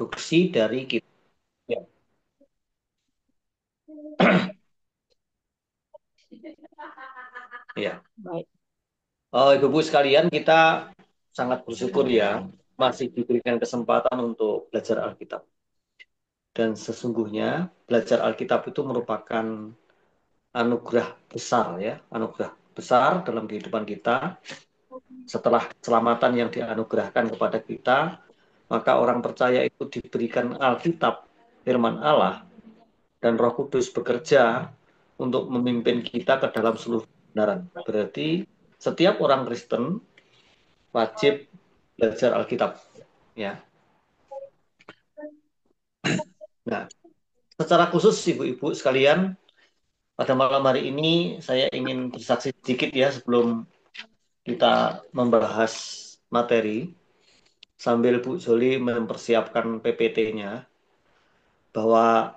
instruksi dari kita. Ya. Ya. Baik. Ibu-ibu sekalian, kita sangat bersyukur ya masih diberikan kesempatan untuk belajar Alkitab. Dan sesungguhnya belajar Alkitab itu merupakan anugerah besar ya, anugerah besar dalam kehidupan kita. Setelah keselamatan yang dianugerahkan kepada kita, maka orang percaya itu diberikan Alkitab, firman Allah, dan Roh Kudus bekerja untuk memimpin kita ke dalam seluruh kebenaran. Berarti setiap orang Kristen wajib belajar Alkitab, ya. Nah, secara khusus ibu-ibu sekalian, pada malam hari ini saya ingin bersaksi sedikit ya sebelum kita membahas materi sambil Bu Joli mempersiapkan PPT-nya bahwa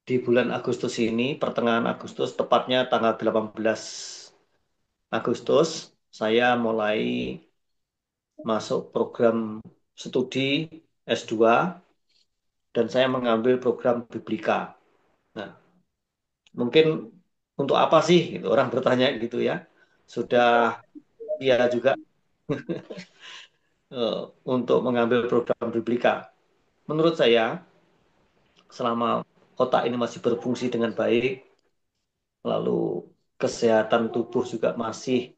di bulan Agustus ini, pertengahan Agustus, tepatnya tanggal 18 Agustus, saya mulai masuk program studi S2 dan saya mengambil program Biblika. Nah, mungkin untuk apa sih gitu, orang bertanya gitu ya. Sudah ya juga eh, untuk mengambil program Biblika. Menurut saya, selama otak ini masih berfungsi dengan baik, lalu kesehatan tubuh juga masih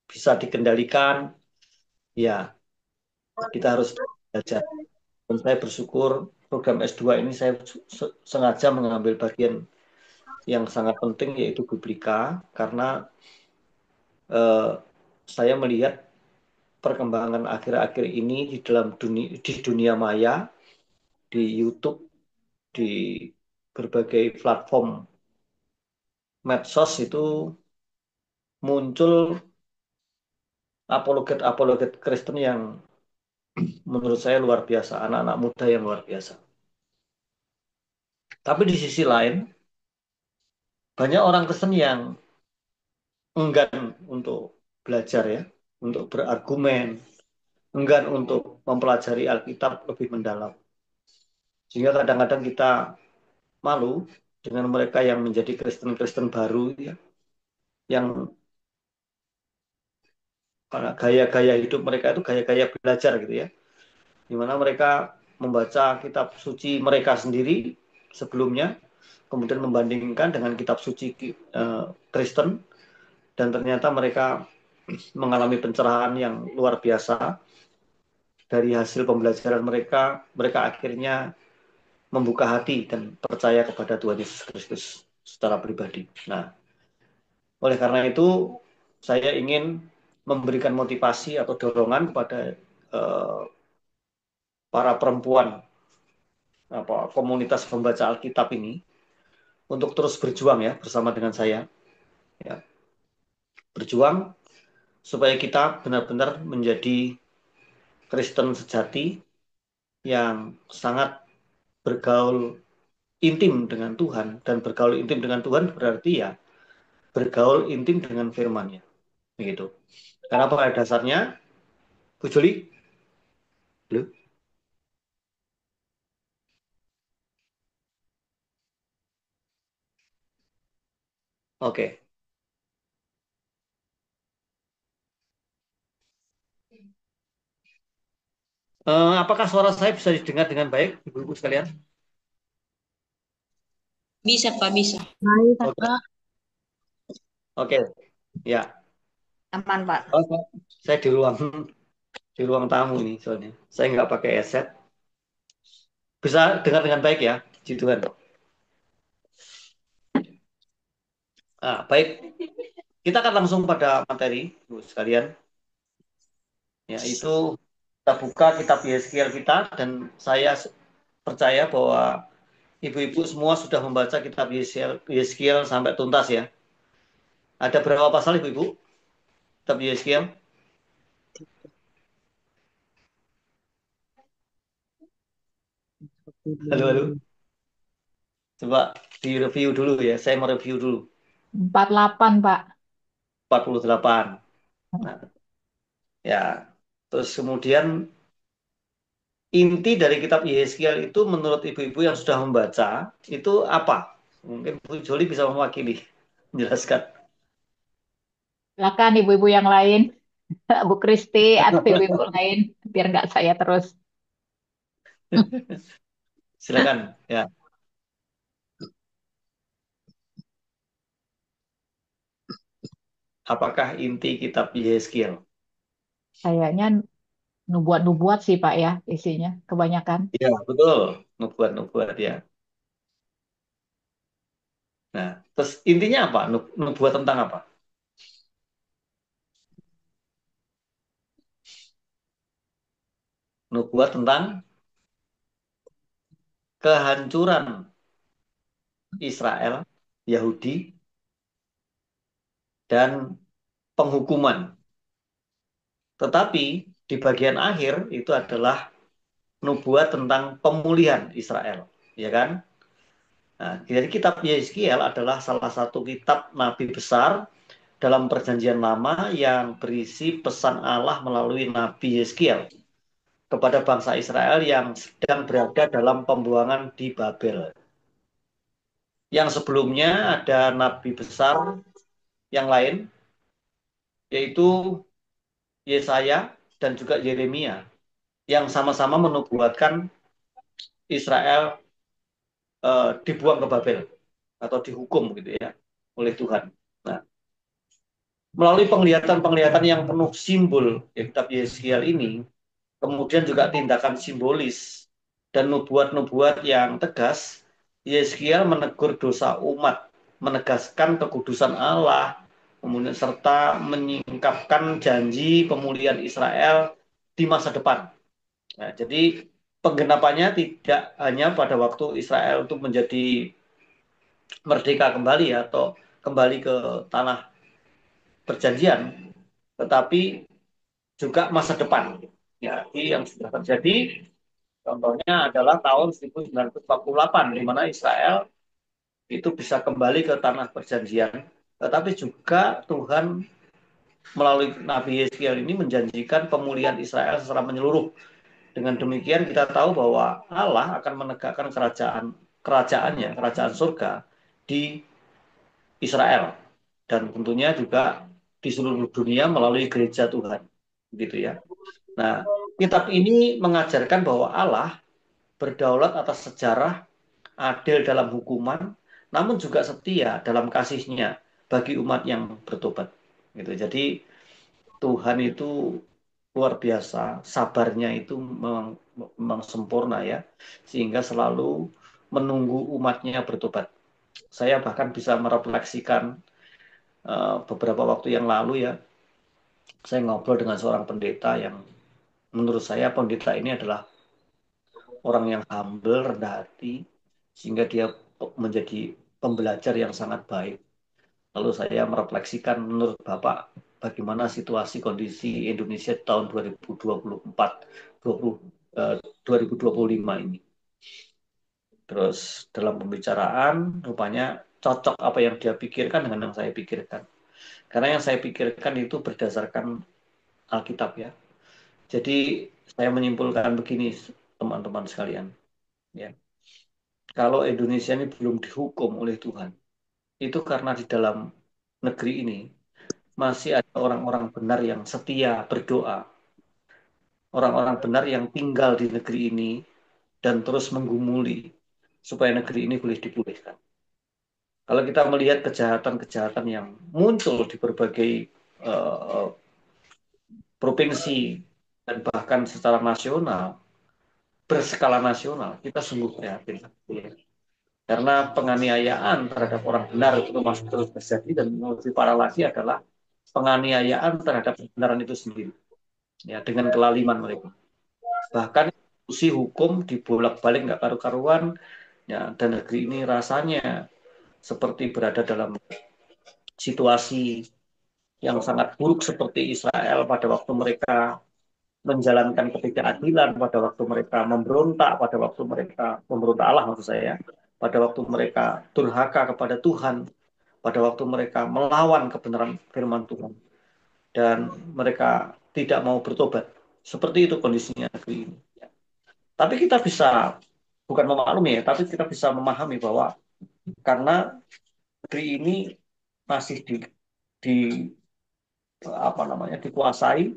bisa dikendalikan, ya kita harus belajar. Dan saya bersyukur program S2 ini saya sengaja mengambil bagian yang sangat penting yaitu Biblika karena eh, saya melihat perkembangan akhir-akhir ini di dunia maya, di YouTube, di berbagai platform medsos itu muncul apologet-apologet Kristen yang menurut saya luar biasa, anak-anak muda yang luar biasa. Tapi di sisi lain, banyak orang Kristen yang enggan untuk belajar ya, untuk berargumen, enggan untuk mempelajari Alkitab lebih mendalam. Sehingga kadang-kadang kita malu dengan mereka yang menjadi Kristen-Kristen baru ya, yang gaya-gaya hidup mereka itu gaya-gaya belajar gitu ya, di mana mereka membaca kitab suci mereka sendiri sebelumnya, kemudian membandingkan dengan kitab suci Kristen, dan ternyata mereka mengalami pencerahan yang luar biasa dari hasil pembelajaran mereka. Mereka akhirnya membuka hati dan percaya kepada Tuhan Yesus Kristus secara pribadi. Nah, oleh karena itu saya ingin memberikan motivasi atau dorongan kepada uh, para perempuan komunitas pembaca Alkitab ini untuk terus berjuang ya bersama dengan saya, ya, berjuang supaya kita benar-benar menjadi Kristen sejati yang sangat bergaul intim dengan Tuhan, dan bergaul intim dengan Tuhan berarti ya bergaul intim dengan firman-Nya begitu. Karena pada dasarnya Bu Juli, Halo? Oke. Apakah suara saya bisa didengar dengan baik, Ibu-ibu sekalian? Bisa, Pak, bisa. Baik, Oke, Kakak. oke, ya. Aman, Pak. Oh, saya di ruang tamu ini soalnya. Saya nggak pakai headset. Bisa dengar dengan baik ya, puji Tuhan. Baik, kita akan langsung pada materi, Ibu sekalian. Yaitu kita buka kitab Yeskiel kita, dan saya percaya bahwa ibu-ibu semua sudah membaca kitab Yeskiel sampai tuntas ya. Ada berapa pasal ibu-ibu? Kitab Yeskiel. Halo, halo. Coba di-review dulu ya. Saya mau review dulu. 48, Pak. 48. Nah, ya. Terus kemudian inti dari kitab Yeskiel itu menurut ibu-ibu yang sudah membaca itu apa? Mungkin Bu Joli bisa mewakili, menjelaskan. Silakan ibu-ibu yang lain, Bu Kristi atau ibu-ibu lain, biar nggak saya terus. Silakan. Ya, apakah inti kitab Yeskiel? Kayaknya nubuat-nubuat sih Pak ya isinya, kebanyakan. Ya, betul. Nubuat-nubuat ya. Nah, terus intinya apa? Nubuat tentang apa? Nubuat tentang kehancuran Israel, Yahudi, dan penghukuman. Tetapi di bagian akhir itu adalah nubuat tentang pemulihan Israel, ya kan? Nah, jadi kitab Yeskiel adalah salah satu kitab nabi besar dalam perjanjian lama yang berisi pesan Allah melalui Nabi Yeskiel kepada bangsa Israel yang sedang berada dalam pembuangan di Babel. Yang sebelumnya ada nabi besar yang lain, yaitu Yesaya dan juga Yeremia, yang sama-sama menubuatkan Israel dibuang ke Babel atau dihukum gitu ya oleh Tuhan. Nah, melalui penglihatan-penglihatan yang penuh simbol ya, kitab Yeskiel ini, kemudian juga tindakan simbolis dan nubuat-nubuat yang tegas, Yeskiel menegur dosa umat, menegaskan kekudusan Allah, kemudian serta menyingkapkan janji pemulihan Israel di masa depan. Nah, jadi penggenapannya tidak hanya pada waktu Israel untuk menjadi merdeka kembali ya, atau kembali ke tanah perjanjian, tetapi juga masa depan. Ya, yang sudah terjadi, contohnya adalah tahun 1948, di mana Israel itu bisa kembali ke tanah perjanjian, tetapi juga Tuhan melalui Nabi Yeskiel ini menjanjikan pemulihan Israel secara menyeluruh. Dengan demikian kita tahu bahwa Allah akan menegakkan kerajaannya, kerajaan surga di Israel dan tentunya juga di seluruh dunia melalui gereja Tuhan, gitu ya. Nah, kitab ini mengajarkan bahwa Allah berdaulat atas sejarah, adil dalam hukuman, namun juga setia dalam kasihnya bagi umat yang bertobat. Gitu. Jadi Tuhan itu luar biasa, sabarnya itu memang sempurna ya, sehingga selalu menunggu umatnya bertobat. Saya bahkan bisa merefleksikan beberapa waktu yang lalu ya, saya ngobrol dengan seorang pendeta yang menurut saya pendeta ini adalah orang yang humble, rendah hati, sehingga dia menjadi pembelajar yang sangat baik. Lalu saya merefleksikan menurut Bapak bagaimana situasi kondisi Indonesia tahun 2024, 2025 ini. Terus dalam pembicaraan rupanya cocok apa yang dia pikirkan dengan yang saya pikirkan. Karena yang saya pikirkan itu berdasarkan Alkitab ya. Jadi saya menyimpulkan begini teman-teman sekalian. Ya. Kalau Indonesia ini belum dihukum oleh Tuhan, itu karena di dalam negeri ini masih ada orang-orang benar yang setia berdoa. Orang-orang benar yang tinggal di negeri ini dan terus menggumuli supaya negeri ini boleh dipulihkan. Kalau kita melihat kejahatan-kejahatan yang muncul di berbagai uh, provinsi dan bahkan secara nasional, berskala nasional, kita sungguh prihatin. Ya. Karena penganiayaan terhadap orang benar itu masih terus terjadi dan lebih parah lagi adalah penganiayaan terhadap kebenaran itu sendiri. Ya, dengan kelaliman mereka. Bahkan institusi hukum dibolak-balik nggak karu-karuan, ya, dan negeri ini rasanya seperti berada dalam situasi yang sangat buruk seperti Israel pada waktu mereka menjalankan ketidakadilan, pada waktu mereka memberontak, pada waktu mereka memberontak Allah maksud saya, pada waktu mereka durhaka kepada Tuhan, pada waktu mereka melawan kebenaran firman Tuhan dan mereka tidak mau bertobat. Seperti itu kondisinya negeri ini. Tapi kita bisa bukan memaklumi ya, tapi kita bisa memahami bahwa karena negeri ini masih di apa namanya dikuasai,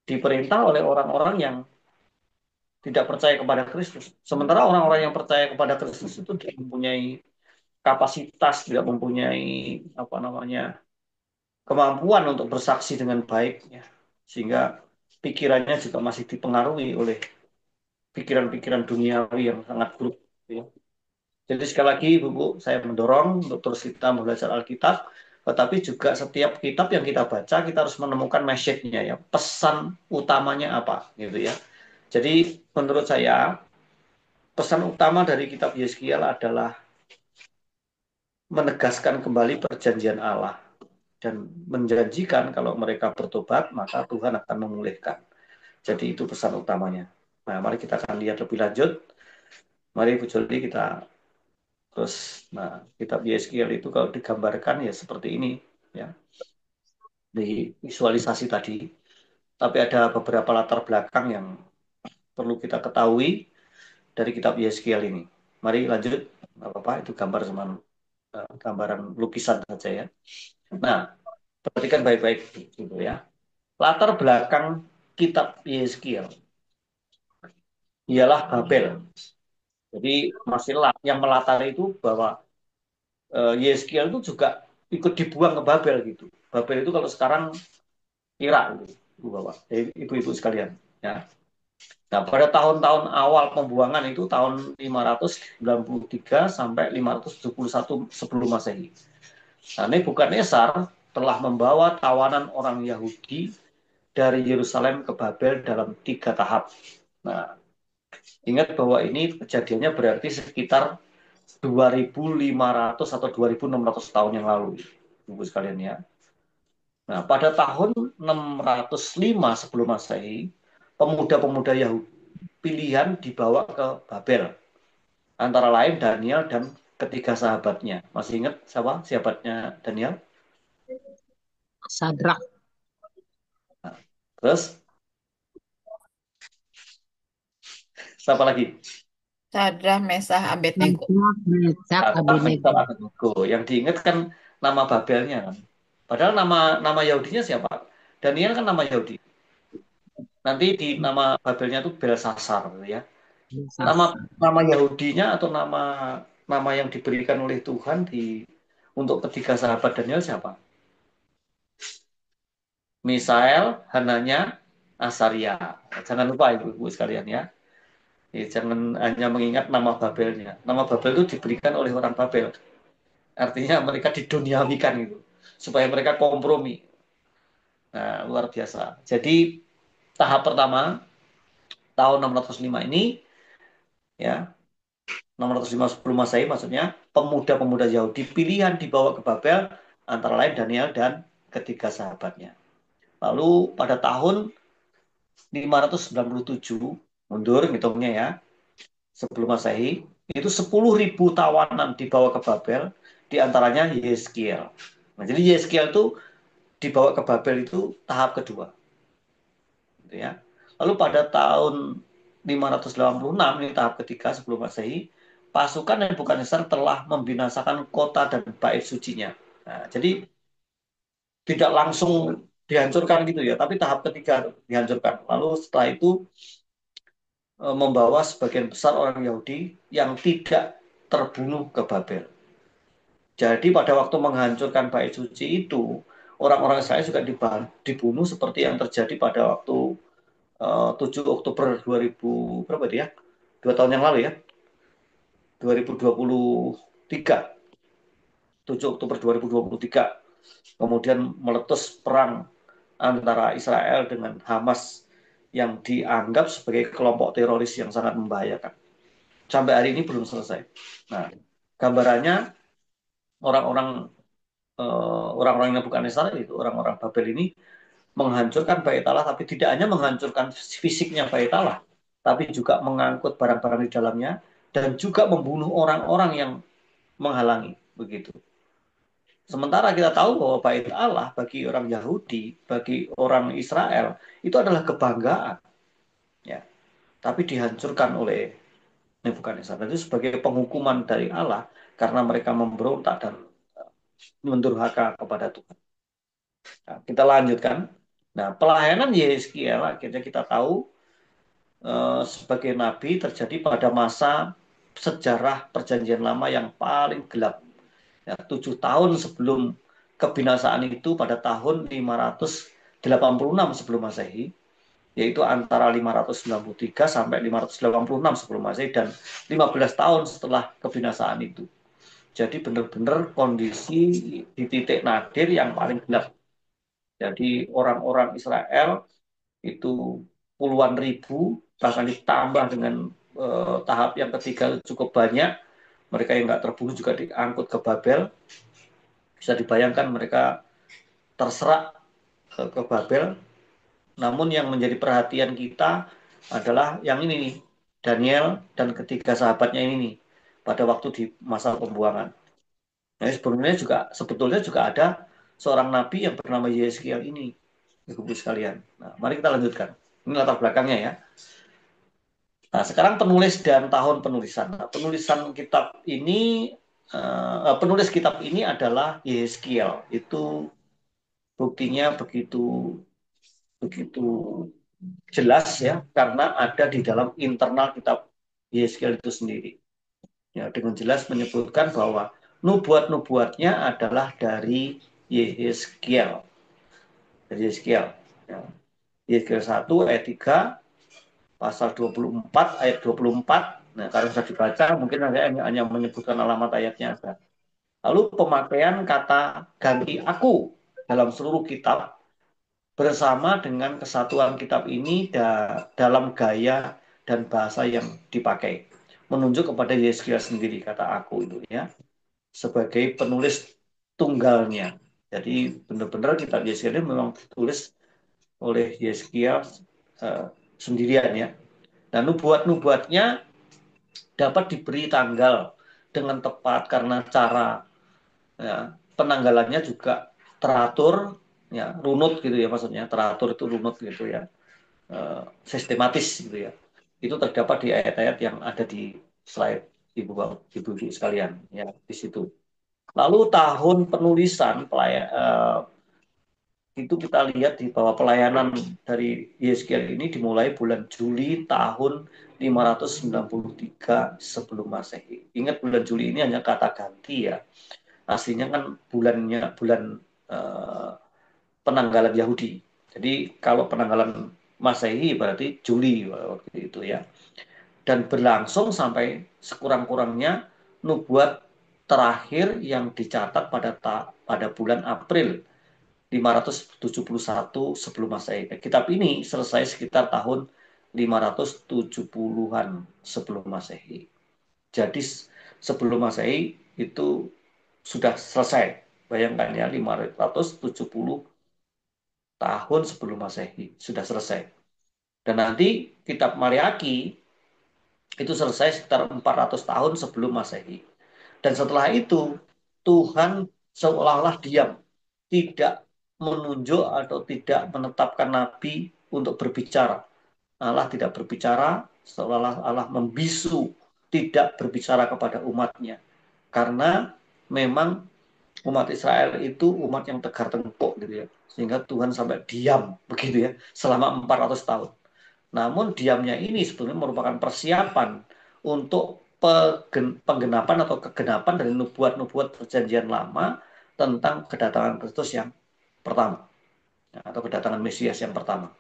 diperintah oleh orang-orang yang tidak percaya kepada Kristus. Sementara orang-orang yang percaya kepada Kristus itu tidak mempunyai kapasitas, tidak mempunyai apa namanya kemampuan untuk bersaksi dengan baik, ya. Sehingga pikirannya juga masih dipengaruhi oleh pikiran-pikiran duniawi yang sangat buruk, ya. Jadi sekali lagi, Ibu, saya mendorong untuk terus kita belajar Alkitab, tetapi juga setiap kitab yang kita baca, kita harus menemukan message-nya, ya, pesan utamanya apa, gitu ya. Jadi menurut saya pesan utama dari kitab Yeskiel adalah menegaskan kembali perjanjian Allah dan menjanjikan kalau mereka bertobat maka Tuhan akan memulihkan. Jadi itu pesan utamanya. Nah, mari kita akan lihat lebih lanjut. Mari Bu Joli kita terus. Nah, kitab Yeskiel itu kalau digambarkan ya seperti ini, ya, di visualisasi tadi. Tapi ada beberapa latar belakang yang perlu kita ketahui dari kitab Yeskiel ini. Mari lanjut. Nggak apa-apa, itu gambar sama gambaran lukisan saja ya. Nah, perhatikan baik-baik gitu ya. Latar belakang kitab Yeskiel ialah Babel. Jadi masih yang melatari itu bahwa Yeskiel itu juga ikut dibuang ke Babel gitu. Babel itu kalau sekarang Irak gitu, Bapak. Ibu-ibu sekalian, ya. Nah, pada tahun-tahun awal pembuangan itu tahun 593 sampai 571 sebelum Masehi. Nah, Nebukadnezar telah membawa tawanan orang Yahudi dari Yerusalem ke Babel dalam 3 tahap. Nah, ingat bahwa ini kejadiannya berarti sekitar 2.500 atau 2.600 tahun yang lalu, Ibu sekalian ya. Nah, pada tahun 605 sebelum Masehi, pemuda-pemuda Yahudi pilihan dibawa ke Babel. Antara lain Daniel dan ketiga sahabatnya. Masih ingat siapa sahabatnya Daniel? Sadrak. Nah, terus siapa lagi? Sadrah, Mesah, Abednego. Meshach, Meshach, Sadrak, Meshach, Abednego. Abednego. Yang diingat kan nama Babelnya kan. Padahal nama Yahudinya siapa? Daniel kan nama Yahudi. Nanti di nama Babelnya itu Belsasar, ya. Nama Meshach. nama Yahudinya atau nama nama yang diberikan oleh Tuhan untuk ketiga sahabat Daniel siapa? Misael, Hananya, Asaria. Jangan lupa ibu-ibu sekalian ya. Jangan hanya mengingat nama Babelnya. Nama Babel itu diberikan oleh orang Babel. Artinya mereka diduniawikan gitu. Supaya mereka kompromi. Nah, luar biasa. Jadi tahap pertama tahun 605 ini, ya, 605 sebelum Masehi maksudnya, pemuda-pemuda Yahudi pilihan dibawa ke Babel antara lain Daniel dan ketiga sahabatnya. Lalu pada tahun 597 mundur hitungnya ya, sebelum Masehi, itu 10.000 tawanan dibawa ke Babel, diantaranya Yeskiel. Nah, jadi Yeskiel itu dibawa ke Babel itu tahap kedua. Gitu ya. Lalu pada tahun 586, ini tahap ketiga sebelum Masehi, pasukan Nebukadnezar telah membinasakan kota dan bait sucinya. Nah, jadi tidak langsung dihancurkan gitu ya, tapi tahap ketiga dihancurkan. Lalu setelah itu membawa sebagian besar orang Yahudi yang tidak terbunuh ke Babel. Jadi pada waktu menghancurkan bait suci itu, orang-orang Israel juga dibunuh seperti yang terjadi pada waktu 7 Oktober 2000 berapa dia? 2 tahun yang lalu ya. 2023. 7 Oktober 2023. Kemudian meletus perang antara Israel dengan Hamas yang dianggap sebagai kelompok teroris yang sangat membahayakan. Sampai hari ini belum selesai. Nah, gambarannya orang-orang orang-orang yang bukan Israel itu orang-orang Babel ini menghancurkan bait Allah, tapi tidak hanya menghancurkan fisiknya bait Allah, tapi juga mengangkut barang-barang di dalamnya dan juga membunuh orang-orang yang menghalangi begitu. Sementara kita tahu bahwa bait Allah bagi orang Yahudi, bagi orang Israel itu adalah kebanggaan, ya. tapi dihancurkan oleh Nebukadnezar. Itu sebagai penghukuman dari Allah karena mereka memberontak dan mendurhaka kepada Tuhan. Nah, kita lanjutkan. Nah, pelayanan Yeskiel akhirnya kita tahu sebagai nabi terjadi pada masa sejarah perjanjian lama yang paling gelap. Ya, 7 tahun sebelum kebinasaan itu pada tahun 586 sebelum Masehi, yaitu antara 593 sampai 586 sebelum Masehi dan 15 tahun setelah kebinasaan itu. Jadi benar-benar kondisi di titik nadir yang paling gelap. Jadi orang-orang Israel itu puluhan ribu, bahkan ditambah dengan tahap yang ketiga cukup banyak. Mereka yang nggak terbunuh juga diangkut ke Babel. Bisa dibayangkan mereka terserak ke Babel. Namun yang menjadi perhatian kita adalah yang ini nih, Daniel dan ketiga sahabatnya ini nih, pada waktu di masa pembuangan. Nah, sebetulnya juga ada seorang nabi yang bernama Yeskiel ini, Ibu sekalian. Nah, mari kita lanjutkan. Ini latar belakangnya ya. Nah, sekarang penulis dan tahun penulisan. Nah, penulis kitab ini adalah Yeskiel. Itu buktinya begitu begitu jelas ya, karena ada di dalam internal kitab Yeskiel itu sendiri. Ya, dengan jelas menyebutkan bahwa nubuat-nubuatnya adalah dari Yeskiel. Dari Yeskiel. Ya. Yeskiel 1 ayat 3, pasal 24 ayat 24. Nah, kalau sudah dibaca mungkin hanya menyebutkan alamat ayatnya saja. Lalu pemakaian kata ganti aku dalam seluruh kitab bersama dengan kesatuan kitab ini dalam gaya dan bahasa yang dipakai. Menunjuk kepada Yeskiel sendiri, kata aku itu ya, sebagai penulis tunggalnya. Jadi benar-benar kitab Yeskiel ini memang ditulis oleh Yeskiel sendirian ya. Dan nubuat-nubuatnya dapat diberi tanggal dengan tepat karena cara ya, penanggalannya juga teratur ya, runut gitu ya, maksudnya teratur itu runut gitu ya, sistematis gitu ya. Itu terdapat di ayat-ayat yang ada di slide ibu sekalian ya, di situ. Lalu tahun penulisan itu kita lihat di bawah pelayanan dari Yeskiel ini dimulai bulan Juli tahun 593 sebelum Masehi. Ingat, bulan Juli ini hanya kata ganti ya. Aslinya kan bulan penanggalan Yahudi. Jadi kalau penanggalan Masehi berarti Juli waktu itu ya. Dan berlangsung sampai sekurang-kurangnya nubuat terakhir yang dicatat pada bulan April 571 sebelum Masehi. Kitab ini selesai sekitar tahun 570-an sebelum Masehi. Jadi sebelum Masehi itu sudah selesai. Bayangkan ya, 570 tahun sebelum Masehi sudah selesai. Dan nanti kitab Mariaki itu selesai sekitar 400 tahun sebelum Masehi. Dan setelah itu Tuhan seolah-olah diam, tidak menunjuk atau tidak menetapkan nabi untuk berbicara. Allah tidak berbicara, seolah-olah Allah membisu, tidak berbicara kepada umatnya. Karena memang umat Israel itu umat yang tegar tengkuk gitu ya. Sehingga Tuhan sampai diam begitu ya selama 400 tahun. Namun diamnya ini sebetulnya merupakan persiapan untuk penggenapan atau kegenapan dari nubuat-nubuat perjanjian lama tentang kedatangan Kristus yang pertama, atau kedatangan Mesias yang pertama.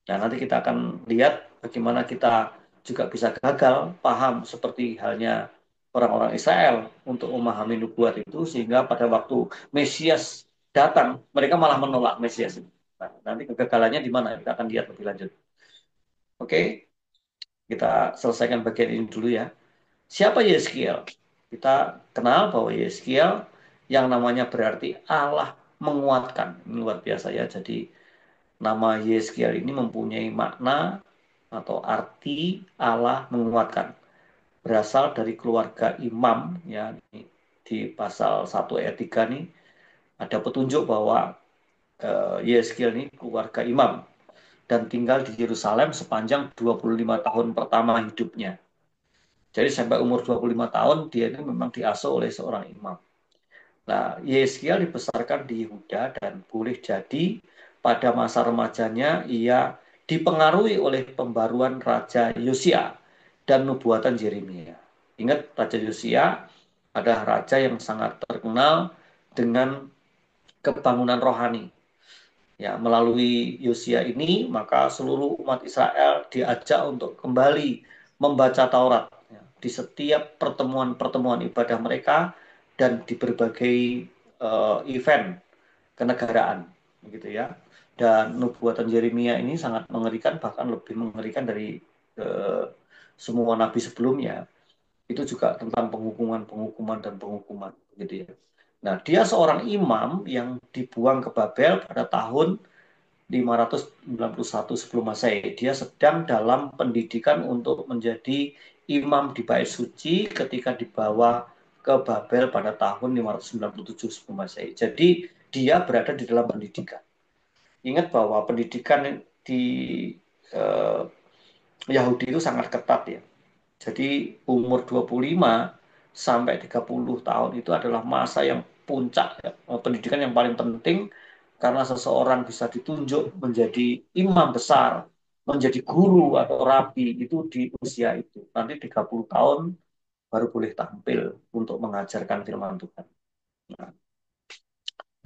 Nah, nanti kita akan lihat bagaimana kita juga bisa gagal paham seperti halnya orang-orang Israel untuk memahami nubuat itu, sehingga pada waktu Mesias datang, mereka malah menolak Mesias itu. Nah, nanti kegagalannya di mana? Kita akan lihat lebih lanjut. Oke, kita selesaikan bagian ini dulu ya. Siapa Yeskiel? Kita kenal bahwa Yeskiel yang namanya berarti Allah menguatkan. Ini luar biasa ya. Jadi nama Yeskiel ini mempunyai makna atau arti Allah menguatkan. Berasal dari keluarga imam ya. Di pasal 1 ayat 3 nih ada petunjuk bahwa Yeskiel ini keluarga imam. dan tinggal di Yerusalem sepanjang 25 tahun pertama hidupnya. Jadi sampai umur 25 tahun dia ini memang diasuh oleh seorang imam. Nah, Yeskiel dibesarkan di Yehuda dan boleh jadi pada masa remajanya ia dipengaruhi oleh pembaruan Raja Yosia dan nubuatan Yeremia. Ingat, Raja Yosia adalah raja yang sangat terkenal dengan kebangunan rohani. Ya, melalui Yosia ini, maka seluruh umat Israel diajak untuk kembali membaca Taurat ya, di setiap pertemuan-pertemuan ibadah mereka dan di berbagai event kenegaraan, gitu ya. Dan nubuatan Yeremia ini sangat mengerikan, bahkan lebih mengerikan dari semua nabi sebelumnya. Itu juga tentang penghukuman dan penghukuman, gitu ya. Nah, dia seorang imam yang dibuang ke Babel pada tahun 591 sebelum Masehi. Dia sedang dalam pendidikan untuk menjadi imam di Bait Suci ketika dibawa ke Babel pada tahun 597 sebelum Masehi. Jadi dia berada di dalam pendidikan. Ingat bahwa pendidikan di eh, Yahudi itu sangat ketat ya. Jadi umur 25 sampai 30 tahun itu adalah masa yang puncak ya. Pendidikan yang paling penting karena seseorang bisa ditunjuk menjadi imam besar, menjadi guru atau rabi itu di usia itu. Nanti 30 tahun baru boleh tampil untuk mengajarkan firman Tuhan.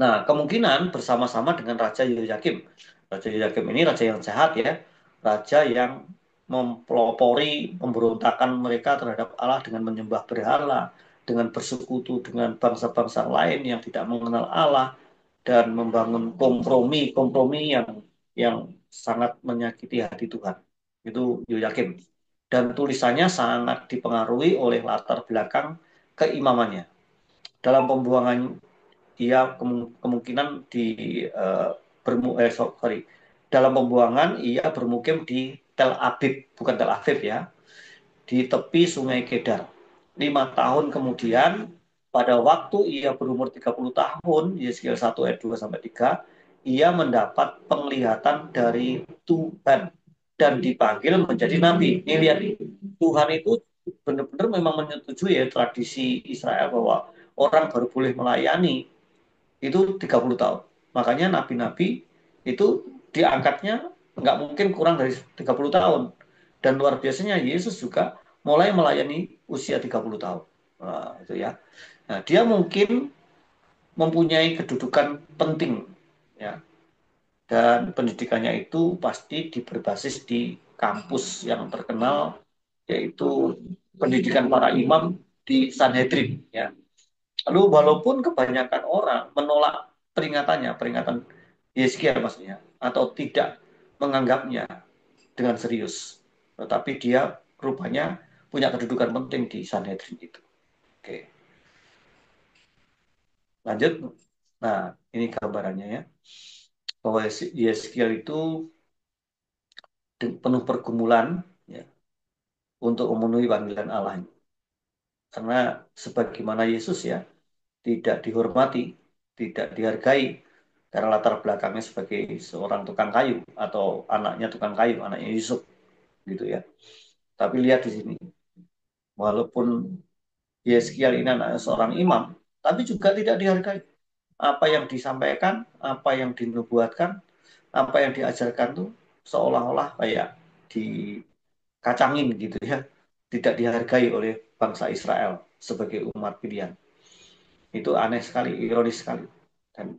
Nah, kemungkinan bersama-sama dengan Raja Yoyakim. Raja Yoyakim ini raja yang jahat ya. Raja yang mempelopori pemberontakan mereka terhadap Allah dengan menyembah berhala, dengan bersekutu dengan bangsa-bangsa lain yang tidak mengenal Allah, dan membangun kompromi yang sangat menyakiti hati Tuhan. Itu Yoyakim. Dan tulisannya sangat dipengaruhi oleh latar belakang keimamannya. Dalam pembuangan ia kemungkinan di sorry, dalam pembuangan ia bermukim di Tel Aviv, bukan Tel Aviv ya, di tepi Sungai Kedar. 5 tahun kemudian, pada waktu ia berumur 30 tahun, Yeskiel 1 ayat 2 sampai 3, ia mendapat penglihatan dari Tuhan dan dipanggil menjadi nabi. Ini lihat, Tuhan itu benar-benar memang menyetujui ya tradisi Israel bahwa orang baru boleh melayani itu 30 tahun. Makanya nabi-nabi itu diangkatnya nggak mungkin kurang dari 30 tahun. Dan luar biasanya Yesus juga mulai melayani usia 30 tahun. Nah, itu ya. Nah, dia mungkin mempunyai kedudukan penting ya. Dan pendidikannya itu pasti berbasis di kampus yang terkenal yaitu pendidikan para imam di Sanhedrin ya. Lalu walaupun kebanyakan orang menolak peringatan Yeskia maksudnya, atau tidak menganggapnya dengan serius, tetapi dia rupanya punya kedudukan penting di Sanhedrin itu. Oke, lanjut. Nah, ini gambarannya ya, bahwa Yeskia itu penuh pergumulan ya, untuk memenuhi panggilan Allah. Karena sebagaimana Yesus ya, tidak dihormati, tidak dihargai karena latar belakangnya sebagai seorang tukang kayu atau anaknya tukang kayu, anaknya Yusuf gitu ya. Tapi lihat di sini, walaupun Yeskiel ini anak seorang imam, tapi juga tidak dihargai. Apa yang disampaikan, apa yang dinubuatkan, apa yang diajarkan tuh seolah-olah kayak dikacangin gitu ya. Tidak dihargai oleh bangsa Israel sebagai umat pilihan. Itu aneh sekali, ironis sekali. Dan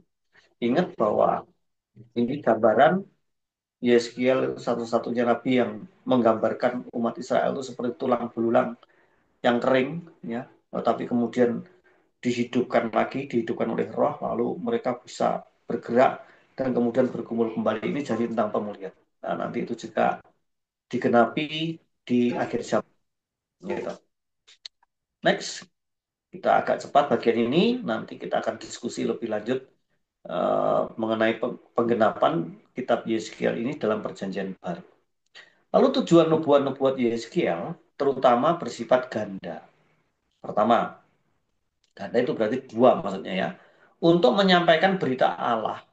ingat bahwa ini gambaran Yeskiel satu-satunya nabi yang menggambarkan umat Israel itu seperti tulang belulang yang kering, ya, tapi kemudian dihidupkan oleh Roh, lalu mereka bisa bergerak dan kemudian berkumpul kembali. Ini jadi tentang pemulihan. Nah, nanti itu juga digenapi di akhir zaman. Gitu. Next, kita agak cepat bagian ini, nanti kita akan diskusi lebih lanjut mengenai penggenapan kitab Yeskiel ini dalam perjanjian baru. Lalu tujuan nubuat-nubuat Yeskiel terutama bersifat ganda. Pertama, ganda itu berarti dua maksudnya ya. Untuk menyampaikan berita Allah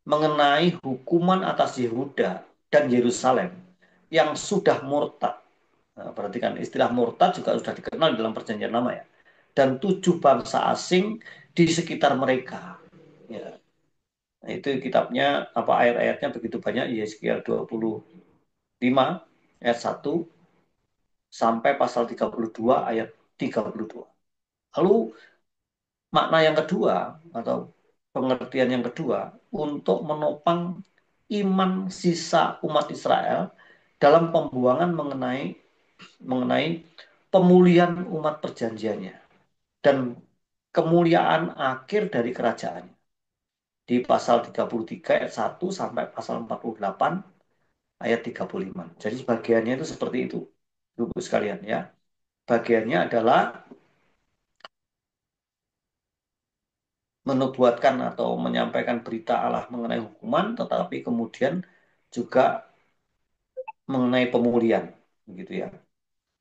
mengenai hukuman atas Yehuda dan Yerusalem yang sudah murtad. Nah, perhatikan istilah murtad juga sudah dikenal dalam Perjanjian Lama ya. Dan 7 bangsa asing di sekitar mereka. Ya. Nah, itu kitabnya apa ayat-ayatnya begitu banyak, Yeskiel 25 ayat 1 sampai pasal 32 ayat 32. Lalu makna yang kedua atau pengertian yang kedua untuk menopang iman sisa umat Israel dalam pembuangan mengenai pemulihan umat perjanjiannya dan kemuliaan akhir dari kerajaan di pasal 33 ayat 1 sampai pasal 48 ayat 35. Jadi bagiannya itu seperti itu, Ibu sekalian ya. Bagiannya adalah menubuatkan atau menyampaikan berita Allah mengenai hukuman, tetapi kemudian juga mengenai pemulihan, gitu ya.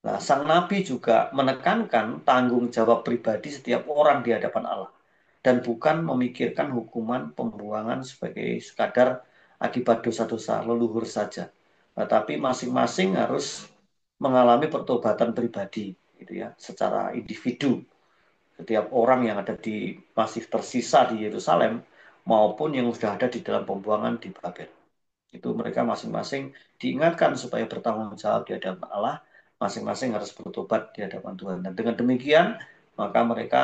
Nah, sang nabi juga menekankan tanggung jawab pribadi setiap orang di hadapan Allah dan bukan memikirkan hukuman pembuangan sebagai sekadar akibat dosa-dosa leluhur saja. Tetapi masing-masing harus mengalami pertobatan pribadi, gitu ya, secara individu. Setiap orang yang ada di masih tersisa di Yerusalem maupun yang sudah ada di dalam pembuangan di Babel. Itu mereka masing-masing diingatkan supaya bertanggung jawab di hadapan Allah, masing-masing harus bertobat di hadapan Tuhan. Dan dengan demikian, maka mereka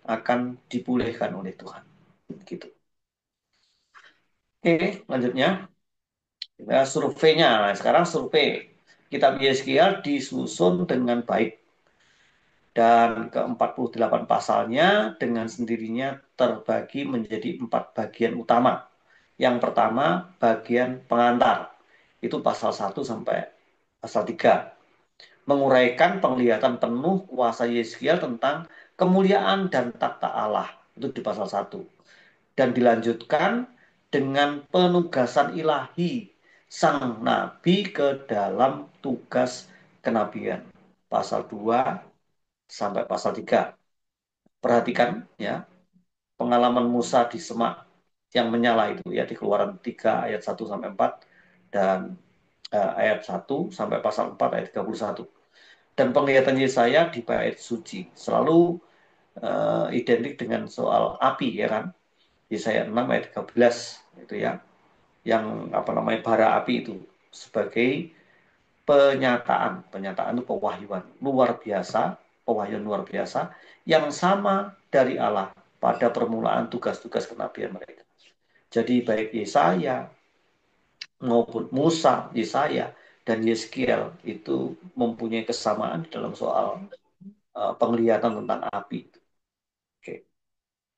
akan dipulihkan oleh Tuhan. Gitu. Oke, lanjutnya. Ya, surveinya. Nah, sekarang survei. Kitab Yeskiel disusun dengan baik. Dan ke-48 pasalnya dengan sendirinya terbagi menjadi 4 bagian utama. Yang pertama, bagian pengantar. Itu pasal 1 sampai pasal 3. Menguraikan penglihatan penuh kuasa Yeskiel tentang kemuliaan dan takhta Allah. Itu di pasal 1. Dan dilanjutkan dengan penugasan ilahi sang nabi ke dalam tugas kenabian. Pasal 2 sampai pasal 3. Perhatikan ya, pengalaman Musa di semak yang menyala itu ya di Keluaran 3 ayat 1 sampai 4 dan ayat 1 sampai pasal 4 ayat 31. Dan penglihatan Yesaya di bait suci selalu identik dengan soal api ya kan. Yesaya 6 ayat 13 itu ya. Yang apa namanya bara api itu sebagai penyataan itu pewahyuan luar biasa, pewahyuan luar biasa yang sama dari Allah pada permulaan tugas-tugas kenabian mereka. Jadi baik Yesaya maupun Musa, Yesaya dan Yeskiel itu mempunyai kesamaan dalam soal penglihatan tentang api. Oke.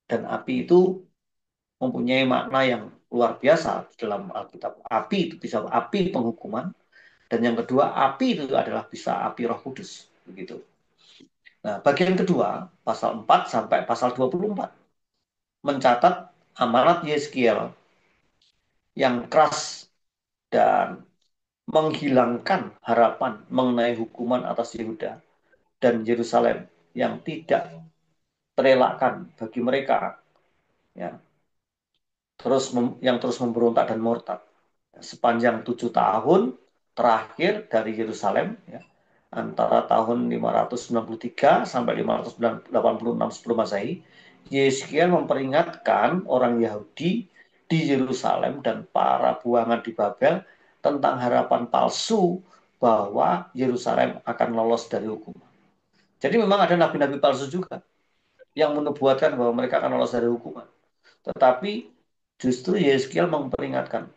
Dan api itu mempunyai makna yang luar biasa dalam Alkitab. Api itu bisa api penghukuman, dan yang kedua api itu adalah bisa api Roh Kudus, begitu. Nah, bagian kedua, pasal 4 sampai pasal 24 mencatat amanat Yeskiel yang keras dan menghilangkan harapan mengenai hukuman atas Yehuda dan Yerusalem yang tidak terelakkan bagi mereka ya, yang terus memberontak dan murtad. Sepanjang 7 tahun terakhir dari Yerusalem, ya, antara tahun 593 sampai 586 sebelum Masehi, Yeskiel memperingatkan orang Yahudi di Yerusalem dan para buangan di Babel tentang harapan palsu bahwa Yerusalem akan lolos dari hukum. Jadi memang ada nabi-nabi palsu juga yang menubuatkan bahwa mereka akan lolos dari hukuman. Tetapi justru Yeskiel memperingatkan,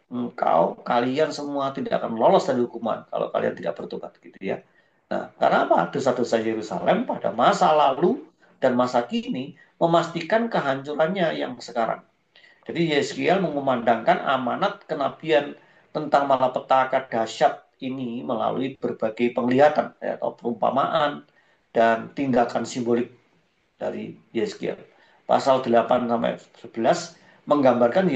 kalian semua tidak akan lolos dari hukuman kalau kalian tidak bertobat, gitu ya. Nah, karena apa? Dosa-dosa Yerusalem pada masa lalu dan masa kini memastikan kehancurannya yang sekarang. Jadi Yeskiel mengumandangkan amanat kenabian tentang malapetaka dahsyat ini melalui berbagai penglihatan atau perumpamaan dan tindakan simbolik dari Yeskiel. Pasal 8 sampai 11 menggambarkan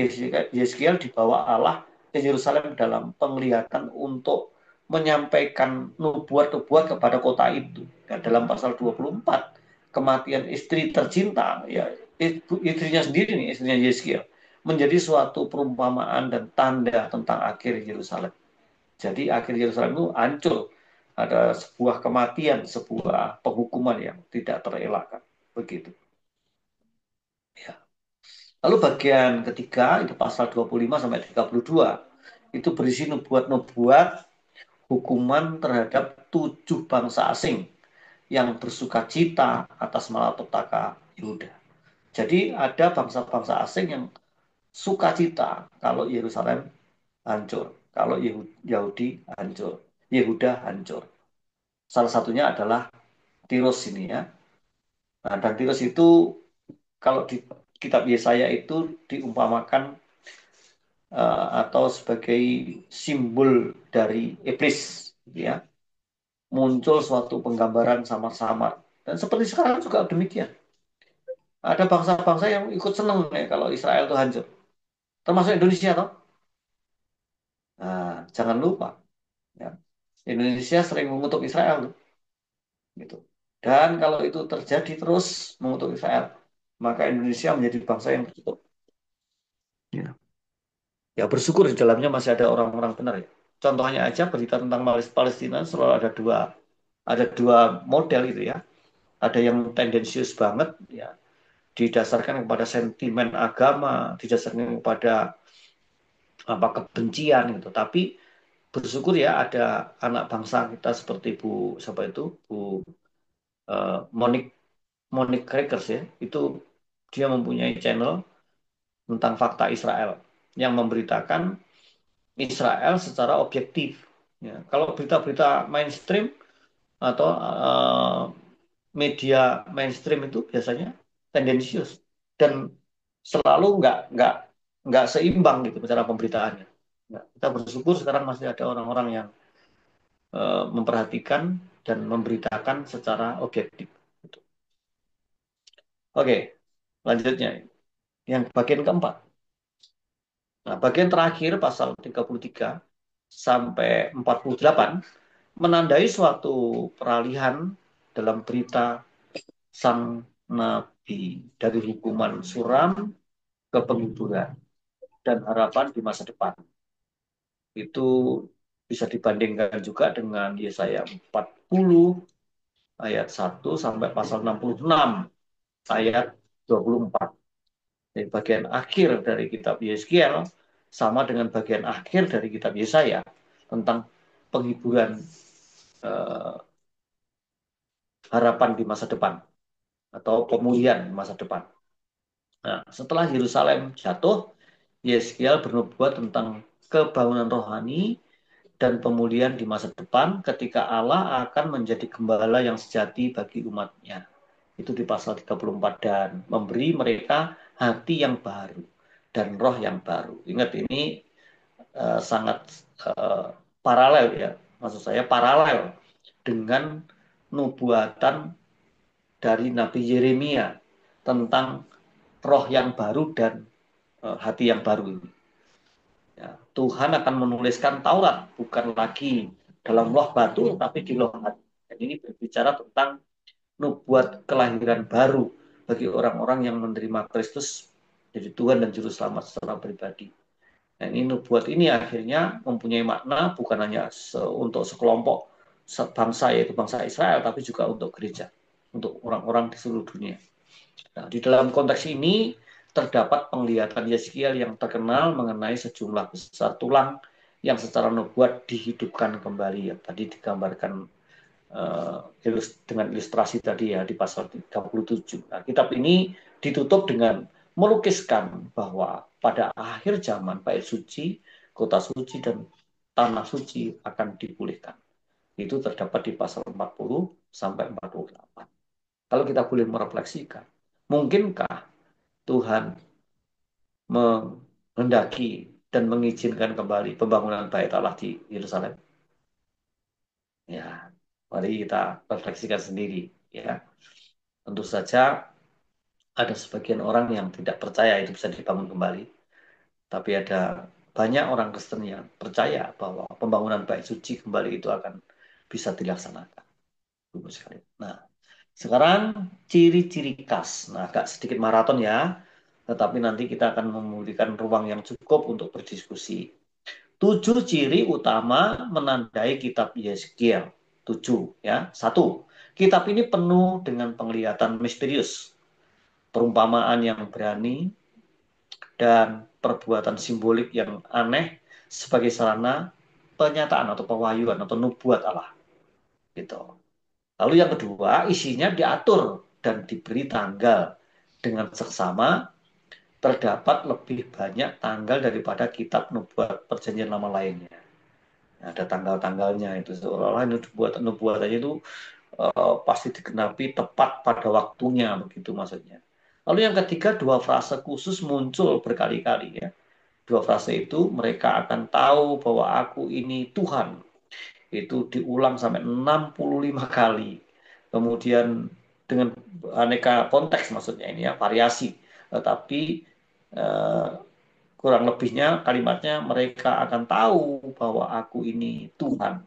Yeskiel dibawa Allah ke Yerusalem dalam penglihatan untuk menyampaikan nubuat-nubuat kepada kota itu. Ya, dalam pasal 24 kematian istri tercinta ya istrinya sendiri nih, istrinya Yeskiel menjadi suatu perumpamaan dan tanda tentang akhir Yerusalem. Jadi akhir Yerusalem itu hancur. Ada sebuah kematian, sebuah penghukuman yang tidak terelakkan. Begitu. Ya. Lalu bagian ketiga, itu pasal 25 sampai 32, itu berisi nubuat-nubuat hukuman terhadap 7 bangsa asing yang bersuka cita atas malapetaka Yehuda. Jadi ada bangsa-bangsa asing yang sukacita kalau Yerusalem hancur, kalau Yahudi hancur, Yehuda hancur. Salah satunya adalah Tirus ini ya. Nah, dan Tirus itu kalau di kitab Yesaya itu diumpamakan atau sebagai simbol dari iblis, ya. Muncul suatu penggambaran samar-samar. Dan seperti sekarang juga demikian. Ada bangsa-bangsa yang ikut senang ya, kalau Israel itu hancur. Termasuk Indonesia toh. Nah, jangan lupa ya. Indonesia sering mengutuk Israel tuh, gitu. Dan kalau itu terjadi terus mengutuk Israel, maka Indonesia menjadi bangsa yang tertutup. Ya. Ya bersyukur di dalamnya masih ada orang-orang benar ya. Contohnya aja berita tentang Palestina selalu ada dua model itu ya. Ada yang tendensius banget ya, didasarkan kepada sentimen agama, didasarkan kepada apa kebencian gitu. Tapi bersyukur ya ada anak bangsa kita seperti Bu siapa itu Bu Monique Monique Crackers ya. Itu dia mempunyai channel tentang fakta Israel yang memberitakan Israel secara objektif. Ya, kalau berita-berita mainstream atau media mainstream itu biasanya tendensius dan selalu nggak seimbang gitu cara pemberitaannya. Ya, kita bersyukur sekarang masih ada orang-orang yang memperhatikan dan memberitakan secara objektif. Gitu. Oke, lanjutnya yang bagian keempat. Nah, bagian terakhir pasal 33 sampai 48 menandai suatu peralihan dalam berita sang nabi dari hukuman suram ke penghiburan dan harapan di masa depan. Itu bisa dibandingkan juga dengan Yesaya 40 ayat 1 sampai pasal 66 ayat 24. Jadi bagian akhir dari kitab Yeskiel sama dengan bagian akhir dari kitab Yesaya tentang penghiburan eh, harapan di masa depan atau pemulihan di masa depan. Nah, setelah Yerusalem jatuh, Yeskiel bernubuat tentang kebangunan rohani dan pemulihan di masa depan ketika Allah akan menjadi gembala yang sejati bagi umatnya. Itu di pasal 34 dan memberi mereka hati yang baru dan roh yang baru. Ingat ini sangat paralel ya, maksud saya paralel dengan nubuatan dari Nabi Yeremia tentang roh yang baru dan hati yang baru ini. Ya, Tuhan akan menuliskan Taurat bukan lagi dalam loh batu tapi di loh hati. Dan ini berbicara tentang nubuat kelahiran baru bagi orang-orang yang menerima Kristus jadi Tuhan dan Juru Selamat secara pribadi. Dan ini nubuat ini akhirnya mempunyai makna bukan hanya untuk sekelompok bangsa yaitu bangsa Israel, tapi juga untuk gereja, untuk orang-orang di seluruh dunia. Nah, di dalam konteks ini terdapat penglihatan Yeskiel yang terkenal mengenai sejumlah besar tulang yang secara nubuat dihidupkan kembali. Ya, tadi digambarkan dengan ilustrasi tadi ya di pasal 37. Nah, kitab ini ditutup dengan melukiskan bahwa pada akhir zaman bait suci, kota suci dan tanah suci akan dipulihkan. Itu terdapat di pasal 40 sampai 48. Kalau kita boleh merefleksikan, mungkinkah Tuhan menghendaki dan mengizinkan kembali pembangunan bait Allah di Yerusalem? Ya, mari kita refleksikan sendiri ya. Tentu saja ada sebagian orang yang tidak percaya itu bisa dibangun kembali, tapi ada banyak orang Kristen yang percaya bahwa pembangunan bait suci kembali itu akan bisa dilaksanakan. Nah, sekarang ciri-ciri khas. Nah, agak sedikit maraton ya. tetapi nanti kita akan memberikan ruang yang cukup untuk berdiskusi. 7 ciri utama menandai kitab Yeskiel. 7 ya. 1. Kitab ini penuh dengan penglihatan misterius, perumpamaan yang berani, dan perbuatan simbolik yang aneh sebagai sarana penyataan atau pewahyuan atau nubuat Allah. Gitu. Lalu yang kedua, isinya diatur dan diberi tanggal dengan seksama. Terdapat lebih banyak tanggal daripada kitab nubuat perjanjian lama lainnya. Ada tanggal-tanggalnya itu, seolah-olah nubuatannya itu pasti digenapi tepat pada waktunya, begitu maksudnya. Lalu yang ketiga, dua frase khusus muncul berkali-kali ya. Dua frase itu, mereka akan tahu bahwa aku ini Tuhan. Itu diulang sampai 65 kali. Kemudian dengan aneka konteks maksudnya ini ya, variasi. Tetapi eh, kurang lebihnya kalimatnya mereka akan tahu bahwa aku ini Tuhan.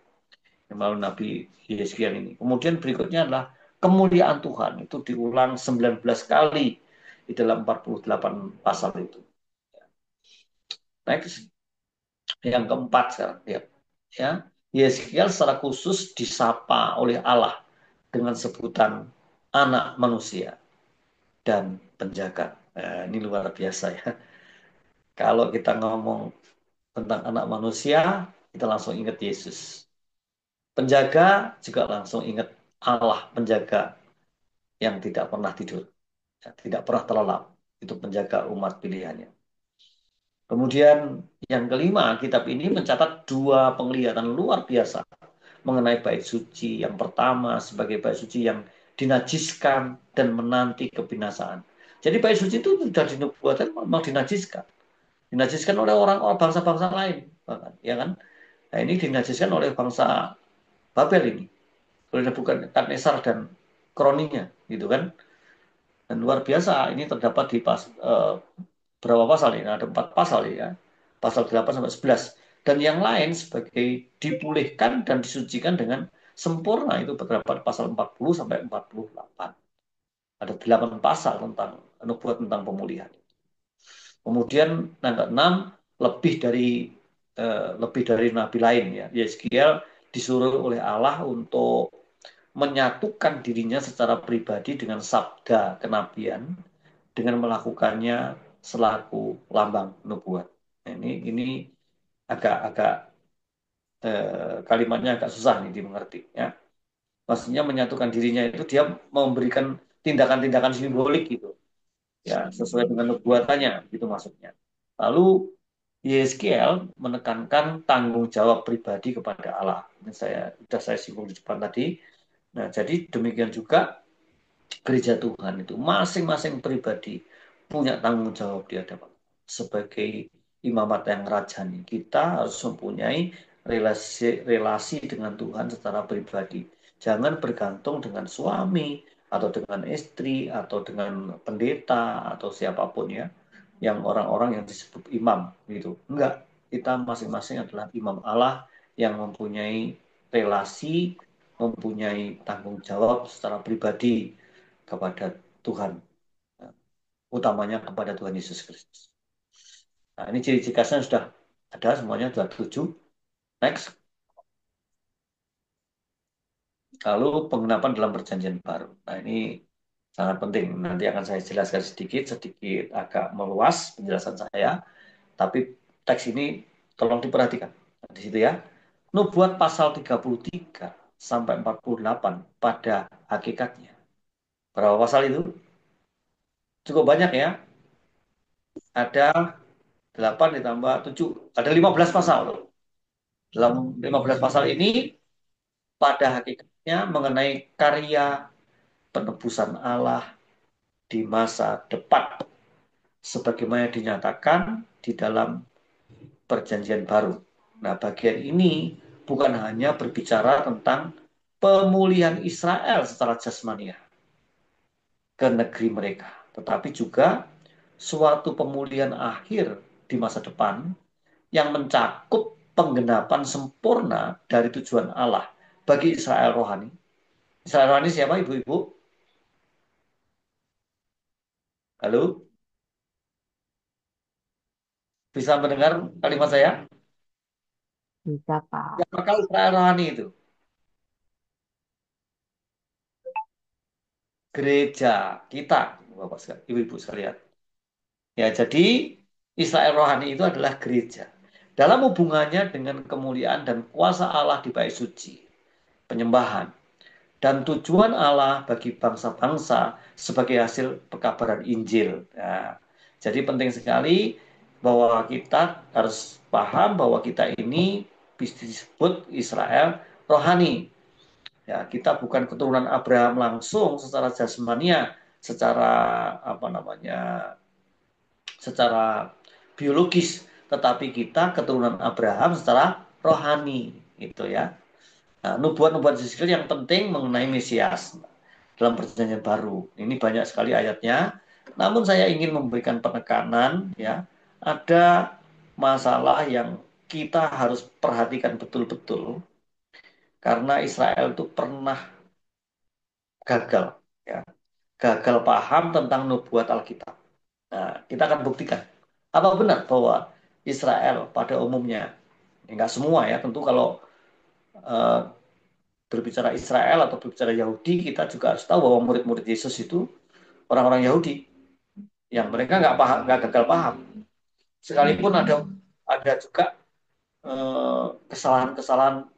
Melalui Nabi Yeskiel ini. Kemudian berikutnya adalah kemuliaan Tuhan. Itu diulang 19 kali di dalam 48 pasal itu. Next, yang keempat sekarang lihat. Ya, Yeskiel secara khusus disapa oleh Allah dengan sebutan anak manusia dan penjaga. Nah, ini luar biasa ya. Kalau kita ngomong tentang anak manusia, kita langsung ingat Yesus. Penjaga juga langsung ingat Allah penjaga yang tidak pernah tidur, tidak pernah terlelap. Itu penjaga umat pilihannya. Kemudian yang kelima, kitab ini mencatat dua penglihatan luar biasa mengenai bait suci. Yang pertama sebagai bait suci yang dinajiskan dan menanti kebinasaan. Jadi bait suci itu sudah dinubuatkan memang dinajiskan. Dinajiskan oleh orang-orang bangsa-bangsa lain, bahkan, ya kan? Nah, ini dinajiskan oleh bangsa Babel ini, oleh Nebukadnezar dan kroninya, gitu kan? Dan luar biasa, ini terdapat di berapa pasal ini? Ada 4 pasal ya. Pasal 8 sampai 11. Dan yang lain sebagai dipulihkan dan disucikan dengan sempurna itu terdapat pasal 40 sampai 48. Ada 8 pasal tentang nubuat tentang pemulihan. Kemudian yang keenam lebih dari nabi lain ya. Yeskiel disuruh oleh Allah untuk menyatukan dirinya secara pribadi dengan sabda kenabian dengan melakukannya selaku lambang nubuat. Nah, ini agak-agak kalimatnya agak susah nih dimengerti ya. Maksudnya menyatukan dirinya itu dia memberikan tindakan-tindakan simbolik gitu ya sesuai dengan nubuatannya gitu maksudnya. Lalu Yeskiel menekankan tanggung jawab pribadi kepada Allah. Ini saya singgung di depan tadi. Nah, jadi demikian juga gereja Tuhan itu masing-masing pribadi punya tanggung jawab di hadapan sebagai imamat yang rajani. Kita harus mempunyai relasi dengan Tuhan secara pribadi. Jangan bergantung dengan suami atau dengan istri atau dengan pendeta atau siapapun ya, yang orang-orang yang disebut imam gitu. Enggak, kita masing-masing adalah imam Allah yang mempunyai relasi, mempunyai tanggung jawab secara pribadi kepada Tuhan, utamanya kepada Tuhan Yesus Kristus. Nah, ini ciri-ciri khasnya sudah ada semuanya, sudah 7. Next. Lalu pengenapan dalam perjanjian baru. Nah, ini sangat penting. Nanti akan saya jelaskan sedikit agak meluas penjelasan saya. Tapi teks ini tolong diperhatikan. Nah, di situ ya. Nubuat pasal 33 sampai 48 pada hakikatnya. Berapa pasal itu? Cukup banyak ya. Ada 8 ditambah 7. Ada 15 pasal. Dalam 15 pasal ini pada hakikatnya mengenai karya penebusan Allah di masa depan sebagaimana dinyatakan di dalam perjanjian baru. Nah, bagian ini bukan hanya berbicara tentang pemulihan Israel secara jasmania ke negeri mereka, tetapi juga suatu pemulihan akhir di masa depan yang mencakup penggenapan sempurna dari tujuan Allah bagi Israel rohani. Israel rohani siapa ibu-ibu? Halo? Bisa mendengar kalimat saya? Bisa, Kak. Apakah Israel rohani itu? Gereja kita, Bapak sekalian, Ibu-ibu sekalian. Ya, jadi Israel rohani itu adalah gereja. Dalam hubungannya dengan kemuliaan dan kuasa Allah di bait suci, penyembahan, dan tujuan Allah bagi bangsa-bangsa sebagai hasil pekabaran Injil. Nah, jadi penting sekali bahwa kita harus paham bahwa kita ini bisa disebut Israel rohani. Ya, kita bukan keturunan Abraham langsung secara jasmania, secara apa namanya, secara biologis, tetapi kita keturunan Abraham secara rohani, gitu ya. Nah, nubuat-nubuat Yesus yang penting mengenai Mesias dalam perjanjian baru. Ini banyak sekali ayatnya. Namun saya ingin memberikan penekanan ya, ada masalah yang kita harus perhatikan betul-betul karena Israel itu pernah gagal ya, gagal paham tentang nubuat Alkitab. Nah, kita akan buktikan apa benar bahwa Israel pada umumnya, enggak semua ya, tentu kalau eh, berbicara Israel atau berbicara Yahudi, kita juga harus tahu bahwa murid-murid Yesus itu orang-orang Yahudi yang mereka nggak paham, nggak gagal paham. Sekalipun ada juga kesalahan-kesalahan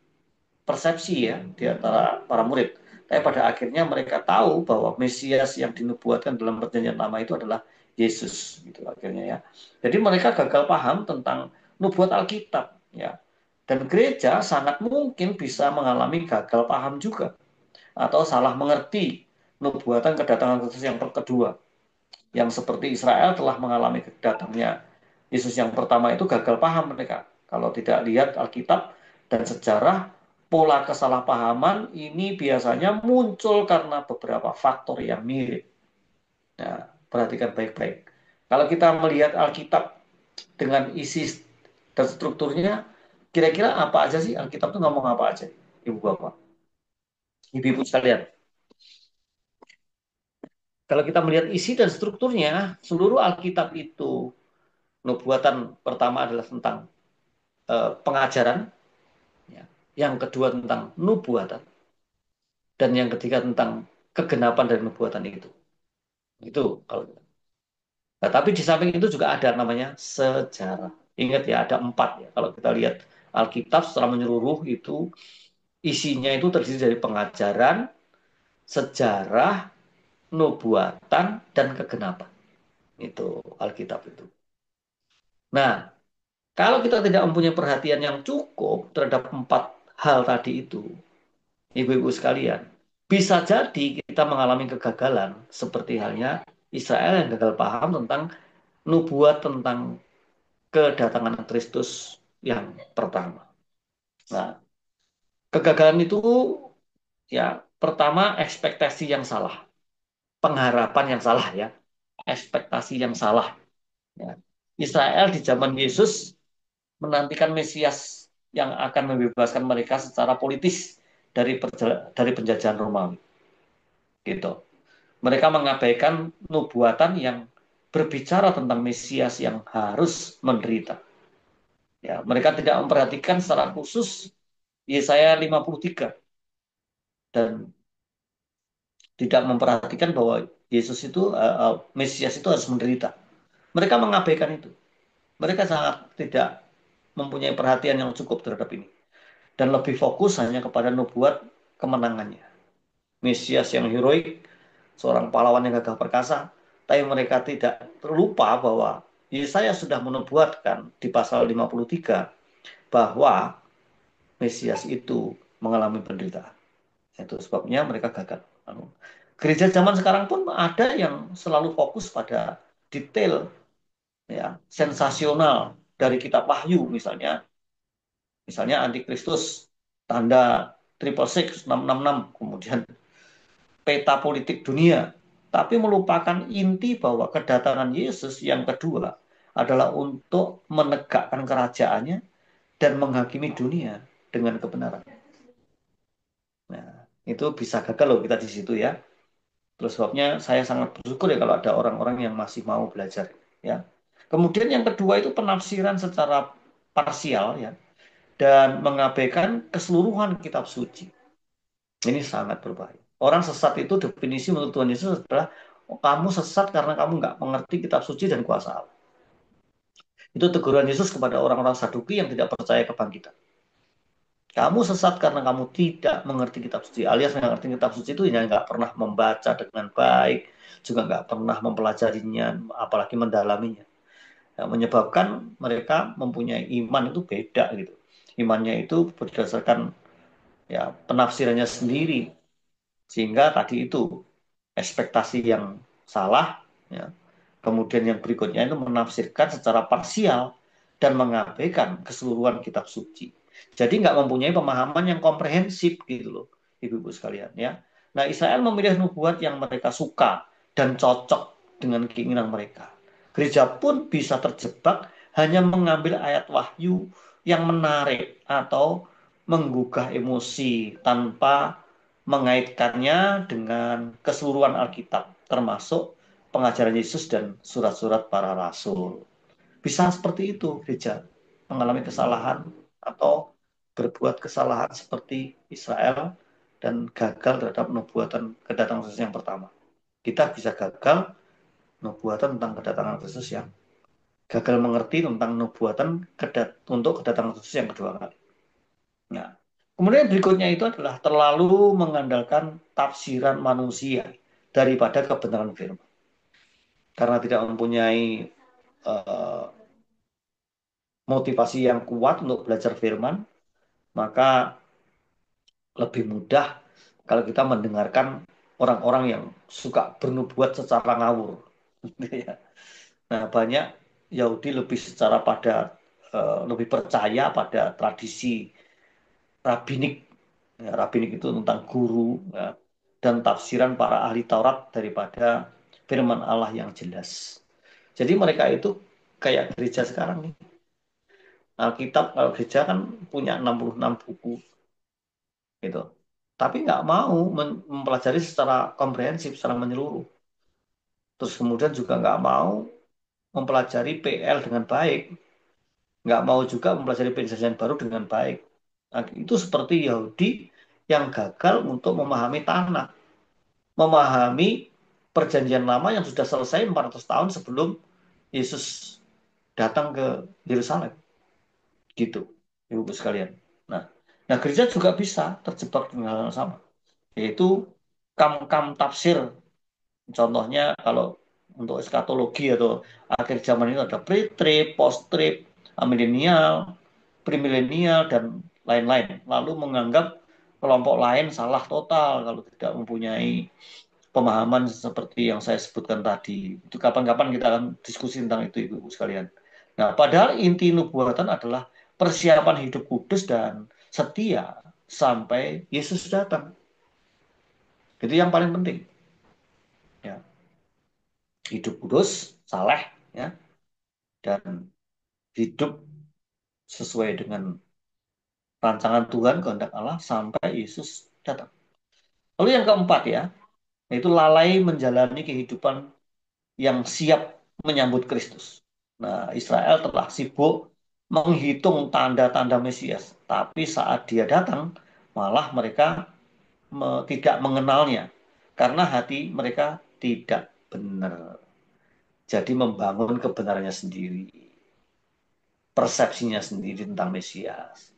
persepsi ya di antara para murid. Tapi pada akhirnya mereka tahu bahwa Mesias yang dinubuatkan dalam perjanjian lama itu adalah Yesus gitu akhirnya ya. Jadi mereka gagal paham tentang nubuat Alkitab ya. Dan gereja sangat mungkin bisa mengalami gagal paham juga atau salah mengerti nubuatan kedatangan Kristus yang kedua. Yang seperti Israel telah mengalami kedatangannya Yesus yang pertama itu gagal paham mereka. Kalau tidak lihat Alkitab dan sejarah, pola kesalahpahaman ini biasanya muncul karena beberapa faktor yang mirip. Nah, perhatikan baik-baik. Kalau kita melihat Alkitab dengan isi dan strukturnya, kira-kira apa aja sih Alkitab itu ngomong apa aja, Ibu Bapak, Ibu-ibu sekalian? Kalau kita melihat isi dan strukturnya, seluruh Alkitab itu nubuatan pertama adalah tentang pengajaran, ya. Yang kedua tentang nubuatan, dan yang ketiga tentang kegenapan dari nubuatan itu. Itu kalau. Nah, tapi di samping itu juga ada namanya sejarah. Ingat ya, ada empat ya. Kalau kita lihat Alkitab secara menyeluruh itu isinya itu terdiri dari pengajaran, sejarah, nubuatan, dan kegenapan. Itu Alkitab itu. Nah, kalau kita tidak mempunyai perhatian yang cukup terhadap empat hal tadi itu, ibu-ibu sekalian, bisa jadi kita mengalami kegagalan seperti halnya Israel yang gagal paham tentang nubuat tentang kedatangan Kristus yang pertama. Nah, kegagalan itu ya pertama ekspektasi yang salah, pengharapan yang salah ya, ekspektasi yang salah. Ya. Israel di zaman Yesus menantikan Mesias yang akan membebaskan mereka secara politis dari penjajahan Romawi. Gitu. Mereka mengabaikan nubuatan yang berbicara tentang Mesias yang harus menderita. Ya, mereka tidak memperhatikan secara khusus Yesaya 53 dan tidak memperhatikan bahwa Yesus itu Mesias itu harus menderita. Mereka mengabaikan itu. Mereka sangat tidak mempunyai perhatian yang cukup terhadap ini dan lebih fokus hanya kepada nubuat kemenangannya. Mesias yang heroik, seorang pahlawan yang gagah perkasa, tapi mereka tidak terlupa bahwa Yesaya sudah menubuatkan di pasal 53 bahwa Mesias itu mengalami penderitaan. Itu sebabnya mereka gagal. Gereja zaman sekarang pun ada yang selalu fokus pada detail, ya, sensasional dari kitab Wahyu misalnya Antikristus, tanda triple six 666, kemudian peta politik dunia, tapi melupakan inti bahwa kedatangan Yesus yang kedua adalah untuk menegakkan kerajaannya dan menghakimi dunia dengan kebenaran. Nah, itu bisa gagal loh kita di situ ya. Terus sebabnya saya sangat bersyukur ya kalau ada orang-orang yang masih mau belajar ya. Kemudian yang kedua itu penafsiran secara parsial ya, dan mengabaikan keseluruhan kitab suci. Ini sangat berbahaya. Orang sesat itu definisi menurut Tuhan Yesus adalah kamu sesat karena kamu nggak mengerti kitab suci dan kuasa Allah. Itu teguran Yesus kepada orang-orang Saduki yang tidak percaya kebangkitan. Kamu sesat karena kamu tidak mengerti kitab suci. Alias nggak mengerti kitab suci itu ya nggak pernah membaca dengan baik, juga nggak pernah mempelajarinya, apalagi mendalaminya. Yang menyebabkan mereka mempunyai iman itu beda gitu. Imannya itu berdasarkan ya penafsirannya sendiri, sehingga tadi itu ekspektasi yang salah ya. Kemudian yang berikutnya itu menafsirkan secara parsial dan mengabaikan keseluruhan kitab suci. Jadi nggak mempunyai pemahaman yang komprehensif gitu loh, ibu-ibu sekalian ya. Nah, Israel memilih nubuat yang mereka suka dan cocok dengan keinginan mereka. Gereja pun bisa terjebak hanya mengambil ayat wahyu yang menarik atau menggugah emosi tanpa mengaitkannya dengan keseluruhan Alkitab, termasuk pengajaran Yesus dan surat-surat para rasul. Bisa seperti itu gereja, mengalami kesalahan atau berbuat kesalahan seperti Israel dan gagal terhadap nubuatan kedatangan Kristus yang pertama. Kita bisa gagal nubuatan tentang kedatangan Kristus yang gagal mengerti tentang nubuatan untuk kedatangan Kristus yang kedua kali. Nah, kemudian berikutnya itu adalah terlalu mengandalkan tafsiran manusia daripada kebenaran firman. Karena tidak mempunyai uh, motivasi yang kuat untuk belajar firman, maka lebih mudah kalau kita mendengarkan orang-orang yang suka bernubuat secara ngawur. Nah, banyak Yahudi lebih secara pada lebih percaya pada tradisi rabbinik. Ya, rabbinik itu tentang guru ya, dan tafsiran para ahli Taurat daripada firman Allah yang jelas. Jadi mereka itu kayak gereja sekarang nih. Alkitab kalau gereja kan punya 66 buku gitu. Tapi nggak mau mempelajari secara komprehensif, secara menyeluruh. Terus kemudian juga nggak mau mempelajari PL dengan baik. Nggak mau juga mempelajari perjanjian baru dengan baik. Nah, itu seperti Yahudi yang gagal untuk memahami tanah, memahami perjanjian lama yang sudah selesai 400 tahun sebelum Yesus datang ke Yerusalem. Gitu, ibu sekalian. Nah, nah gereja juga bisa terjebak dengan hal yang sama, yaitu kam-kam tafsir. Contohnya kalau untuk eskatologi atau akhir zaman itu ada pre-trib, post-trib, amilenial, premilenial, dan lain-lain. Lalu menganggap kelompok lain salah total kalau tidak mempunyai pemahaman seperti yang saya sebutkan tadi. Itu kapan-kapan kita akan diskusi tentang itu, Ibu sekalian. Nah, padahal inti nubuatan adalah persiapan hidup kudus dan setia sampai Yesus datang. Itu yang paling penting. Ya, hidup kudus, saleh, ya, dan hidup sesuai dengan rancangan Tuhan, kehendak Allah sampai Yesus datang. Lalu yang keempat ya, yaitu lalai menjalani kehidupan yang siap menyambut Kristus. Nah, Israel telah sibuk menghitung tanda-tanda Mesias, tapi saat dia datang, malah mereka tidak mengenalnya, karena hati mereka tidak benar. Jadi membangun kebenarannya sendiri, persepsinya sendiri tentang Mesias.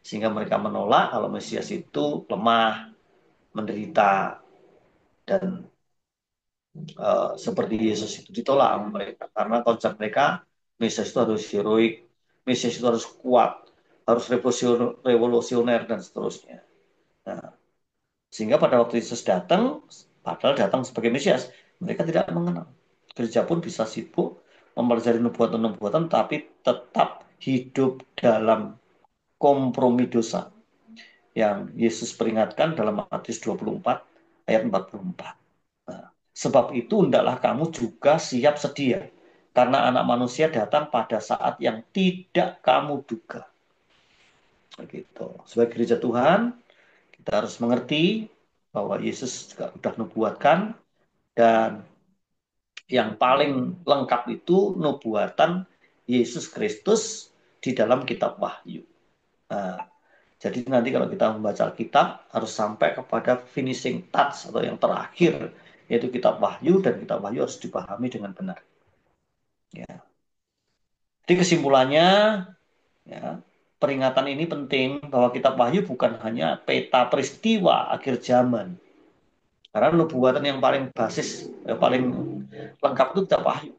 Sehingga mereka menolak kalau Mesias itu lemah, menderita, dan seperti Yesus itu ditolak mereka karena konsep mereka Mesias itu harus heroik, Mesias itu harus kuat, harus revolusioner dan seterusnya. Nah, sehingga pada waktu Yesus datang, padahal datang sebagai Mesias, mereka tidak mengenal. Gereja pun bisa sibuk mempelajari nubuatan-nubuatan, tapi tetap hidup dalam kompromi dosa yang Yesus peringatkan dalam Matius 24 ayat 44. Nah, sebab itu hendaklah kamu juga siap sedia, karena anak manusia datang pada saat yang tidak kamu duga. Begitu. Sebagai gereja Tuhan, kita harus mengerti bahwa Yesus juga sudah nubuatkan dan yang paling lengkap itu nubuatan Yesus Kristus di dalam kitab Wahyu. Nah, jadi nanti kalau kita membaca kitab harus sampai kepada finishing touch atau yang terakhir, yaitu kitab Wahyu, dan kitab Wahyu harus dipahami dengan benar. Ya. Jadi kesimpulannya, ya, peringatan ini penting bahwa kitab Wahyu bukan hanya peta peristiwa akhir zaman. Karena nubuatan yang paling basis, yang paling lengkap itu kitab Wahyu.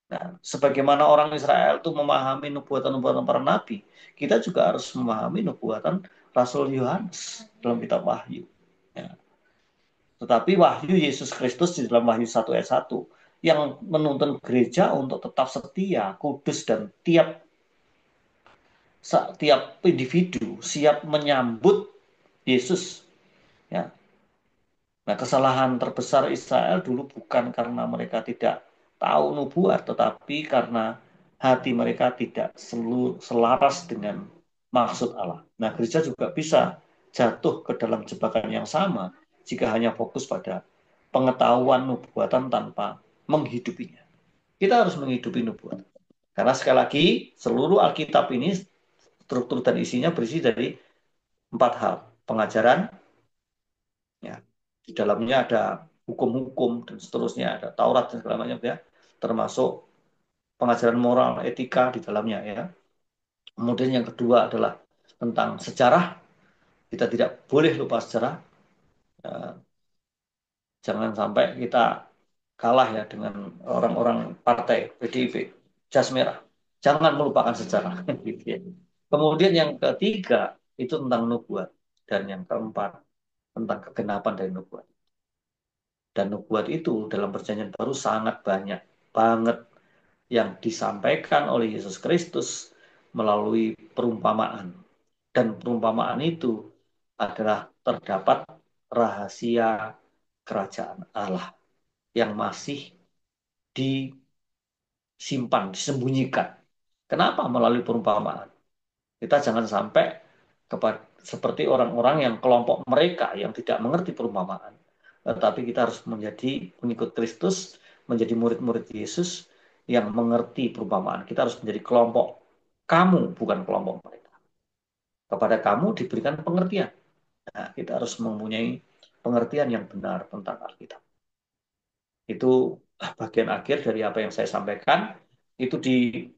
Nah, sebagaimana orang Israel itu memahami nubuatan-nubuatan para nabi, kita juga harus memahami nubuatan Rasul Yohanes dalam kitab Wahyu. Ya. Tetapi Wahyu Yesus Kristus di dalam Wahyu 1 ayat 1 yang menuntun gereja untuk tetap setia, kudus, dan tiap individu siap menyambut Yesus. Ya. Nah, kesalahan terbesar Israel dulu bukan karena mereka tidak tahu nubuat, tetapi karena hati mereka tidak selaras dengan maksud Allah. Nah, gereja juga bisa jatuh ke dalam jebakan yang sama jika hanya fokus pada pengetahuan nubuatan tanpa menghidupinya. Kita harus menghidupi nubuatan. Karena sekali lagi, seluruh Alkitab ini struktur dan isinya berisi dari 4 hal. Pengajaran, ya, di dalamnya ada hukum-hukum dan seterusnya, ada Taurat dan segala macam, ya, termasuk pengajaran moral, etika di dalamnya, ya. Kemudian yang kedua adalah tentang sejarah. Kita tidak boleh lupa sejarah. Eh, Jangan sampai kita kalah ya dengan orang-orang partai PDIP, jas merah. Jangan melupakan sejarah. Gitu ya. Kemudian yang ketiga itu tentang nubuat, dan yang keempat tentang kegenapan dari nubuat. Dan nubuat itu dalam perjanjian baru sangat banyak banget yang disampaikan oleh Yesus Kristus melalui perumpamaan. Dan perumpamaan itu adalah terdapat rahasia kerajaan Allah yang masih disimpan, disembunyikan. Kenapa melalui perumpamaan? Kita jangan sampai kepada seperti orang-orang yang kelompok mereka yang tidak mengerti perumpamaan. Tetapi kita harus menjadi pengikut Kristus, menjadi murid-murid Yesus yang mengerti perumpamaan. Kita harus menjadi kelompok kamu, bukan kelompok mereka. Kepada kamu diberikan pengertian. Nah, kita harus mempunyai pengertian yang benar tentang Alkitab. Itu bagian akhir dari apa yang saya sampaikan. Itu di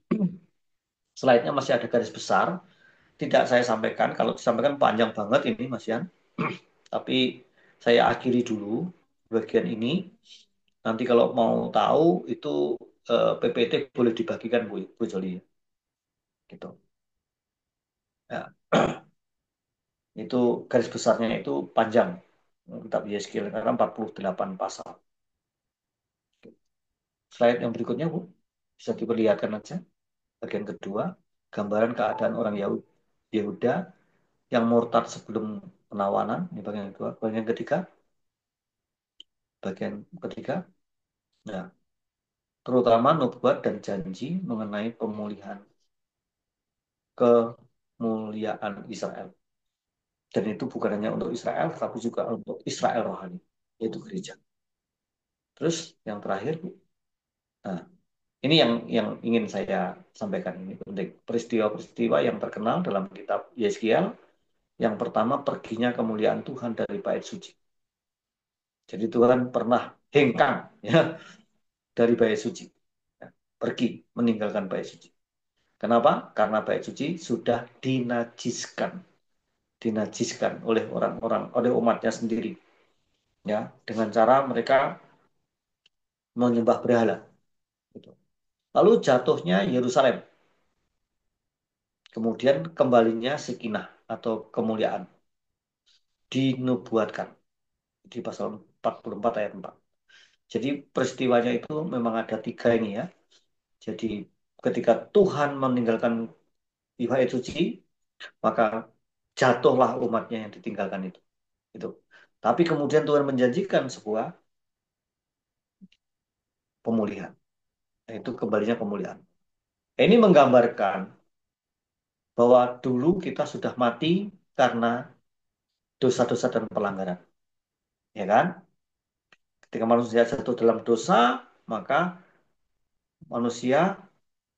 slide-nya masih ada garis besar. Tidak saya sampaikan, kalau disampaikan panjang banget ini Mas Yan. Tapi saya akhiri dulu bagian ini. Nanti kalau mau tahu itu PPT boleh dibagikan Bu Joli. Gitu. Ya, itu garis besarnya itu panjang. Kitab Yeskiel karena 48 pasal. Slide yang berikutnya Bu, bisa diperlihatkan aja. Bagian kedua, gambaran keadaan orang Yehuda yang murtad sebelum penawanan. Ini bagian kedua. Bagian ketiga, nah, terutama nubuat dan janji mengenai pemulihan kemuliaan Israel. Dan itu bukan hanya untuk Israel, tapi juga untuk Israel rohani, yaitu gereja. Terus yang terakhir, nah, ini yang ingin saya sampaikan, ini penting. Peristiwa-peristiwa yang terkenal dalam kitab Yeskiel. Yang pertama, perginya kemuliaan Tuhan dari bait suci. Jadi Tuhan pernah hengkang, ya, dari bait suci, ya, pergi meninggalkan bait suci. Kenapa? Karena bait suci sudah dinajiskan oleh orang-orang, oleh umatnya sendiri, ya, dengan cara mereka menyembah berhala. Gitu. Lalu jatuhnya Yerusalem, kemudian kembalinya Sekinah atau kemuliaan, dinubuatkan di pasal 44 ayat 4. Jadi peristiwanya itu memang ada tiga ini ya. Jadi ketika Tuhan meninggalkan bait suci, maka jatuhlah umatnya yang ditinggalkan itu. Itu. Tapi kemudian Tuhan menjanjikan sebuah pemulihan. Itu kembalinya pemulihan. Ini menggambarkan bahwa dulu kita sudah mati karena dosa-dosa dan pelanggaran. Ya kan? Ketika manusia jatuh dalam dosa, maka manusia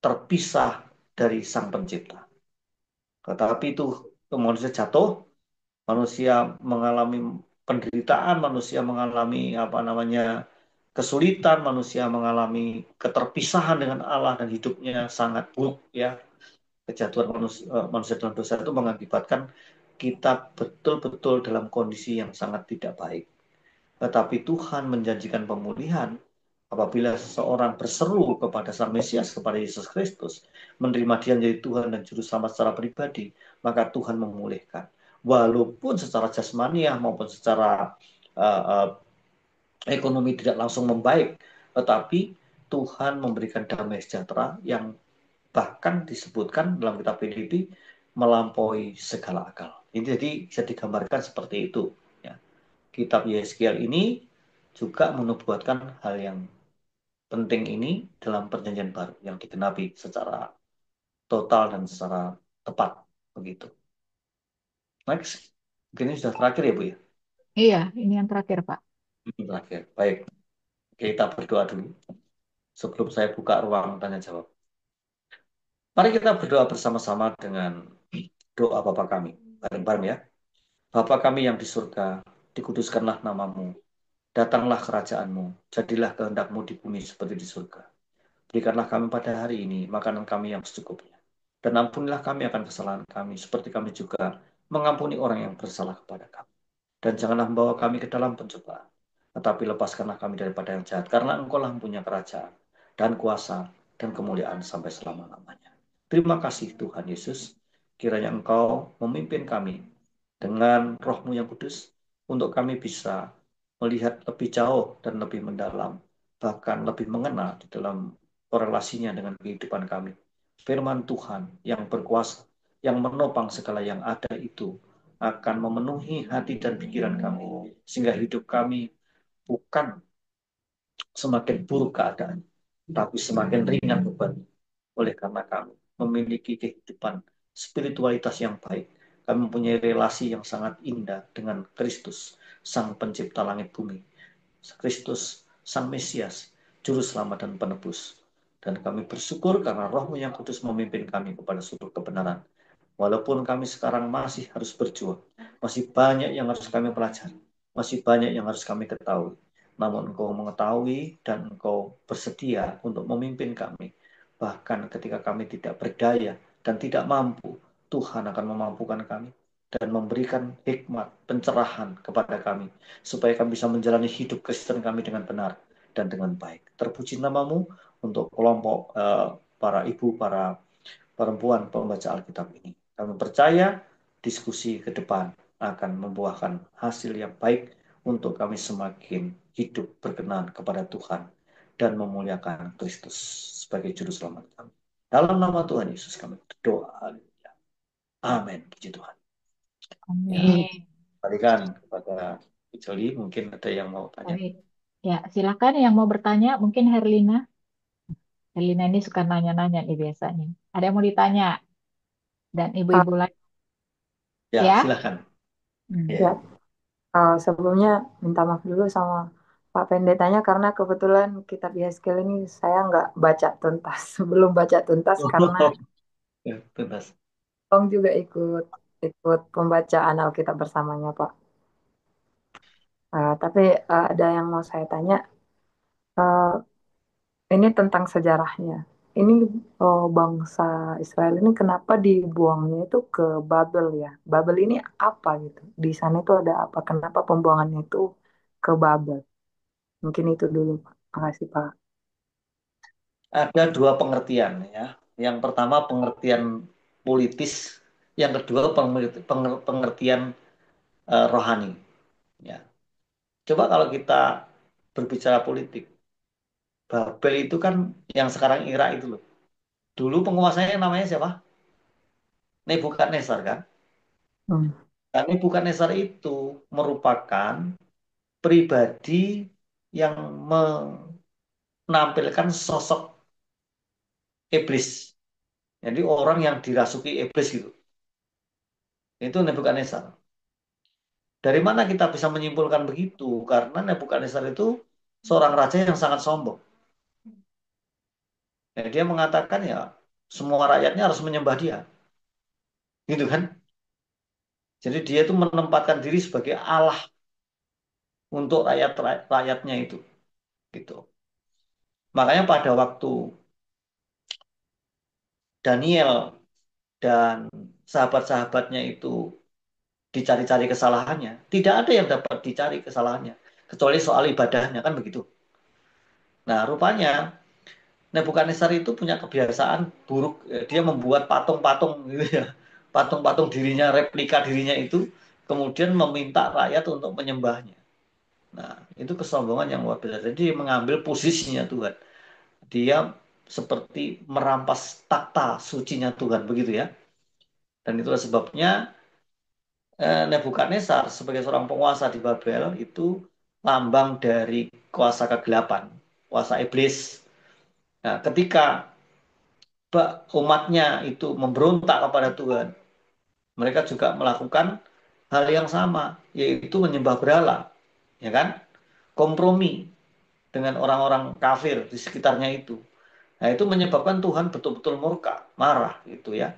terpisah dari Sang Pencipta. Tetapi itu manusia jatuh, manusia mengalami penderitaan, manusia mengalami apa namanya kesulitan, manusia mengalami keterpisahan dengan Allah dan hidupnya sangat buruk ya. Kejatuhan manusia dalam dosa itu mengakibatkan kita betul-betul dalam kondisi yang sangat tidak baik. Tetapi Tuhan menjanjikan pemulihan apabila seseorang berseru kepada Sang Mesias, kepada Yesus Kristus, menerima Dia menjadi Tuhan dan Juru Selamat secara pribadi, maka Tuhan memulihkan. Walaupun secara jasmaniah maupun secara uh, uh, ekonomi tidak langsung membaik, tetapi Tuhan memberikan damai sejahtera yang bahkan disebutkan dalam kitab Filipi melampaui segala akal. Jadi bisa digambarkan seperti itu. Ya. Kitab Yeskiel ini juga menubuatkan hal yang penting ini dalam perjanjian baru yang digenapi secara total dan secara tepat begitu. Next, mungkin ini sudah terakhir ya Bu ya. Iya, ini yang terakhir, Pak. Ini terakhir. Baik, kita berdoa dulu sebelum saya buka ruang tanya jawab. Mari kita berdoa bersama-sama dengan doa Bapa kami. Bareng-bareng ya. Bapa kami yang di surga, dikuduskanlah namamu. Datanglah kerajaanmu, jadilah kehendakmu di bumi seperti di surga. Berikanlah kami pada hari ini makanan kami yang secukupnya. Dan ampunilah kami akan kesalahan kami, seperti kami juga mengampuni orang yang bersalah kepada kami. Dan janganlah membawa kami ke dalam pencobaan, tetapi lepaskanlah kami daripada yang jahat, karena Engkau lah punya kerajaan, dan kuasa, dan kemuliaan sampai selama-lamanya. Terima kasih Tuhan Yesus, kiranya Engkau memimpin kami dengan roh-Mu yang kudus, untuk kami bisa melihat lebih jauh dan lebih mendalam, bahkan lebih mengenal di dalam korelasinya dengan kehidupan kami. Firman Tuhan yang berkuasa, yang menopang segala yang ada itu, akan memenuhi hati dan pikiran kami, sehingga hidup kami bukan semakin buruk keadaan, tapi semakin ringan beban. Oleh karena kami memiliki kehidupan spiritualitas yang baik, kami mempunyai relasi yang sangat indah dengan Kristus, Sang Pencipta langit bumi, Kristus, Sang Mesias, Juru Selamat dan Penebus. Dan kami bersyukur karena Roh-Mu yang kudus memimpin kami kepada seluruh kebenaran. Walaupun kami sekarang masih harus berjuang, masih banyak yang harus kami pelajari, masih banyak yang harus kami ketahui. Namun Engkau mengetahui dan Engkau bersedia untuk memimpin kami. Bahkan ketika kami tidak berdaya dan tidak mampu, Tuhan akan memampukan kami dan memberikan hikmat, pencerahan kepada kami, supaya kami bisa menjalani hidup Kristen kami dengan benar dan dengan baik. Terpuji namamu untuk kelompok para ibu, para perempuan pembaca Alkitab ini. Kami percaya diskusi ke depan akan membuahkan hasil yang baik untuk kami semakin hidup berkenan kepada Tuhan dan memuliakan Kristus sebagai juru selamat kami. Dalam nama Tuhan Yesus kami berdoa. Amin. Puji Tuhan. Ya, Amin. berikan kepada Joli, mungkin ada yang mau tanya. Baik. Ya, silakan yang mau bertanya, mungkin Herlina. Herlina ini suka nanya-nanya nih biasanya. Ada yang mau ditanya? Dan Ah, ibu-ibu lain, Ya, ya? silakan. Hmm. ya, Ya. sebelumnya minta maaf dulu sama Pak Pendetanya karena kebetulan kitab Yeskel ini saya nggak baca tuntas, belum baca tuntas karena Ya, tuntas. Bang juga ikut ikut pembacaan Alkitab bersamanya Pak. Tapi ada yang mau saya tanya, eh, ini tentang sejarahnya. Ini bangsa Israel ini kenapa dibuangnya itu ke Babel ya? Babel ini apa gitu? Di sana itu ada apa? Kenapa pembuangannya itu ke Babel? Mungkin itu dulu, Pak. Makasih, Pak. Ada dua pengertian ya. Yang pertama pengertian politis, yang kedua pengertian rohani. Ya. Coba kalau kita berbicara politik, Babel itu kan yang sekarang Irak itu loh. Dulu penguasanya namanya siapa? Nebukadnezar kan? Hmm. Dan Nebukadnezar itu merupakan pribadi yang menampilkan sosok iblis. Jadi orang yang dirasuki iblis gitu. Itu Nebukadnezar. Dari mana kita bisa menyimpulkan begitu? Karena Nebukadnezar itu seorang raja yang sangat sombong. Nah, dia mengatakan ya semua rakyatnya harus menyembah dia, gitu kan? Jadi dia itu menempatkan diri sebagai Allah untuk rakyatnya itu, gitu. Makanya pada waktu Daniel dan sahabat-sahabatnya itu dicari-cari kesalahannya, tidak ada yang dapat dicari kesalahannya kecuali soal ibadahnya kan begitu. Nah, rupanya Nebukadnezar itu punya kebiasaan buruk. Dia membuat patung-patung gitu ya. Patung-patung dirinya, replika dirinya itu kemudian meminta rakyat untuk menyembahnya. Nah, itu kesombongan yang luar biasa. Jadi dia mengambil posisinya Tuhan. Dia seperti merampas takhta sucinya Tuhan begitu ya. Dan itulah sebabnya Nebukadnezar sebagai seorang penguasa di Babel itu lambang dari kuasa kegelapan, kuasa iblis. Nah, ketika umatnya itu memberontak kepada Tuhan, mereka juga melakukan hal yang sama, yaitu menyembah berhala, ya kan? Kompromi dengan orang-orang kafir di sekitarnya itu. Nah, itu menyebabkan Tuhan betul-betul murka, marah gitu ya.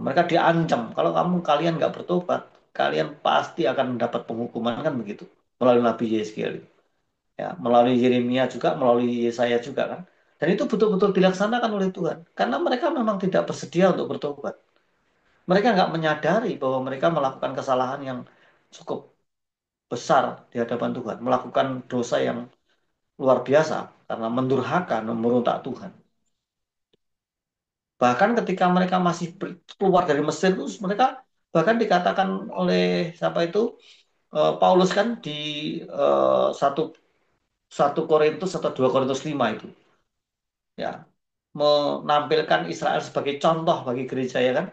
Mereka diancam, kalau kalian nggak bertobat, kalian pasti akan mendapat penghukuman kan begitu. Melalui Nabi Yeskiel. Ya, melalui Yeremia juga, melalui Yesaya juga kan. Dan itu betul-betul dilaksanakan oleh Tuhan. Karena mereka memang tidak bersedia untuk bertobat. Mereka nggak menyadari bahwa mereka melakukan kesalahan yang cukup besar di hadapan Tuhan. Melakukan dosa yang luar biasa. Karena mendurhaka, memberontak Tuhan. Bahkan ketika mereka masih keluar dari Mesir, terus mereka bahkan dikatakan oleh siapa itu, Paulus kan di satu satu Korintus atau 2 Korintus 5 itu. Ya, menampilkan Israel sebagai contoh bagi gereja ya kan.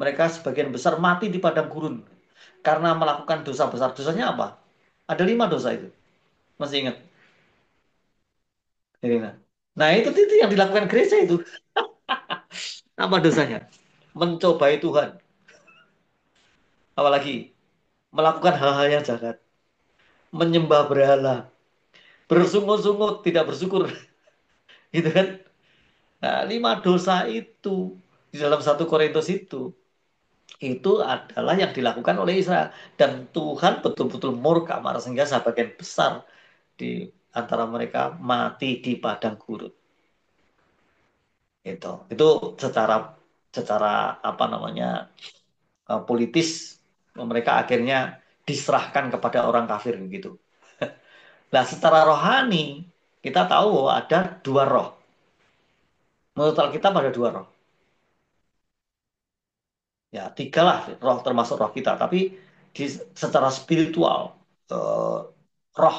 Mereka sebagian besar mati di padang gurun karena melakukan dosa besar. Dosanya apa? Ada 5 dosa itu. Masih ingat? Irina. Nah itu yang dilakukan gereja itu. Apa dosanya? Mencobai Tuhan. Apalagi melakukan hal-hal yang jahat. Menyembah berhala. Bersungut-sungut, tidak bersyukur. Gitu kan? Nah 5 dosa itu di dalam 1 Korintus itu adalah yang dilakukan oleh Israel dan Tuhan betul-betul murka marah sehingga sebagian besar di antara mereka mati di padang gurun itu secara secara apa namanya politis mereka akhirnya diserahkan kepada orang kafir begitu. Nah secara rohani kita tahu bahwa ada 2 roh, menurut Alkitab ada 2 roh ya 3 lah roh termasuk roh kita tapi secara spiritual eh, roh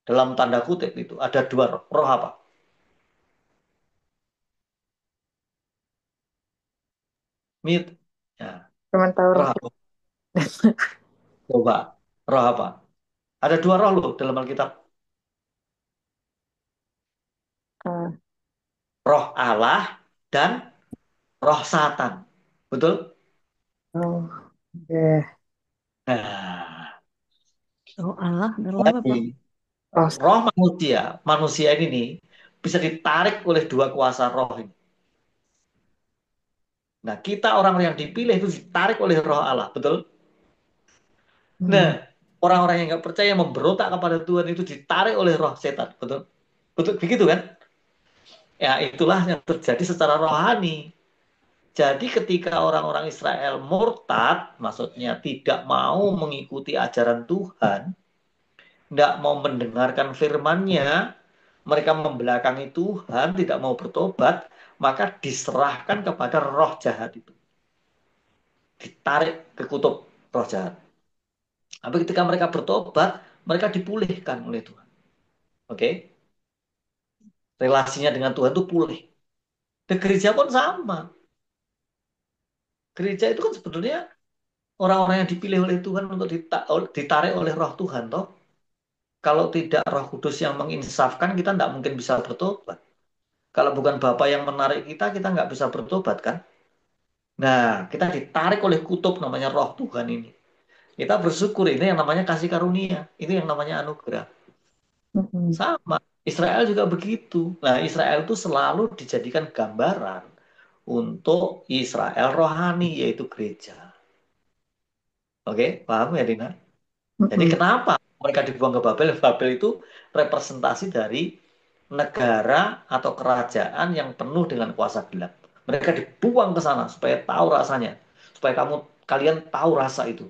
dalam tanda kutip itu ada 2 roh. Roh apa? Mit. Ya. Cuman tahu Roh roh apa? Coba. Roh apa? Ada 2 roh loh dalam Alkitab. kita. Roh Allah dan roh Satan. Betul? Oh, oke. Nah, Oh Allah, roh apa, jadi Pak? Oh, roh manusia, manusia ini nih, bisa ditarik oleh 2 kuasa roh ini. Nah, kita orang yang dipilih itu ditarik oleh roh Allah, betul? Nah, hmm. orang-orang yang nggak percaya memberontak kepada Tuhan itu ditarik oleh roh setan, betul? Betul begitu kan? Ya, itulah yang terjadi secara rohani. Jadi ketika orang-orang Israel murtad, maksudnya tidak mau mengikuti ajaran Tuhan, tidak mau mendengarkan firman-Nya, mereka membelakangi Tuhan, tidak mau bertobat, maka diserahkan kepada roh jahat itu. Ditarik ke kutub roh jahat. Tapi ketika mereka bertobat, mereka dipulihkan oleh Tuhan. Oke? Relasinya dengan Tuhan itu pulih. Dan gereja pun sama. Gereja itu kan sebetulnya orang-orang yang dipilih oleh Tuhan untuk ditarik oleh roh Tuhan, toh. Kalau tidak Roh Kudus yang menginsafkan, kita tidak mungkin bisa bertobat. Kalau bukan Bapa yang menarik kita, kita nggak bisa bertobat kan? Nah, kita ditarik oleh kutub namanya Roh Tuhan ini. Kita bersyukur ini yang namanya kasih karunia, ini yang namanya anugerah. Hmm. Sama. Israel juga begitu. Nah, Israel itu selalu dijadikan gambaran untuk Israel rohani, yaitu gereja. Oke, paham ya, Dina? Jadi Mm-mm. kenapa mereka dibuang ke Babel? Babel itu representasi dari negara atau kerajaan yang penuh dengan kuasa gelap. Mereka dibuang ke sana supaya tahu rasanya, supaya kalian tahu rasa itu.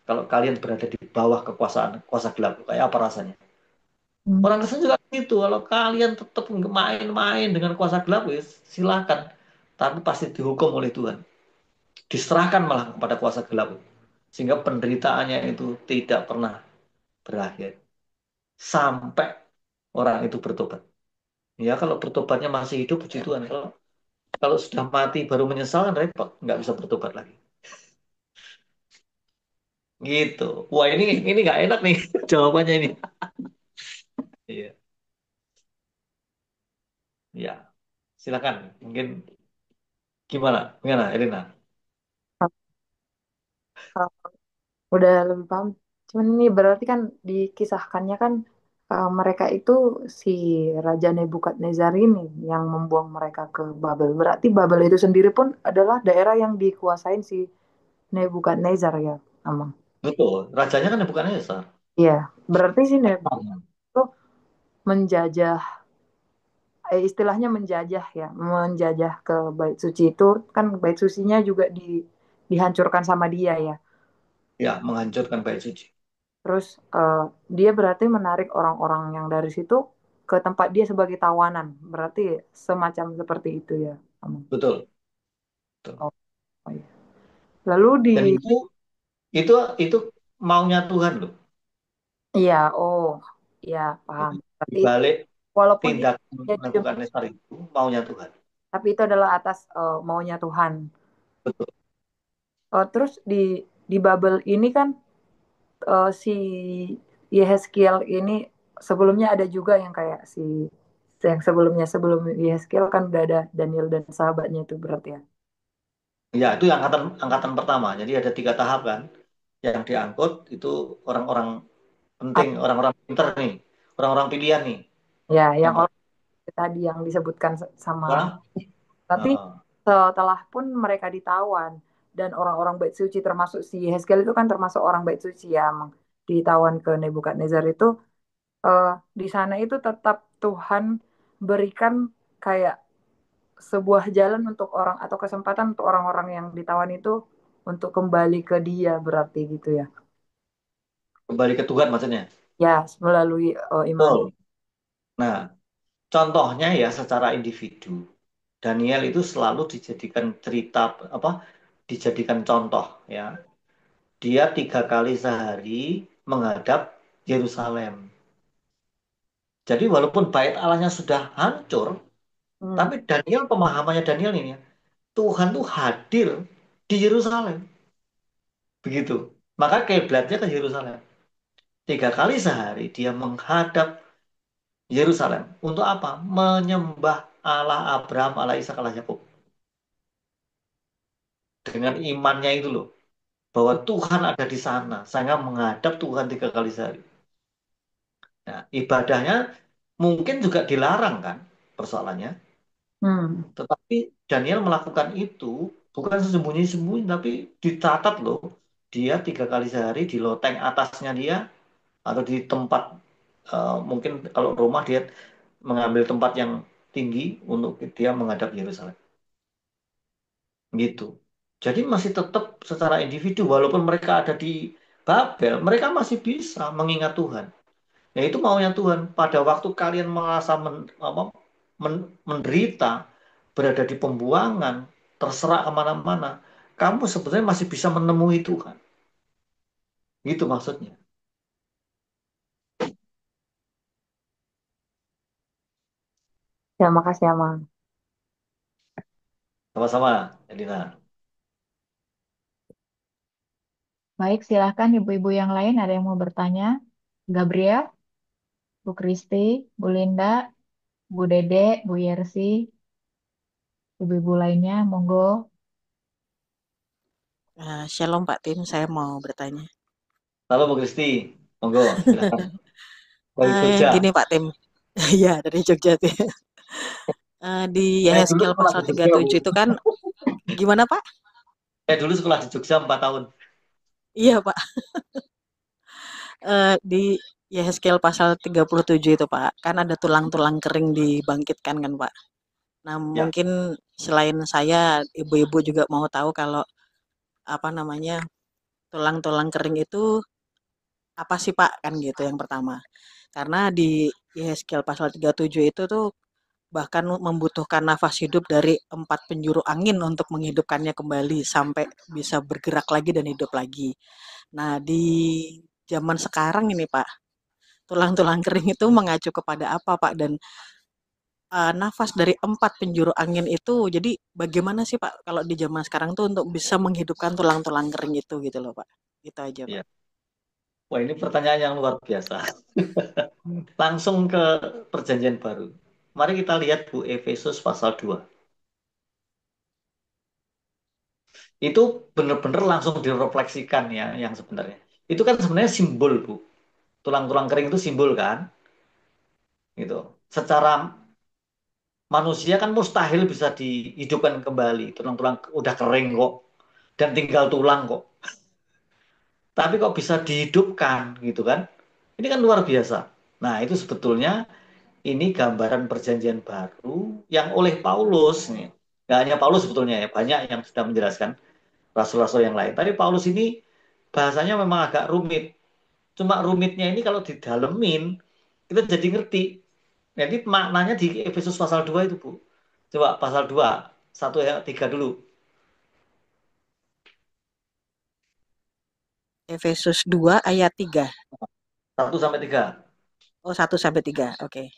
Kalau kalian berada di bawah kekuasaan kuasa gelap, kayak apa rasanya? Mm. Orang Kristen juga gitu. Kalau kalian tetap main-main dengan kuasa gelap, wis, silakan. Tapi pasti dihukum oleh Tuhan. Diserahkan malah kepada kuasa gelap. Sehingga penderitaannya itu tidak pernah berakhir. Sampai orang itu bertobat. Ya kalau bertobatnya masih hidup, puji Tuhan. Kalau sudah mati baru menyesal kan repot. Nggak bisa bertobat lagi. Gitu. Wah ini nggak enak nih jawabannya ini. Iya. Ya, silakan. Mungkin gimana? Gimana, Elina? Uh, udah lebih paham. Cuman ini berarti kan dikisahkannya kan mereka itu si Raja Nebukadnezar ini yang membuang mereka ke Babel. Berarti Babel itu sendiri pun adalah daerah yang dikuasain si Nebukadnezar ya, Amang. Betul. Rajanya kan bukan Esar. Iya, berarti si Nebukadnezar itu menjajah, istilahnya menjajah ya, menjajah ke bait suci itu kan bait sucinya juga dihancurkan sama dia ya. Ya, menghancurkan bait suci. Terus eh, dia berarti menarik orang-orang yang dari situ ke tempat dia sebagai tawanan. Berarti semacam seperti itu ya, Amang. Betul. Betul. Oh, oh iya. Lalu di, Dan itu itu maunya Tuhan loh. iya, oh, iya paham. Jadi di Berarti balik walaupun itu tindakan jadi demi, Nebukadnezar itu maunya Tuhan. tapi itu adalah atas maunya Tuhan. Betul. Terus di Babel ini kan si Yehezkiel ini sebelumnya ada juga yang kayak si yang sebelumnya sebelum Yehezkiel kan udah ada Daniel dan sahabatnya itu berarti ya. Ya, itu yang angkatan angkatan pertama. Jadi ada 3 tahap kan. Yang diangkut itu orang-orang penting, orang-orang pinter nih, orang-orang pilihan nih. Ya, yang Yang orang tadi yang disebutkan sama. pertama, Tapi eh, setelah pun mereka ditawan dan orang-orang bait suci termasuk si Yehezkiel itu kan termasuk orang bait suci ya, emang ditawan ke Nebukadnezar itu eh, di sana itu tetap Tuhan berikan kayak sebuah jalan untuk orang atau kesempatan untuk orang-orang yang ditawan itu untuk kembali ke dia berarti gitu ya. kembali ke Tuhan maksudnya. Ya, melalui iman. Betul. Nah, contohnya ya secara individu. Daniel itu selalu dijadikan cerita apa? Dijadikan contoh ya. Dia 3 kali sehari menghadap Yerusalem. Jadi walaupun bait Allahnya sudah hancur, Hmm. tapi Daniel pemahamannya Daniel ini ya, Tuhan tuh hadir di Yerusalem. Begitu. Maka kiblatnya ke Yerusalem. 3 kali sehari dia menghadap Yerusalem. Untuk apa? Menyembah Allah Abraham, Allah Ishak, Allah Yakub. Dengan imannya itu loh. Bahwa Tuhan ada di sana. Saya menghadap Tuhan 3 kali sehari. Nah, ibadahnya mungkin juga dilarang kan persoalannya. Hmm. Tetapi Daniel melakukan itu bukan sembunyi-sembunyi, tapi dicatat loh. Dia 3 kali sehari di loteng atasnya dia atau di tempat mungkin kalau rumah dia mengambil tempat yang tinggi untuk dia menghadap Yerusalem. Gitu. Jadi masih tetap secara individu walaupun mereka ada di Babel, mereka masih bisa mengingat Tuhan. Ya itu maunya Tuhan. Pada waktu kalian merasa menderita, berada di pembuangan, terserak kemana-mana, kamu sebenarnya masih bisa menemui Tuhan. Gitu maksudnya. Ya, makasih Amang. Sama-sama, Elina. Baik, silahkan ibu-ibu yang lain ada yang mau bertanya. Gabriel, Bu Kristi, Bu Linda, Bu Dede, Bu Yersi, ibu-ibu lainnya, monggo. Shalom Pak Tim, saya mau bertanya. Halo Bu Kristi, monggo silahkan. Dari Yang Jogja. gini Pak Tim, Iya, dari Jogja tuh. Di Saya dulu Yehezkiel sekolah pasal di Jogja, Bu. 37 itu kan gimana Pak? Saya dulu sekolah di Jogja 4 tahun. Iya Pak. Di Yehezkiel pasal 37 itu Pak, kan ada tulang-tulang kering dibangkitkan kan Pak. Nah Ya, mungkin selain saya, ibu-ibu juga mau tahu kalau apa namanya tulang-tulang kering itu apa sih Pak kan gitu yang pertama. Karena di Yehezkiel pasal 37 itu tuh bahkan membutuhkan nafas hidup dari 4 penjuru angin untuk menghidupkannya kembali sampai bisa bergerak lagi dan hidup lagi. Nah, di zaman sekarang ini Pak, tulang-tulang kering itu mengacu kepada apa Pak? Dan nafas dari 4 penjuru angin itu, jadi bagaimana sih Pak kalau di zaman sekarang tuh untuk bisa menghidupkan tulang-tulang kering itu gitu loh Pak? Itu aja Pak. ya. Wah, ini pertanyaan yang luar biasa. Langsung ke perjanjian baru. Mari kita lihat Bu Efesus pasal 2. Itu benar-benar langsung direfleksikan ya yang sebenarnya. Itu kan sebenarnya simbol, Bu. Tulang-tulang kering itu simbol kan? Gitu. Secara manusia kan mustahil bisa dihidupkan kembali. Tulang-tulang udah kering kok dan tinggal tulang kok. Tapi kok bisa dihidupkan gitu kan? Ini kan luar biasa. Nah, itu sebetulnya ini gambaran perjanjian baru yang oleh Paulus nih. Gak hanya Paulus sebetulnya ya, banyak yang sudah menjelaskan rasul-rasul yang lain. Tapi Paulus ini bahasanya memang agak rumit. Cuma rumitnya ini kalau didalemin, kita jadi ngerti. Jadi maknanya di Efesus pasal 2 itu, Bu. Coba pasal 2, 1 ya 3 dulu. Efesus 2 ayat 3. 1 sampai 3. Oh, 1 sampai 3. Oke.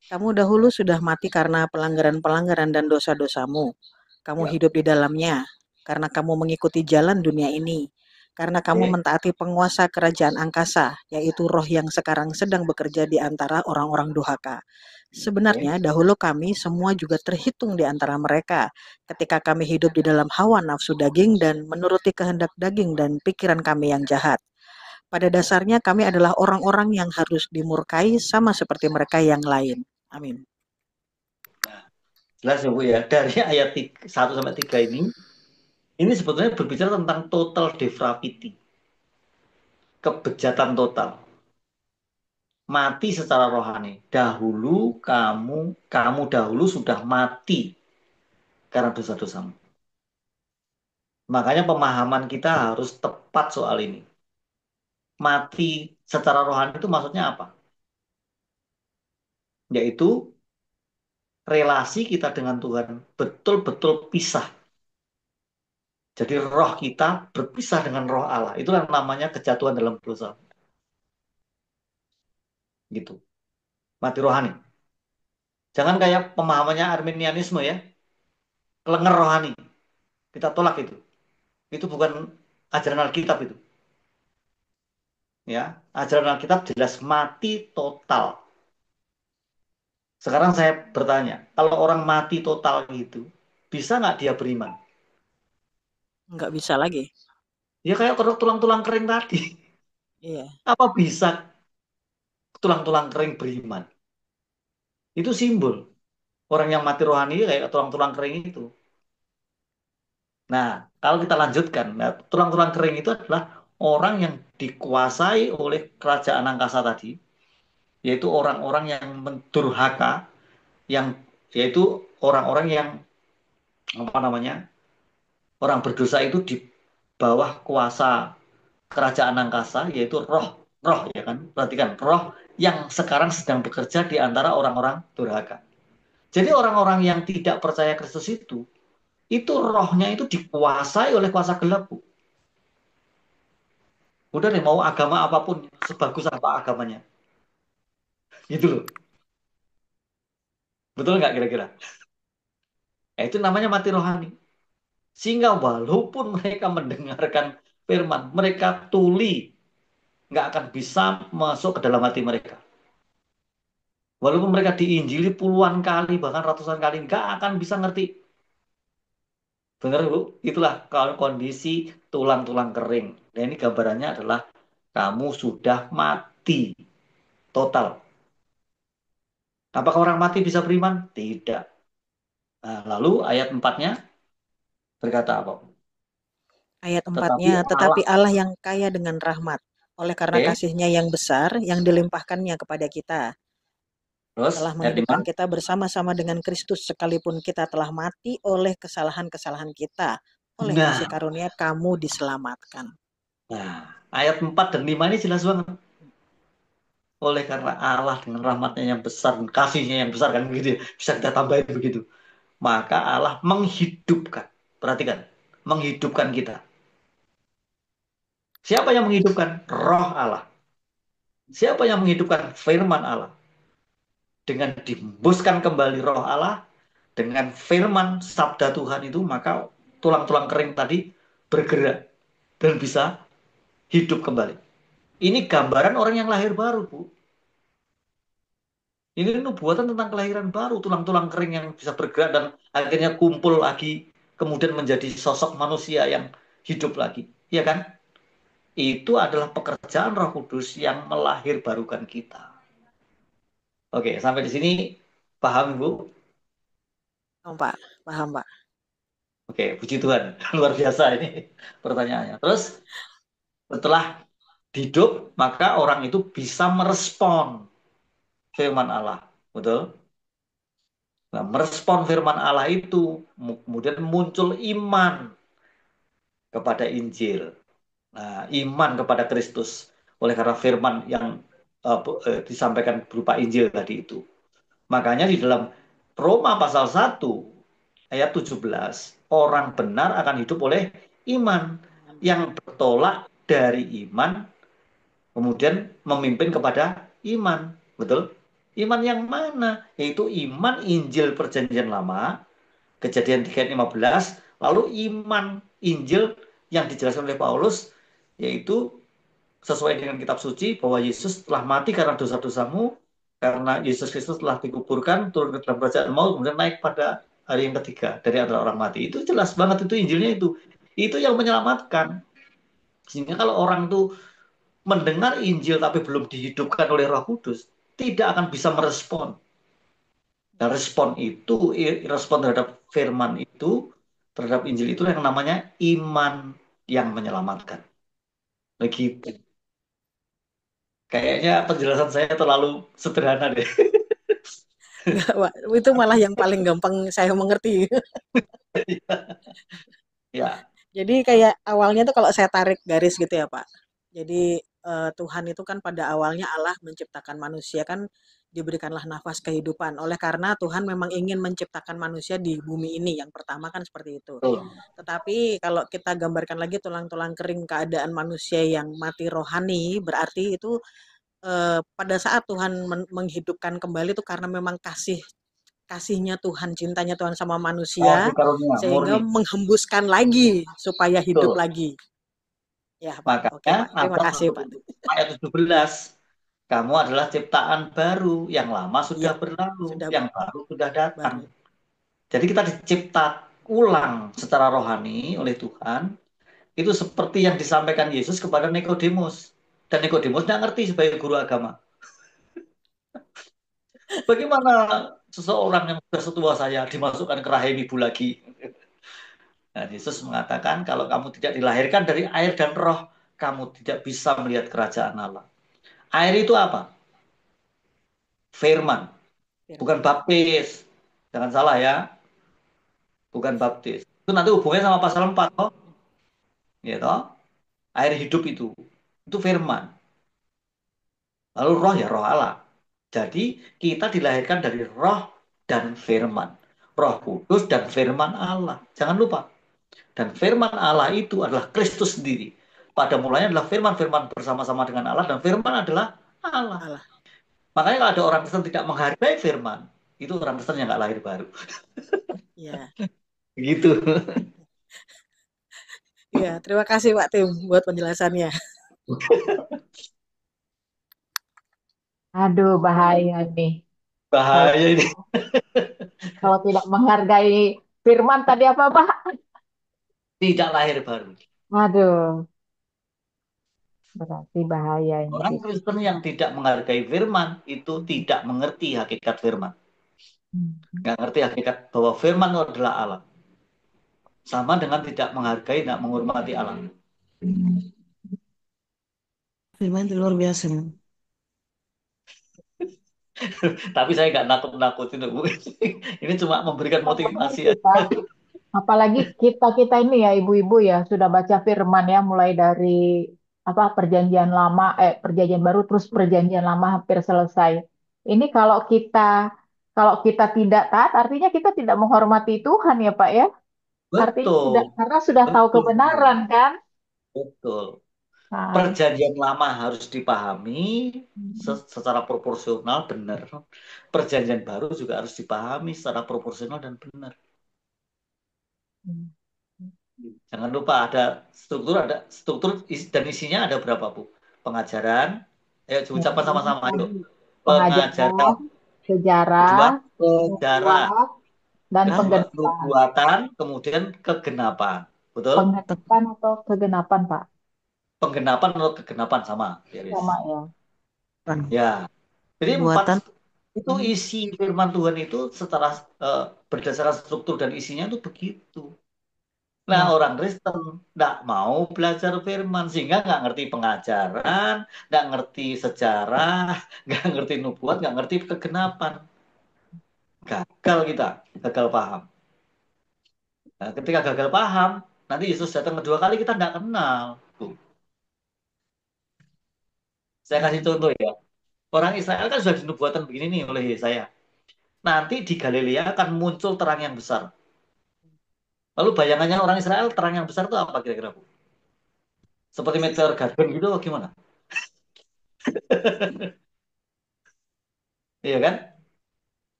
Kamu dahulu sudah mati karena pelanggaran-pelanggaran dan dosa-dosamu. Kamu Ya, hidup di dalamnya, karena kamu mengikuti jalan dunia ini, karena kamu oke. mentaati penguasa kerajaan angkasa, yaitu roh yang sekarang sedang bekerja di antara orang-orang durhaka. Oke. Sebenarnya dahulu kami semua juga terhitung di antara mereka, ketika kami hidup di dalam hawa nafsu daging dan menuruti kehendak daging dan pikiran kami yang jahat. Pada dasarnya kami adalah orang-orang yang harus dimurkai sama seperti mereka yang lain. Amin. Jelas ya Bu ya. Dari ayat 1 sampai 3 ini sebetulnya berbicara tentang total depravity. Kebejatan total. Mati secara rohani. Dahulu kamu dahulu sudah mati karena dosa-dosamu. Makanya pemahaman kita harus tepat soal ini. Mati secara rohani itu maksudnya apa? Yaitu relasi kita dengan Tuhan betul-betul pisah. Jadi roh kita berpisah dengan roh Allah. Itulah namanya kejatuhan dalam dosa. Gitu. Mati rohani. Jangan kayak pemahamannya Arminianisme ya. Kelenger rohani. Kita tolak itu. Itu bukan ajaran Alkitab itu. Ya, ajaran Alkitab jelas mati total. Sekarang saya bertanya, kalau orang mati total gitu, bisa nggak dia beriman? Nggak bisa lagi. Ya kayak tulang-tulang kering tadi. Iya. Apa bisa tulang-tulang kering beriman? Itu simbol. Orang yang mati rohani kayak tulang-tulang kering itu. Nah, kalau kita lanjutkan, nah, tulang-tulang kering itu adalah orang yang dikuasai oleh kerajaan angkasa tadi, yaitu orang-orang yang mendurhaka, yang yaitu orang-orang yang apa namanya, orang berdosa itu di bawah kuasa kerajaan angkasa, yaitu roh ya kan, perhatikan roh yang sekarang sedang bekerja di antara orang-orang durhaka. Jadi orang-orang yang tidak percaya Kristus itu rohnya itu dikuasai oleh kuasa gelap, Bu. Udah deh mau agama apapun, sebagus apa agamanya. Gitu loh. Betul nggak kira-kira? Ya, itu namanya mati rohani. Sehingga walaupun mereka mendengarkan firman, mereka tuli, nggak akan bisa masuk ke dalam hati mereka. Walaupun mereka diinjili puluhan kali, bahkan ratusan kali, nggak akan bisa ngerti. Bener, Bu? Itulah kondisi tulang-tulang kering. Dan ini gambarannya adalah kamu sudah mati total. Apakah orang mati bisa beriman? Tidak. Nah, lalu ayat 4-nya berkata apa? Ayat Tetapi 4-nya, Allah, tetapi Allah yang kaya dengan rahmat, oleh karena oke. kasih-Nya yang besar, yang dilimpahkannya kepada kita, Terus telah ayat 5. menghidupkan kita bersama-sama dengan Kristus, sekalipun kita telah mati oleh kesalahan-kesalahan kita, oleh kasih Nah, karunia kamu diselamatkan. ayat 4 dan 5 ini jelas banget. Oleh karena Allah dengan rahmatnya yang besar dan kasihnya yang besar kan begitu ya. Bisa kita tambahin begitu. Maka Allah menghidupkan. Perhatikan, menghidupkan kita. Siapa yang menghidupkan? Roh Allah. Siapa yang menghidupkan? Firman Allah. Dengan dihembuskan kembali roh Allah, dengan firman sabda Tuhan itu, maka tulang-tulang kering tadi bergerak dan bisa hidup kembali. Ini gambaran orang yang lahir baru, Bu. Ini nubuatan tentang kelahiran baru, tulang-tulang kering yang bisa bergerak dan akhirnya kumpul lagi, kemudian menjadi sosok manusia yang hidup lagi. Iya kan? Itu adalah pekerjaan Roh Kudus yang melahirbarukan kita. Oke, sampai di sini paham, Bu? Oh, Pak, paham Pak. Oke, puji Tuhan. Luar biasa ini pertanyaannya. Terus setelah hidup, maka orang itu bisa merespon firman Allah. Betul? Nah, merespon firman Allah itu, kemudian muncul iman kepada Injil. Nah, iman kepada Kristus. Oleh karena firman yang disampaikan berupa Injil tadi itu. Makanya di dalam Roma pasal 1 ayat 17, orang benar akan hidup oleh iman yang bertolak dari iman kemudian memimpin kepada iman. Betul? Iman yang mana? Yaitu iman Injil Perjanjian Lama, Kejadian 3 ayat 15, lalu iman Injil yang dijelaskan oleh Paulus, yaitu sesuai dengan kitab suci bahwa Yesus telah mati karena dosa-dosamu, karena Yesus Kristus telah dikuburkan, turun ke dalam kerajaan maut, kemudian naik pada hari yang ketiga dari antara orang mati. Itu jelas banget itu Injilnya itu. Itu yang menyelamatkan. Sehingga kalau orang itu mendengar Injil tapi belum dihidupkan oleh Roh Kudus, tidak akan bisa merespon. Dan respon itu, respon terhadap firman itu, terhadap Injil itu yang namanya iman yang menyelamatkan. Begitu. Kayaknya penjelasan saya terlalu sederhana deh. Enggak, Pak. Itu malah yang paling gampang saya mengerti. Ya, Jadi kayak awalnya tuh kalau saya tarik garis gitu ya Pak. Jadi Tuhan itu kan pada awalnya Allah menciptakan manusia kan diberikanlah nafas kehidupan. Oleh karena Tuhan memang ingin menciptakan manusia di bumi ini. Yang pertama kan seperti itu. betul. Tetapi kalau kita gambarkan lagi tulang-tulang kering keadaan manusia yang mati rohani, berarti itu pada saat Tuhan menghidupkan kembali itu karena memang kasihnya Tuhan, cintanya Tuhan sama manusia, Kasih karunia sehingga murni. menghembuskan lagi supaya hidup Betul. lagi. Ya Pak, oke Makanya Pak. Terima Amsal kasih Pak. 1 ayat 17, kamu adalah ciptaan baru, yang lama Iya, sudah berlalu, sudah yang baru sudah datang. baru. Jadi kita dicipta ulang secara rohani oleh Tuhan, itu seperti yang disampaikan Yesus kepada Nikodemus. Dan Nikodemus tidak ngerti sebagai guru agama. Bagaimana seseorang yang sudah setua saya dimasukkan ke rahim ibu lagi? Dan Yesus mengatakan, kalau kamu tidak dilahirkan dari air dan roh, kamu tidak bisa melihat kerajaan Allah. Air itu apa? Firman, bukan Firman. baptis. Jangan salah ya, bukan baptis. Itu nanti hubungannya sama pasal 4, toh. Gitu. Air hidup itu firman. Lalu roh ya roh Allah. Jadi kita dilahirkan dari roh dan firman. Roh Kudus dan firman Allah. Jangan lupa. Dan firman Allah itu adalah Kristus sendiri. Pada mulanya adalah firman-firman bersama-sama dengan Allah, dan firman adalah Allah. Allah. Makanya kalau ada orang Kristen tidak menghargai firman, itu orang Kristen yang nggak lahir baru. Ya. Begitu. Ya, terima kasih Pak Tim buat penjelasannya. Aduh, bahaya nih. Kalau Bahaya ini. kalau tidak menghargai firman tadi apa, Pak? Tidak lahir baru. Aduh, Berarti bahaya ini Orang sih. Kristen yang tidak menghargai firman itu tidak mengerti hakikat firman. Hmm. Nggak ngerti hakikat bahwa firman itu adalah Allah. Sama dengan tidak menghargai, tidak menghormati Allah. Firman itu luar biasa. Tapi saya nggak nakut-nakutin, Bu. Ini cuma memberikan Kita nggak motivasi mengerti, Pak. aja. Apalagi kita-kita ini ya ibu-ibu ya sudah baca firman ya mulai dari apa perjanjian lama perjanjian baru terus perjanjian lama hampir selesai. Ini kalau kita tidak taat artinya kita tidak menghormati Tuhan ya Pak ya. Artinya sudah Betul, karena sudah tahu betul, kebenaran kan. betul. Nah, itu. Perjanjian lama harus dipahami secara proporsional benar. Perjanjian baru juga harus dipahami secara proporsional dan benar. Jangan lupa ada struktur dan isinya ada berapa, Bu? Pengajaran, ayo ucapkan Ya, sama-sama, ayo. tadi Pengajaran, pengajaran, sejarah, kedua sejarah, nubuat, dan ya, penggenapan. nubuatan, kemudian kegenapan. Betul? Penggenapan atau kegenapan Pak? Penggenapan atau kegenapan sama, Iris. Sama ya. Ya. Jadi empat Buatan. itu isi firman Tuhan itu secara berdasarkan struktur dan isinya itu begitu. Nah, Ya. orang Kristen nggak mau belajar firman sehingga nggak ngerti pengajaran, nggak ngerti sejarah, nggak ngerti nubuat, nggak ngerti kegenapan. Gagal kita, gagal paham. Nah, ketika gagal paham, nanti Yesus datang kedua kali kita nggak kenal. Tuh. Saya kasih contoh ya. Orang Israel kan sudah dinubuatan begini nih oleh Yesaya. Nanti di Galilea akan muncul terang yang besar. Lalu bayangannya orang Israel terang yang besar itu apa kira-kira, Bu? Seperti meteor garden gitu atau gimana? Iya kan?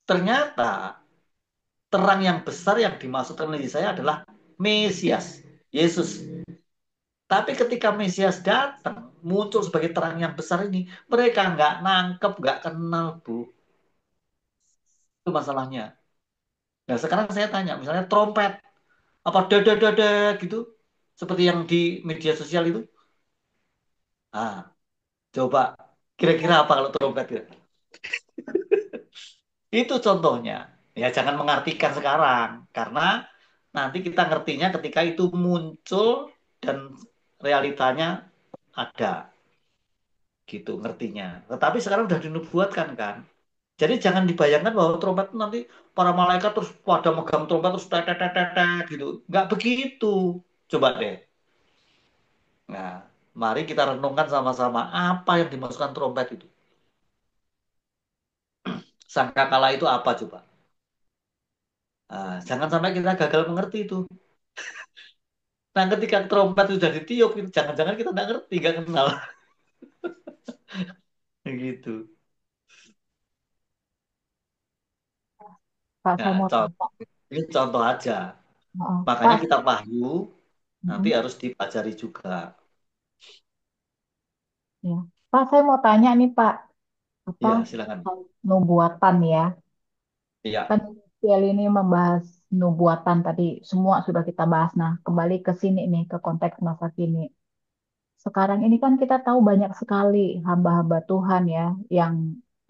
Ternyata terang yang besar yang dimaksudkan oleh saya adalah Mesias, Yesus. Tapi ketika Mesias datang, muncul sebagai terang yang besar ini, mereka nggak nangkep, nggak kenal, Bu. Itu masalahnya. Nah, sekarang saya tanya, misalnya trompet, apa dada gitu, seperti yang di media sosial itu. Ah, coba, kira-kira apa kalau trompet ya? Itu contohnya. Ya, jangan mengartikan sekarang, karena nanti kita ngertinya ketika itu muncul dan realitanya ada gitu ngertinya. Tetapi sekarang udah dinubuatkan kan. Jadi jangan dibayangkan bahwa trompet itu nanti para malaikat terus pada megang trompet terus tetetetetet gitu. Nggak begitu. Coba deh. Nah, mari kita renungkan sama-sama apa yang dimasukkan trompet itu. Sangkakala itu apa coba? Nah, jangan sampai kita gagal mengerti itu. Nah, ketika trompet itu sudah ditiup, jangan-jangan kita nggak ngerti, nggak kenal. Gitu. Pak, saya Nah, mau tanya. ini contoh aja. Makanya Pak, kita Wahyu nanti mm, harus dipelajari juga. ya. Pak, saya mau tanya nih Pak, apa Iya, silakan. nubuatan ya? Iya. Kan Ciel ini membahas nubuatan tadi, semua sudah kita bahas. Nah, kembali ke sini nih, ke konteks masa kini. Sekarang ini kan kita tahu banyak sekali hamba-hamba Tuhan ya, yang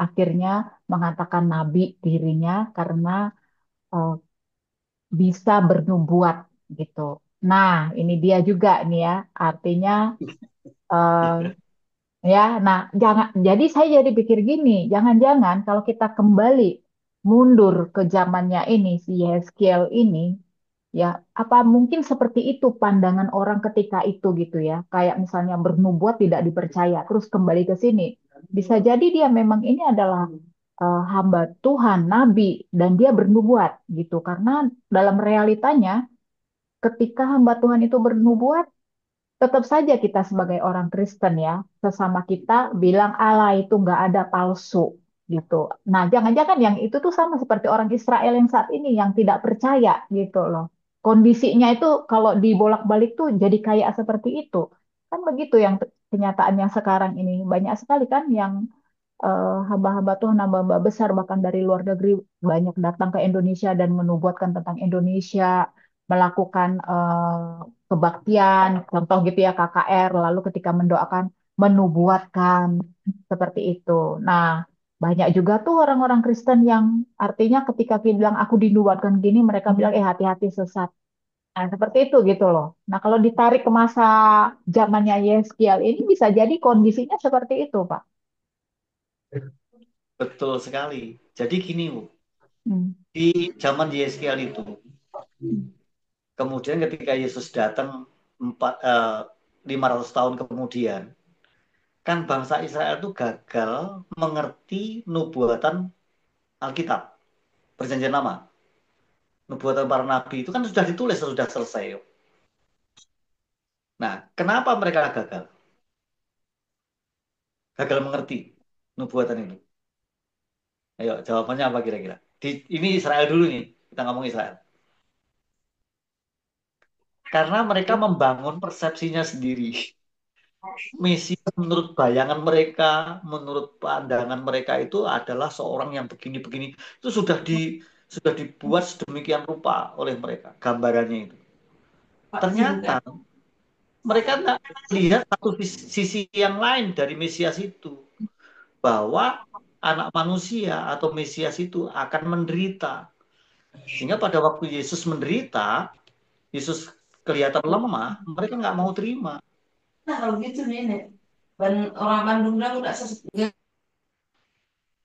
akhirnya mengatakan nabi dirinya karena eh, bisa bernubuat gitu. Nah, ini dia juga nih ya, artinya eh, ya, nah jadi saya jadi pikir gini, jangan-jangan kalau kita kembali mundur ke zamannya ini si Yeskiel ini, ya apa mungkin seperti itu pandangan orang ketika itu gitu ya, kayak misalnya bernubuat tidak dipercaya, terus kembali ke sini, bisa jadi dia memang ini adalah hamba Tuhan, nabi, dan dia bernubuat gitu, karena dalam realitanya ketika hamba Tuhan itu bernubuat tetap saja kita sebagai orang Kristen ya, sesama kita bilang Allah itu nggak ada palsu gitu. Nah, jangan-jangan yang itu tuh sama seperti orang Israel yang saat ini yang tidak percaya gitu loh. Kondisinya itu kalau dibolak-balik tuh jadi kayak seperti itu. Kan begitu yang kenyataannya sekarang ini. Banyak sekali kan yang hamba-hamba Tuhan, hamba-hamba besar bahkan dari luar negeri banyak datang ke Indonesia dan menubuatkan tentang Indonesia, melakukan kebaktian, contoh gitu ya KKR, lalu ketika mendoakan menubuatkan seperti itu. Nah, banyak juga tuh orang-orang Kristen yang artinya ketika kita bilang aku dinubuatkan gini, mereka bilang hati-hati sesat. Nah, seperti itu gitu loh. Nah, kalau ditarik ke masa zamannya Yeskiel ini bisa jadi kondisinya seperti itu, Pak. Betul sekali. Jadi gini, Bu. Hmm. Di zaman Yeskiel itu, kemudian ketika Yesus datang 500 tahun kemudian, kan bangsa Israel itu gagal mengerti nubuatan Alkitab, Perjanjian Lama. Nubuatan para nabi itu kan sudah ditulis, sudah selesai. Nah, kenapa mereka gagal? Gagal mengerti nubuatan itu. Ayo, jawabannya apa kira-kira? Ini Israel dulu nih, kita ngomong Israel. Karena mereka membangun persepsinya sendiri. Mesias menurut bayangan mereka, menurut pandangan mereka itu adalah seorang yang begini-begini. Itu sudah dibuat sedemikian rupa oleh mereka, gambarannya itu. Ternyata mereka nggak lihat satu sisi yang lain dari Mesias itu, bahwa anak manusia atau Mesias itu akan menderita. Sehingga pada waktu Yesus menderita, Yesus kelihatan lemah, mereka nggak mau terima. Nah kalau gitu nih, Nek. Orang Bandung bilang udah sesuai.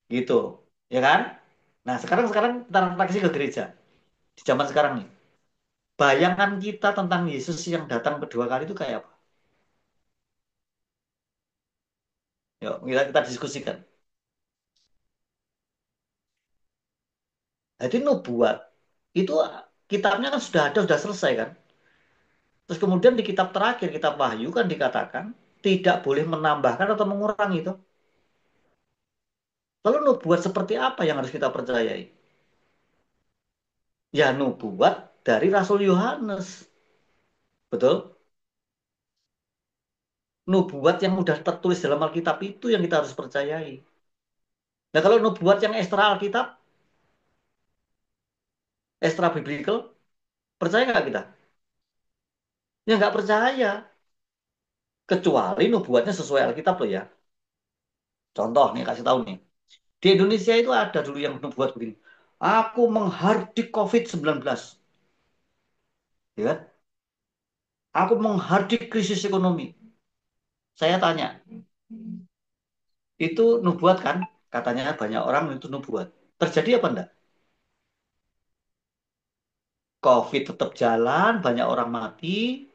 Gitu, ya kan? Nah, sekarang sekarang kita refleksi ke gereja di zaman sekarang nih. Bayangan kita tentang Yesus yang datang kedua kali itu kayak apa? Yuk, kita diskusikan. Jadi nubuat itu kitabnya kan sudah ada, sudah selesai kan? Terus kemudian di kitab terakhir, kitab Wahyu kan dikatakan tidak boleh menambahkan atau mengurangi itu. Lalu nubuat seperti apa yang harus kita percayai? Ya nubuat dari Rasul Yohanes. Betul? Nubuat yang sudah tertulis dalam Alkitab itu yang kita harus percayai. Nah kalau nubuat yang ekstra Alkitab, ekstra biblical, percaya nggak kita? Ya nggak percaya. Kecuali nubuatnya sesuai Alkitab loh ya. Contoh nih, kasih tahu nih. Di Indonesia itu ada dulu yang nubuat begini. Aku menghardik COVID-19. Ya kan? Aku menghardik krisis ekonomi. Saya tanya, itu nubuat kan? Katanya banyak orang itu nubuat. Terjadi apa enggak? COVID tetap jalan, banyak orang mati,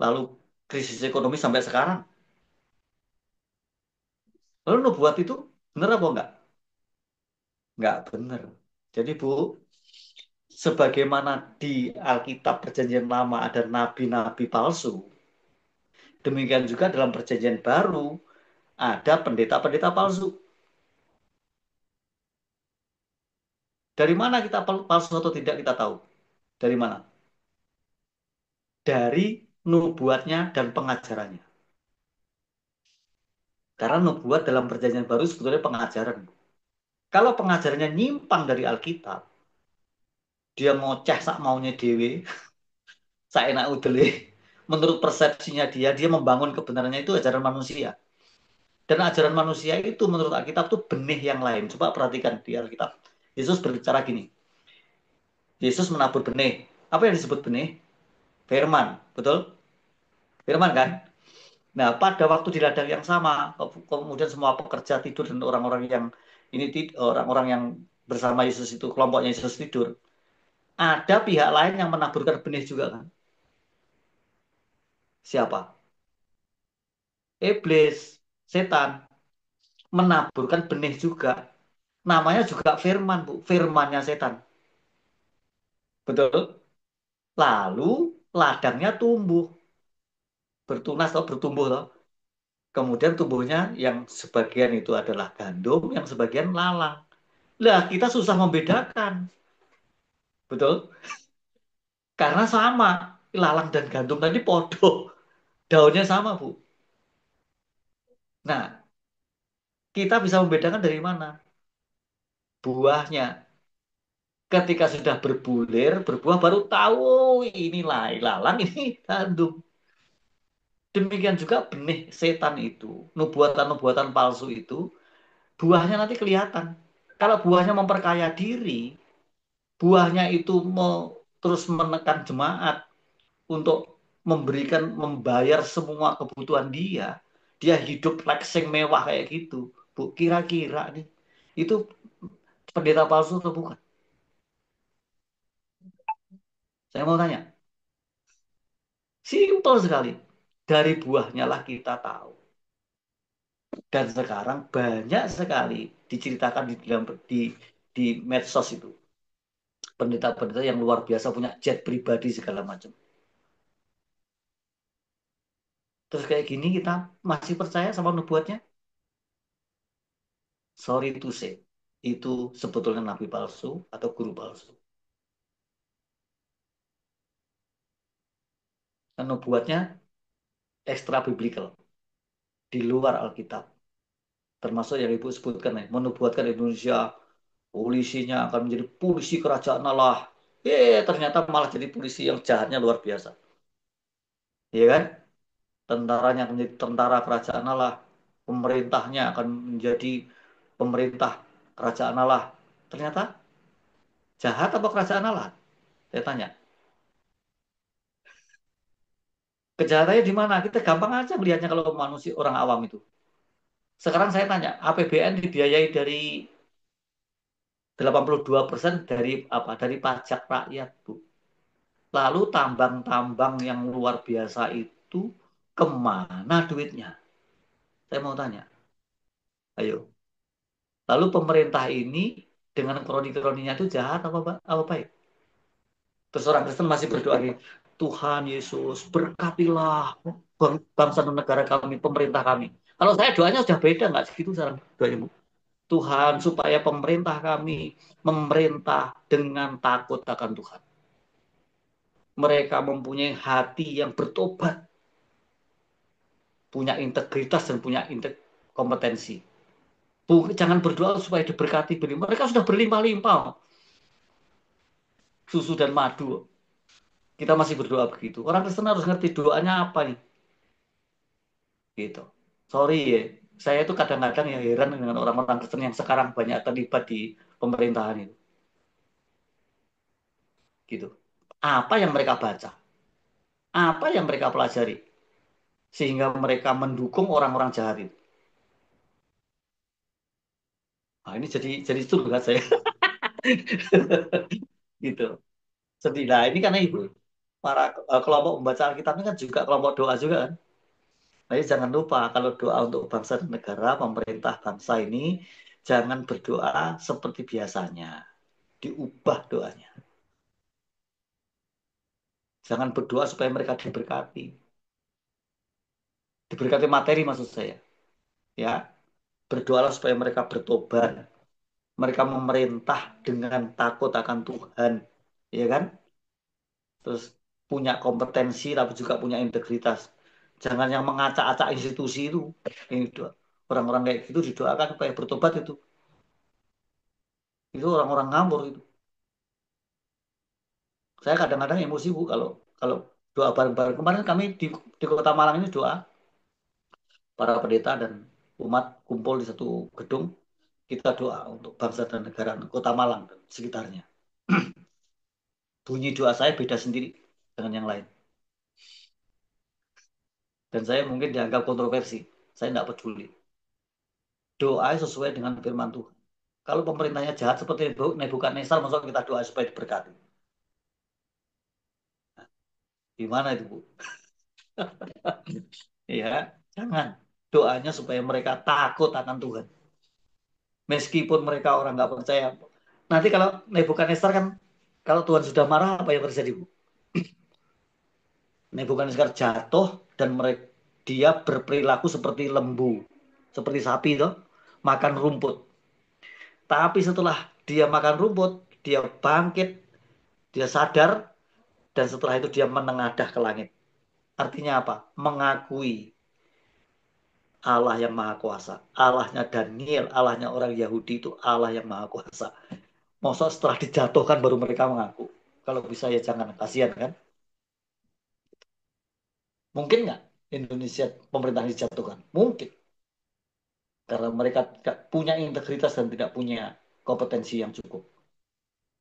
lalu krisis ekonomi sampai sekarang. Lalu nubuat itu benar apa enggak? Enggak benar. Jadi Bu, sebagaimana di Alkitab Perjanjian Lama ada nabi-nabi palsu, demikian juga dalam Perjanjian Baru ada pendeta-pendeta palsu. Dari mana kita palsu atau tidak kita tahu? Dari mana? Dari nubuatnya dan pengajarannya. Karena nubuat dalam Perjanjian Baru sebetulnya pengajaran. Kalau pengajarannya nyimpang dari Alkitab, dia ngoceh sak maunya dewe, sak enak udele. Menurut persepsinya dia membangun kebenarannya itu ajaran manusia. Dan ajaran manusia itu menurut Alkitab itu benih yang lain. Coba perhatikan di Alkitab. Yesus berbicara gini. Yesus menabur benih. Apa yang disebut benih? Firman. Betul? Firman kan? Nah, pada waktu di ladang yang sama, kemudian semua pekerja tidur dan orang-orang yang orang-orang yang bersama Yesus itu, kelompoknya Yesus tidur. Ada pihak lain yang menaburkan benih juga kan? Siapa? Iblis, setan, menaburkan benih juga. Namanya juga firman, Bu. Firmannya setan. Betul? Lalu ladangnya tumbuh, bertunas atau bertumbuh loh. Kemudian tumbuhnya yang sebagian itu adalah gandum, yang sebagian lalang. Lah, kita susah membedakan. Betul? Karena sama, lalang dan gandum tadi podo. Daunnya sama, Bu. Nah, kita bisa membedakan dari mana? Buahnya. Ketika sudah berbulir, berbuah baru tahu, oh, ini lalang, ini gandum. Demikian juga benih setan itu, nubuatan-nubuatan palsu itu, buahnya nanti kelihatan. Kalau buahnya memperkaya diri, buahnya itu terus menekan jemaat untuk membayar semua kebutuhan dia hidup flexing mewah kayak gitu. Bu, kira-kira nih, itu pendeta palsu atau bukan? Saya mau tanya. Simpel sekali. Dari buahnya lah kita tahu. Dan sekarang banyak sekali diceritakan di medsos itu. Pendeta-pendeta yang luar biasa punya jet pribadi segala macam. Terus kayak gini kita masih percaya sama nubuatnya? Sorry to say. Itu sebetulnya nabi palsu atau guru palsu. Dan nubuatnya extra biblical. Di luar Alkitab. Termasuk yang Ibu sebutkan ya. Menubuatkan Indonesia polisinya akan menjadi polisi kerajaan Allah. Ternyata malah jadi polisi yang jahatnya luar biasa. Iya kan? Tentaranya akan menjadi tentara kerajaan Allah. Pemerintahnya akan menjadi pemerintah kerajaan Allah. Ternyata jahat apa kerajaan Allah? Saya tanya. Kejahatannya di mana? Kita gampang aja melihatnya kalau manusia orang awam itu. Sekarang saya tanya, APBN dibiayai dari 82% dari apa? Dari pajak rakyat, Bu. Lalu tambang-tambang yang luar biasa itu kemana duitnya? Saya mau tanya. Ayo. Lalu pemerintah ini dengan kroni-kroninya itu jahat apa baik? Terus orang Kristen masih berdoa nih, Tuhan Yesus berkatilah bangsa dan negara kami, pemerintah kami. Kalau saya doanya sudah beda, nggak segitu sekarang doanya. Tuhan supaya pemerintah kami memerintah dengan takut akan Tuhan. Mereka mempunyai hati yang bertobat, punya integritas dan punya kompetensi. Jangan berdoa supaya diberkati beli. Mereka sudah berlimpah-limpah susu dan madu. Kita masih berdoa begitu. Orang Kristen harus ngerti doanya apa nih. Gitu. Sorry ya, saya itu kadang-kadang ya heran dengan orang-orang Kristen yang sekarang banyak terlibat di pemerintahan itu. Gitu. Apa yang mereka baca? Apa yang mereka pelajari? Sehingga mereka mendukung orang-orang jahat itu. Nah, ini jadi curhat saya. Gitu. Sedih. Nah, ini karena ibu para kelompok membaca Alkitab ini kan juga kelompok doa juga kan. Jadi jangan lupa kalau doa untuk bangsa dan negara, pemerintah bangsa ini jangan berdoa seperti biasanya. Diubah doanya. Jangan berdoa supaya mereka diberkati. Diberkati materi maksud saya. Ya, berdoalah supaya mereka bertobat. Mereka memerintah dengan takut akan Tuhan. Ya kan? Terus punya kompetensi tapi juga punya integritas. Jangan yang mengacak-acak institusi itu. Ini orang-orang kayak gitu didoakan supaya bertobat itu. Itu orang-orang ngambur itu. Saya kadang-kadang emosi Bu kalau kalau doa bareng-bareng. Kemarin kami di Kota Malang ini doa para pendeta dan umat kumpul di satu gedung. Kita doa untuk bangsa dan negara Kota Malang dan sekitarnya. Bunyi doa saya beda sendiri dengan yang lain. Dan saya mungkin dianggap kontroversi. Saya tidak peduli. Doa sesuai dengan firman Tuhan. Kalau pemerintahnya jahat seperti Nebukadnezar, maksudnya kita doa supaya diberkati. Gimana itu, Bu? Ya, jangan. Doanya supaya mereka takut akan Tuhan. Meskipun mereka orang nggak percaya. Nanti kalau Nebukadnezar kan, kalau Tuhan sudah marah, apa yang terjadi, Bu? Nebukadnezar jatuh dan dia berperilaku seperti lembu, seperti sapi, toh, makan rumput. Tapi setelah dia makan rumput, dia bangkit, dia sadar, dan setelah itu dia menengadah ke langit. Artinya apa? Mengakui Allah yang Maha Kuasa. Allahnya Daniel, Allahnya orang Yahudi itu Allah yang Maha Kuasa. Maksud setelah dijatuhkan baru mereka mengaku. Kalau bisa ya jangan, kasihan kan? Mungkin nggak Indonesia pemerintahan dijatuhkan? Mungkin. Karena mereka tidak punya integritas dan tidak punya kompetensi yang cukup.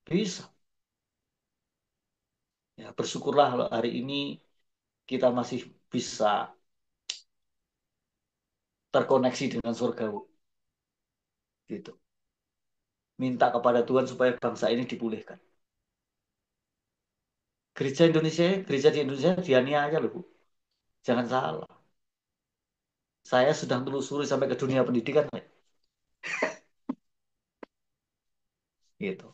Bisa. Ya, bersyukurlah kalau hari ini kita masih bisa terkoneksi dengan surga. Gitu. Minta kepada Tuhan supaya bangsa ini dipulihkan. Gereja di Indonesia dianiaya loh, Bu. Jangan salah. Saya sudah telusuri sampai ke dunia pendidikan. Gitu.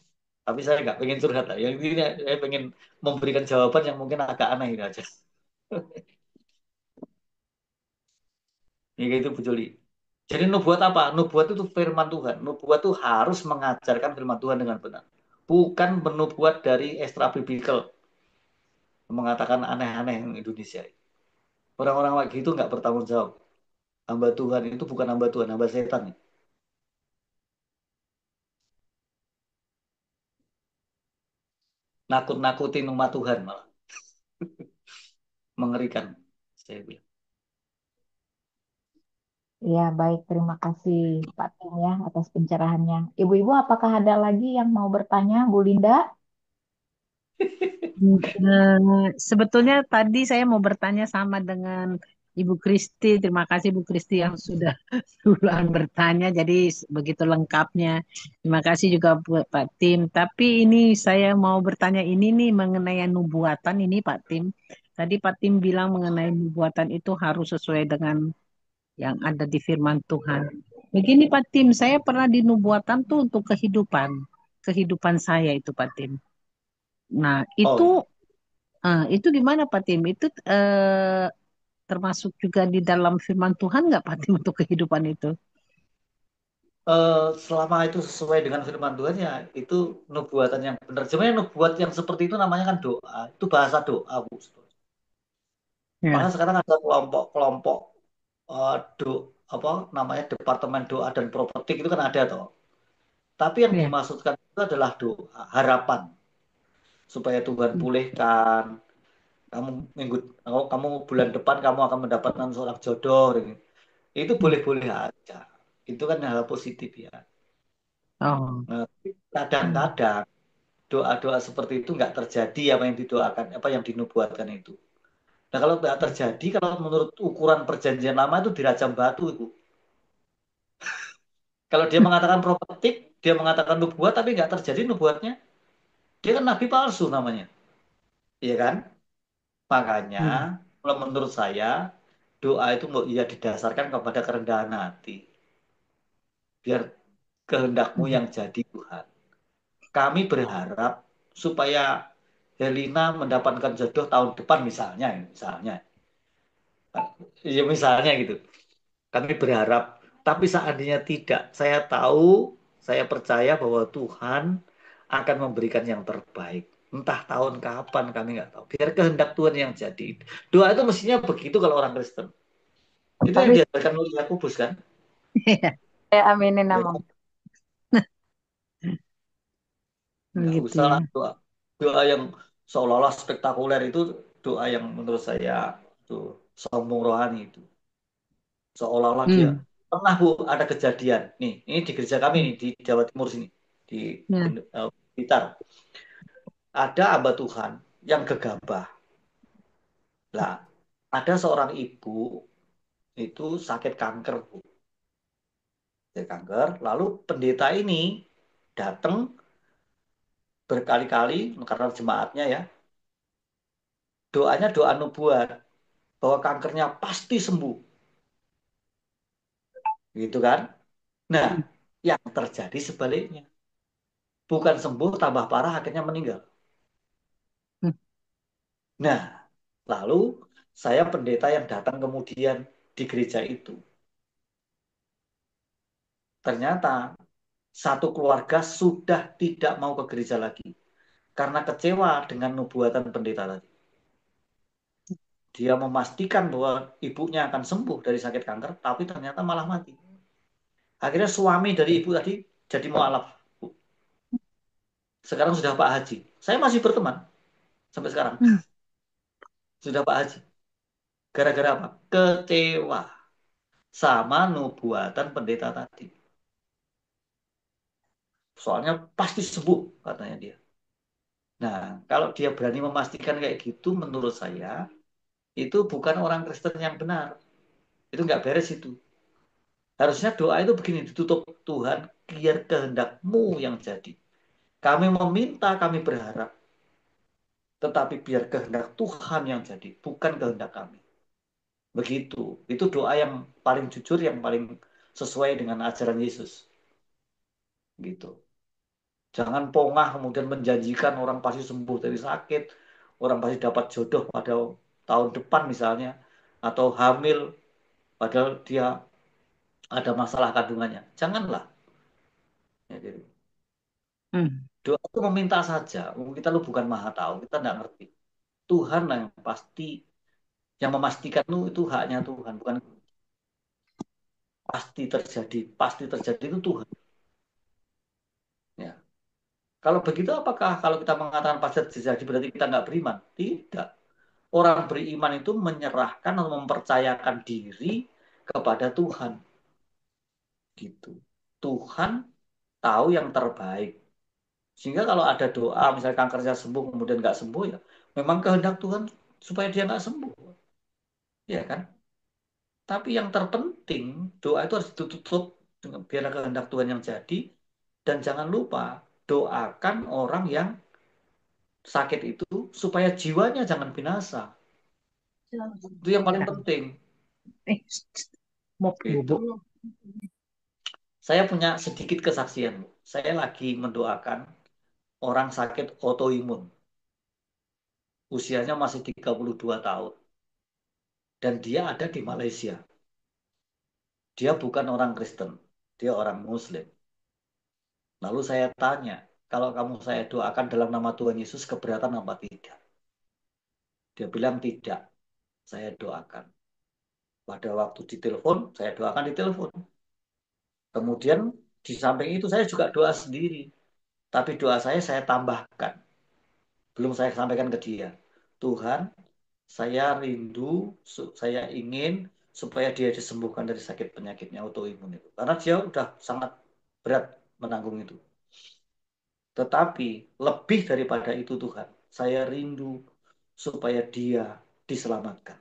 Tapi saya nggak pengen curhat lah. Yang ini saya pengen memberikan jawaban yang mungkin agak aneh ini aja. Ya itu Bu Joli. Jadi nubuat apa? Nubuat itu firman Tuhan. Nubuat itu harus mengajarkan firman Tuhan dengan benar. Bukan menubuat dari extra biblical. Mengatakan aneh-aneh yang Indonesia. Orang-orang kayak gitu nggak bertanggung jawab. Hamba Tuhan itu bukan hamba Tuhan, hamba setan. Nakut-nakutin umat Tuhan malah. Mengerikan. Saya bilang. Ya, baik. Terima kasih Pak Tim ya atas pencerahannya. Ibu-ibu, apakah ada lagi yang mau bertanya? Bu Linda? Sebetulnya tadi saya mau bertanya sama dengan Ibu Kristi. Terima kasih Bu Kristi yang sudah duluan bertanya. Jadi begitu lengkapnya. Terima kasih juga buat Pak Tim. Tapi ini saya mau bertanya ini nih mengenai nubuatan ini Pak Tim. Tadi Pak Tim bilang mengenai nubuatan itu harus sesuai dengan yang ada di firman Tuhan. Begini Pak Tim, saya pernah dinubuatan tuh untuk kehidupan saya itu Pak Tim. Nah, Oh, itu gimana Pak Tim? Itu termasuk juga di dalam firman Tuhan nggak Pak Tim untuk kehidupan itu? selama itu sesuai dengan firman Tuhan ya itu nubuatan yang benar. Sebenarnya nubuat yang seperti itu namanya kan doa. Itu bahasa doa, Bu. Maka Ya, sekarang ada kelompok-kelompok do apa namanya departemen doa dan prophetik itu kan ada toh. Tapi yang ya. dimaksudkan itu adalah doa, harapan supaya Tuhan pulihkan. Kamu kamu bulan depan kamu akan mendapatkan seorang jodoh. Gitu. Itu boleh-boleh aja. Itu kan hal positif ya. Oh. Nah, Hmm. kadang-kadang doa-doa seperti itu nggak terjadi apa yang didoakan, apa yang dinubuatkan itu. Nah kalau nggak terjadi, kalau menurut ukuran perjanjian lama itu dirajam batu itu. Kalau dia mengatakan profetik, dia mengatakan nubuat, tapi nggak terjadi nubuatnya, dia kan nabi palsu namanya, iya kan? Makanya Hmm. kalau menurut saya doa itu nggak iya didasarkan kepada kerendahan hati, biar kehendakmu Hmm. yang jadi Tuhan. Kami berharap supaya Helena mendapatkan jodoh tahun depan misalnya, ya misalnya gitu. Kami berharap, tapi seandainya tidak, saya tahu, saya percaya bahwa Tuhan akan memberikan yang terbaik. Entah tahun kapan kami nggak tahu. Biar kehendak Tuhan yang jadi. Doa itu mestinya begitu kalau orang Kristen. Itu yang Tapi diajarkan oleh Yakobus kan? saya aminin Ya, nama. nggak Begitu usah ya. lah doa. Doa yang seolah-olah spektakuler itu doa yang menurut saya itu sombong rohani itu. Seolah-olah dia Hmm. pernah Bu ada kejadian nih ini di gereja kami nih di Jawa Timur sini di Ya. Blitar ada hamba Tuhan yang gegabah lah ada seorang ibu itu sakit kanker Bu sakit kanker lalu pendeta ini datang berkali-kali karena jemaatnya ya doanya doa nubuat bahwa kankernya pasti sembuh gitu kan nah Hmm. yang terjadi sebaliknya bukan sembuh tambah parah akhirnya meninggal. Hmm. Nah, lalu saya pendeta yang datang kemudian di gereja itu. Ternyata satu keluarga sudah tidak mau ke gereja lagi karena kecewa dengan nubuatan pendeta tadi. Dia memastikan bahwa ibunya akan sembuh dari sakit kanker, tapi ternyata malah mati. Akhirnya suami dari ibu tadi jadi mualaf. Sekarang sudah Pak Haji. Saya masih berteman sampai sekarang. Hmm. Sudah Pak Haji. Gara-gara apa? Kecewa sama nubuatan pendeta tadi. Soalnya pasti sembuh, katanya dia. Nah, kalau dia berani memastikan kayak gitu, menurut saya, itu bukan orang Kristen yang benar. Itu nggak beres itu. Harusnya doa itu begini, ditutup, Tuhan, biar kehendakmu yang jadi. Kami meminta, kami berharap. Tetapi biar kehendak Tuhan yang jadi, bukan kehendak kami. Begitu. Itu doa yang paling jujur, yang paling sesuai dengan ajaran Yesus. Gitu. Jangan pongah kemudian menjanjikan orang pasti sembuh dari sakit, orang pasti dapat jodoh pada tahun depan misalnya, atau hamil padahal dia ada masalah kandungannya. Janganlah. Ya, gitu. Hmm. Doa itu meminta saja. Kita lu bukan maha tahu, kita nggak ngerti. Tuhan yang pasti, yang memastikan itu haknya Tuhan, bukan pasti terjadi itu Tuhan. Ya. Kalau begitu, apakah kalau kita mengatakan pasti terjadi berarti kita nggak beriman? Tidak. Orang beriman itu menyerahkan atau mempercayakan diri kepada Tuhan. Gitu. Tuhan tahu yang terbaik. Sehingga kalau ada doa, misalnya kankernya sembuh, kemudian nggak sembuh, ya memang kehendak Tuhan supaya dia nggak sembuh. Ya kan? Tapi yang terpenting, doa itu harus ditutup dengan biar kehendak Tuhan yang jadi. Dan jangan lupa, doakan orang yang sakit itu supaya jiwanya jangan binasa. Itu yang paling Ya. penting. Eh, mau Gitu. bubuk. Saya punya sedikit kesaksian. Saya lagi mendoakan orang sakit autoimun. Usianya masih 32 tahun. Dan dia ada di Malaysia. Dia bukan orang Kristen. Dia orang Muslim. Lalu saya tanya, kalau kamu saya doakan dalam nama Tuhan Yesus, keberatan apa tidak? Dia bilang tidak. Saya doakan. Pada waktu ditelepon, saya doakan di telepon. Kemudian di samping itu saya juga doa sendiri. Tapi doa saya tambahkan. Belum saya sampaikan ke dia. Tuhan, saya rindu, saya ingin supaya dia disembuhkan dari sakit penyakitnya autoimun itu. Karena dia udah sangat berat menanggung itu. Tetapi lebih daripada itu Tuhan, saya rindu supaya dia diselamatkan.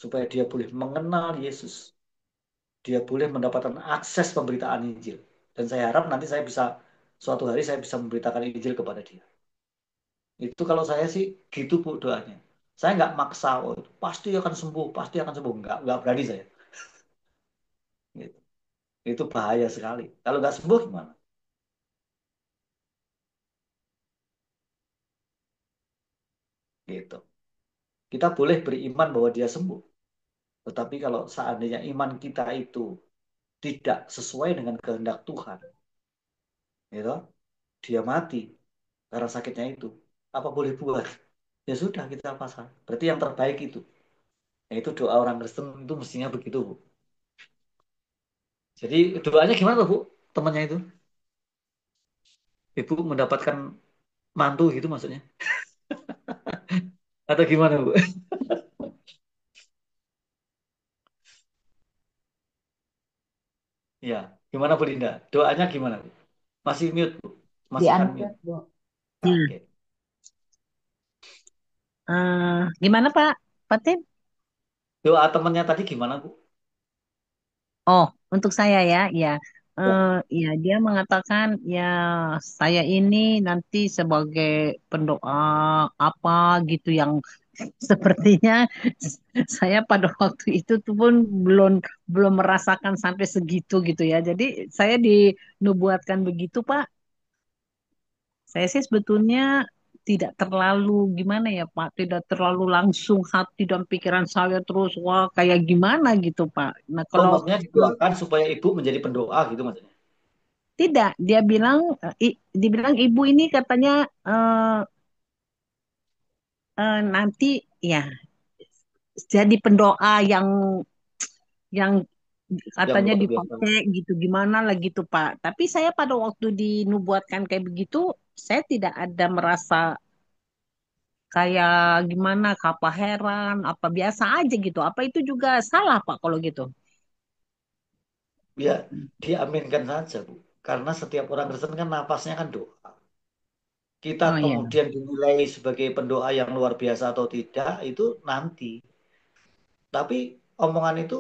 Supaya dia boleh mengenal Yesus. Dia boleh mendapatkan akses pemberitaan Injil. Dan saya harap nanti saya bisa, suatu hari saya bisa memberitakan Injil kepada dia. Itu kalau saya sih gitu Bu doanya. Saya nggak maksa, oh, pasti akan sembuh, pasti akan sembuh. Nggak berani saya. Gitu. Itu bahaya sekali. Kalau nggak sembuh gimana? Gitu. Kita boleh beriman bahwa dia sembuh. Tetapi kalau seandainya iman kita itu tidak sesuai dengan kehendak Tuhan, gitu, dia mati karena sakitnya itu, apa boleh buat? Ya sudah kita pasrah. Berarti yang terbaik itu, yaitu doa orang Kristen itu mestinya begitu, Bu. Jadi doanya gimana tuh, Bu? Temannya itu, Ibu mendapatkan mantu gitu maksudnya? Atau gimana, Bu? Ya, gimana Bu Linda? Doanya gimana, Bu? Masih mute, Bu? Di Masih unmute. unmute, Bu. Hmm. Oke. Gimana Pak Patin? Doa temannya tadi gimana, Bu? Oh, untuk saya ya, ya, Ya. eh, ya dia mengatakan ya saya ini nanti sebagai pendoa apa gitu yang sepertinya saya pada waktu itu tuh pun belum belum merasakan sampai segitu gitu ya. Jadi saya dinubuatkan begitu Pak. Saya sih sebetulnya tidak terlalu gimana ya Pak, tidak terlalu langsung hati dan pikiran saya terus wah kayak gimana gitu Pak. Nah Oh, kalau maksudnya didoakan supaya Ibu menjadi pendoa gitu maksudnya? tidak, dia bilang, dibilang ibu ini katanya nanti ya jadi pendoa yang Yang katanya luar biasa. dipakai gitu gimana lah gitu Pak. Tapi saya pada waktu dinubuatkan kayak begitu, saya tidak ada merasa kayak gimana, apa heran, apa biasa aja gitu. Apa itu juga salah Pak kalau gitu? Ya, diaminkan saja, Bu. Karena setiap orang Kristen kan napasnya kan doa. Kita Oh iya, kemudian dinilai sebagai pendoa yang luar biasa atau tidak, itu nanti. Tapi omongan itu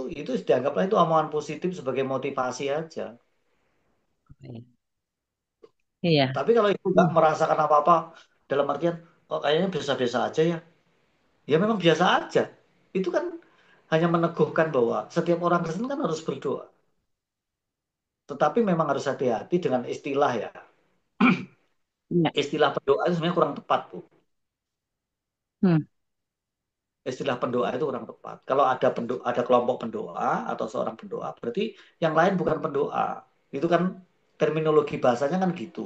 dianggaplah itu omongan positif sebagai motivasi aja. iya. Tapi kalau ibu nggak merasakan apa-apa, dalam artian, kok kayaknya biasa-biasa aja ya. Ya memang biasa aja. Itu kan hanya meneguhkan bahwa setiap orang Kristen kan harus berdoa. Tetapi memang harus hati-hati dengan istilah ya. Iya. Istilah pendoa itu sebenarnya kurang tepat, Bu. Hmm. Istilah pendoa itu kurang tepat. Kalau ada ada kelompok pendoa atau seorang pendoa, berarti yang lain bukan pendoa. Itu kan terminologi bahasanya kan gitu.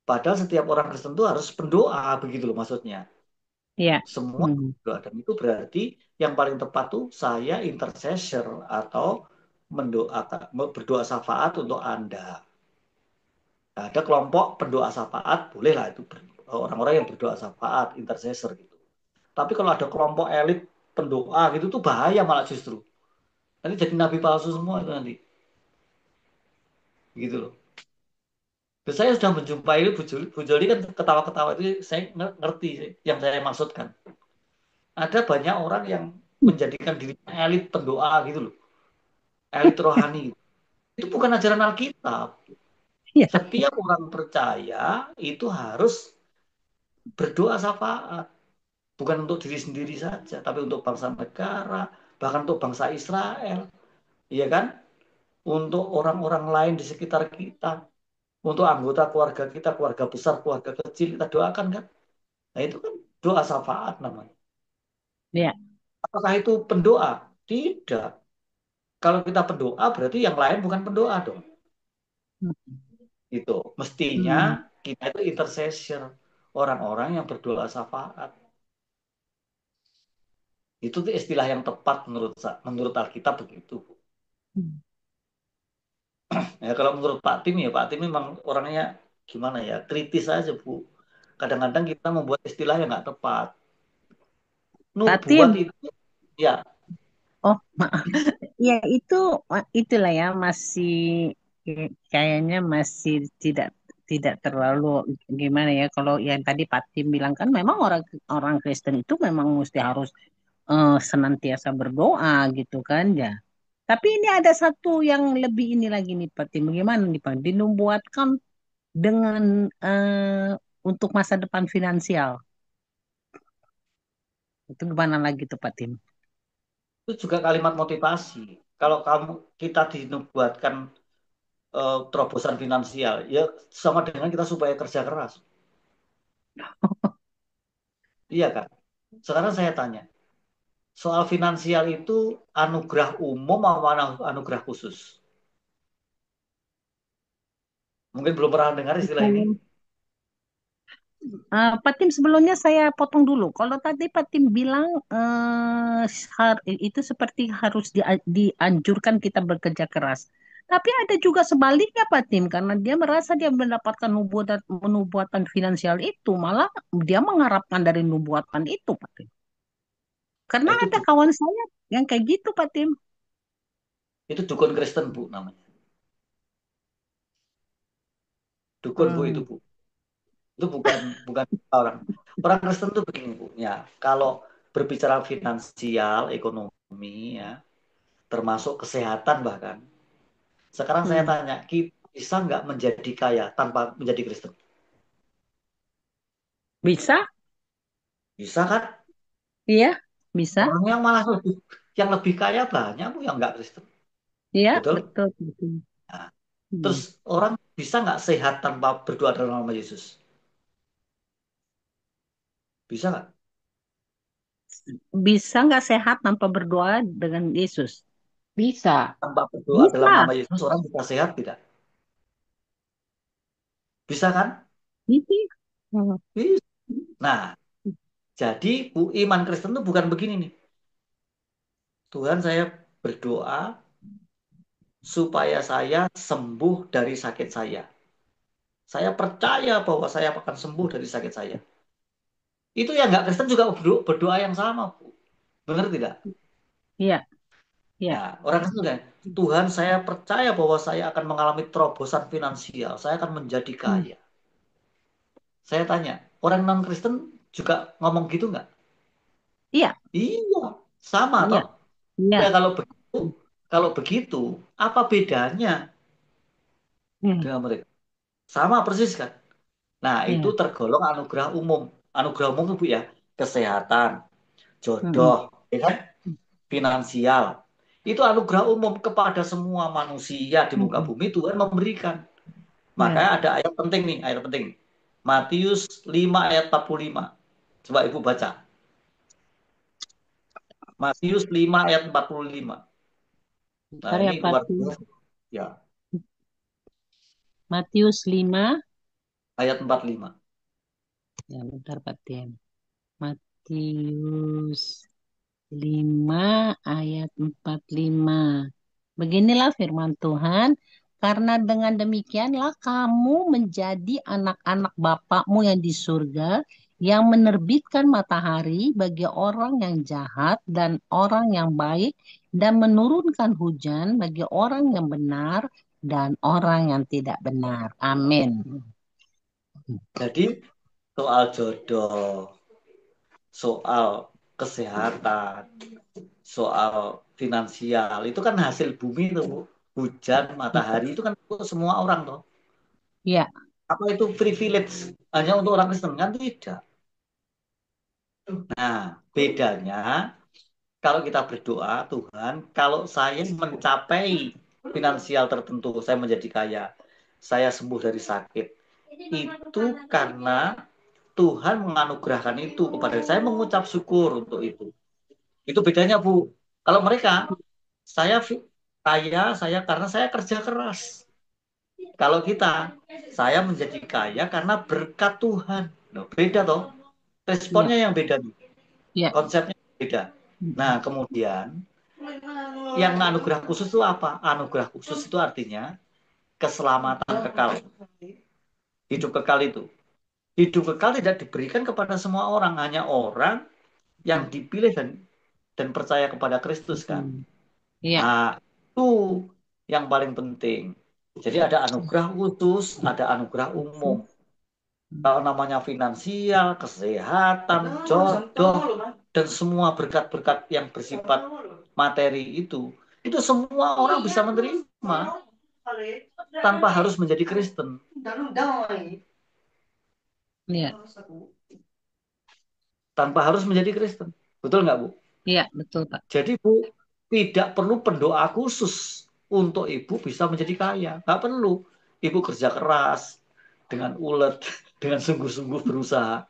Padahal setiap orang Kristen itu harus pendoa, begitu loh maksudnya. Iya. Semua Hmm. berdoa. Dan itu berarti yang paling tepat tuh saya intercessor atau mendoakan, berdoa syafaat untuk Anda. Nah, ada kelompok pendoa syafaat, bolehlah itu orang-orang yang berdoa syafaat, intercessor gitu. Tapi kalau ada kelompok elit pendoa gitu tuh bahaya malah justru. Nanti jadi nabi palsu semua itu nanti. Gitu loh. Terus saya sudah menjumpai Bu Joli kan ketawa-ketawa itu saya ngerti yang saya maksudkan. Ada banyak orang yang menjadikan dirinya elit pendoa gitu loh. Elit rohani. Itu bukan ajaran Alkitab. Iya. Setiap orang percaya itu harus berdoa syafaat. Bukan untuk diri sendiri saja, tapi untuk bangsa negara, bahkan untuk bangsa Israel. Iya kan? Untuk orang-orang lain di sekitar kita. Untuk anggota keluarga kita, keluarga besar, keluarga kecil, kita doakan kan? Nah itu kan doa syafaat namanya. Iya. Apakah itu pendoa? Tidak. Kalau kita pendoa berarti yang lain bukan pendoa dong. Itu mestinya Hmm. kita itu intercessor, orang-orang yang berdoa syafaat. Itu tuh istilah yang tepat menurut Alkitab begitu. Hmm. Ya kalau menurut Pak Tim ya Pak Tim memang orangnya gimana ya, kritis aja Bu. Kadang-kadang kita membuat istilah yang nggak tepat. Pak Nubuat Tim, itu ya oh maaf. Ya itu itulah ya masih kayaknya masih tidak tidak terlalu gimana ya kalau yang tadi Pak Tim bilang kan memang orang orang Kristen itu memang mesti harus senantiasa berdoa gitu kan ya. Tapi ini ada satu yang lebih ini lagi nih Pak Tim. Bagaimana nih Pak? Dinubuatkan dengan untuk masa depan finansial. Itu gimana lagi tuh Pak Tim? itu juga kalimat motivasi. Kalau kita dinubuatkan terobosan finansial, ya sama dengan kita supaya kerja keras. Iya kan? Sekarang saya tanya, soal finansial itu anugerah umum atau anugerah khusus? Mungkin belum pernah dengar istilah ini. Pak Tim sebelumnya saya potong dulu. Kalau tadi Pak Tim bilang itu seperti harus dianjurkan kita bekerja keras. Tapi ada juga sebaliknya Pak Tim, karena dia merasa dia mendapatkan nubuatan finansial itu, malah dia mengharapkan dari nubuatan itu Pak Tim. Nah, Karena ada kawan saya yang kayak gitu Pak Tim. itu dukun Kristen Bu namanya. Dukun Bu itu Hmm. Bu. Itu bukan bukan orang. Orang Kristen itu begini Bu. Ya, kalau berbicara finansial, ekonomi ya, termasuk kesehatan bahkan. Sekarang saya Hmm. tanya, kita bisa nggak menjadi kaya tanpa menjadi Kristen? Bisa? Bisa kan? Iya, bisa. Orang yang malah yang lebih kaya banyak Bu yang nggak Kristen. Iya, Betul? betul, betul. Nah, terus Hmm. orang bisa nggak sehat tanpa berdoa dalam nama Yesus? Bisa nggak? Bisa nggak sehat tanpa berdoa dengan Yesus? Bisa. Tanpa berdoa dalam Bisa, nama Yesus, orang bisa sehat tidak? Bisa kan? bisa. Hmm. Bisa. Nah, jadi Bu, iman Kristen itu bukan begini nih. Tuhan saya berdoa supaya saya sembuh dari sakit saya. Saya percaya bahwa saya akan sembuh dari sakit saya. Itu yang nggak Kristen juga berdoa yang sama, Bu. Benar tidak? Iya, iya. Nah, orang Kristen kan, Tuhan saya percaya bahwa saya akan mengalami terobosan finansial, saya akan menjadi Hmm. kaya. Saya tanya, orang non-Kristen juga ngomong gitu nggak? Iya, Iya, sama iya, toh. iya. Ya kalau begitu, apa bedanya Hmm. dengan mereka? Sama persis kan? Nah, itu Iya. tergolong anugerah umum. Anugerah umum itu Bu ya, kesehatan, Hmm. jodoh, ya kan? Finansial. Itu anugerah umum kepada semua manusia di muka Hmm. bumi Tuhan memberikan. Iya. Makanya ada ayat penting nih, ayat penting. Matius 5 ayat 45. Coba Ibu baca. Matius 5 ayat 45. Nah, Bentar ya, ini Pak. luar biasa. Ya, Matius 5. ayat 45. Ya, bentar, Pak Tian. Matius 5 ayat 45. Beginilah firman Tuhan, karena dengan demikianlah kamu menjadi anak-anak Bapakmu yang di surga, yang menerbitkan matahari bagi orang yang jahat dan orang yang baik, dan menurunkan hujan bagi orang yang benar dan orang yang tidak benar. Amin. Jadi soal jodoh, soal kesehatan, soal finansial itu kan hasil bumi tuh, Bu. Hujan, matahari itu kan untuk semua orang toh. Ya, Apa itu privilege hanya untuk orang Kristen kan tidak. Nah, bedanya kalau kita berdoa, Tuhan, kalau saya mencapai finansial tertentu, saya menjadi kaya, saya sembuh dari sakit, itu karena Tuhan menganugerahkan itu kepada saya, mengucap syukur untuk itu. Itu bedanya, Bu. Kalau mereka, saya kaya, saya karena saya kerja keras. Kalau kita, saya menjadi kaya karena berkat Tuhan. Loh, beda toh. ya, Responnya yang beda nih. ya. Konsepnya beda. Nah, kemudian yang anugerah khusus itu apa? Anugerah khusus itu artinya keselamatan kekal. Hidup kekal itu. Hidup kekal tidak diberikan kepada semua orang, hanya orang yang dipilih dan percaya kepada Kristus kan. Ya, Nah, itu yang paling penting. Jadi ada anugerah khusus, ada anugerah umum. Kalau namanya finansial, kesehatan, jodoh, dan semua berkat-berkat yang bersifat materi itu semua orang bisa menerima tanpa harus menjadi Kristen. ya, Tanpa harus menjadi Kristen. Betul nggak, Bu? ya, betul, Pak. Jadi, Bu, tidak perlu pendoa khusus untuk Ibu bisa menjadi kaya. Nggak perlu. Ibu kerja keras, dengan ulet, dengan sungguh-sungguh berusaha.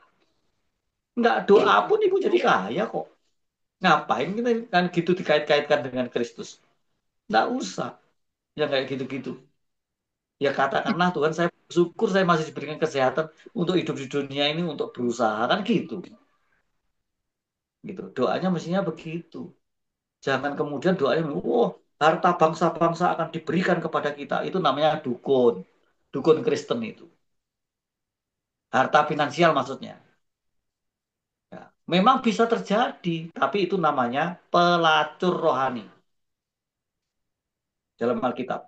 Nggak doa pun Ibu jadi kaya kok. Ngapain kita kan gitu dikait-kaitkan dengan Kristus? Nggak usah. Ya kayak gitu-gitu. Ya katakanlah Tuhan, saya bersyukur saya masih diberikan kesehatan untuk hidup di dunia ini, untuk berusaha. Kan gitu. Gitu. Doanya mestinya begitu. Jangan kemudian doanya, oh, harta bangsa-bangsa akan diberikan kepada kita. Itu namanya dukun. Dukun Kristen itu. Harta finansial maksudnya. Ya. Memang bisa terjadi, tapi itu namanya pelacur rohani dalam Alkitab.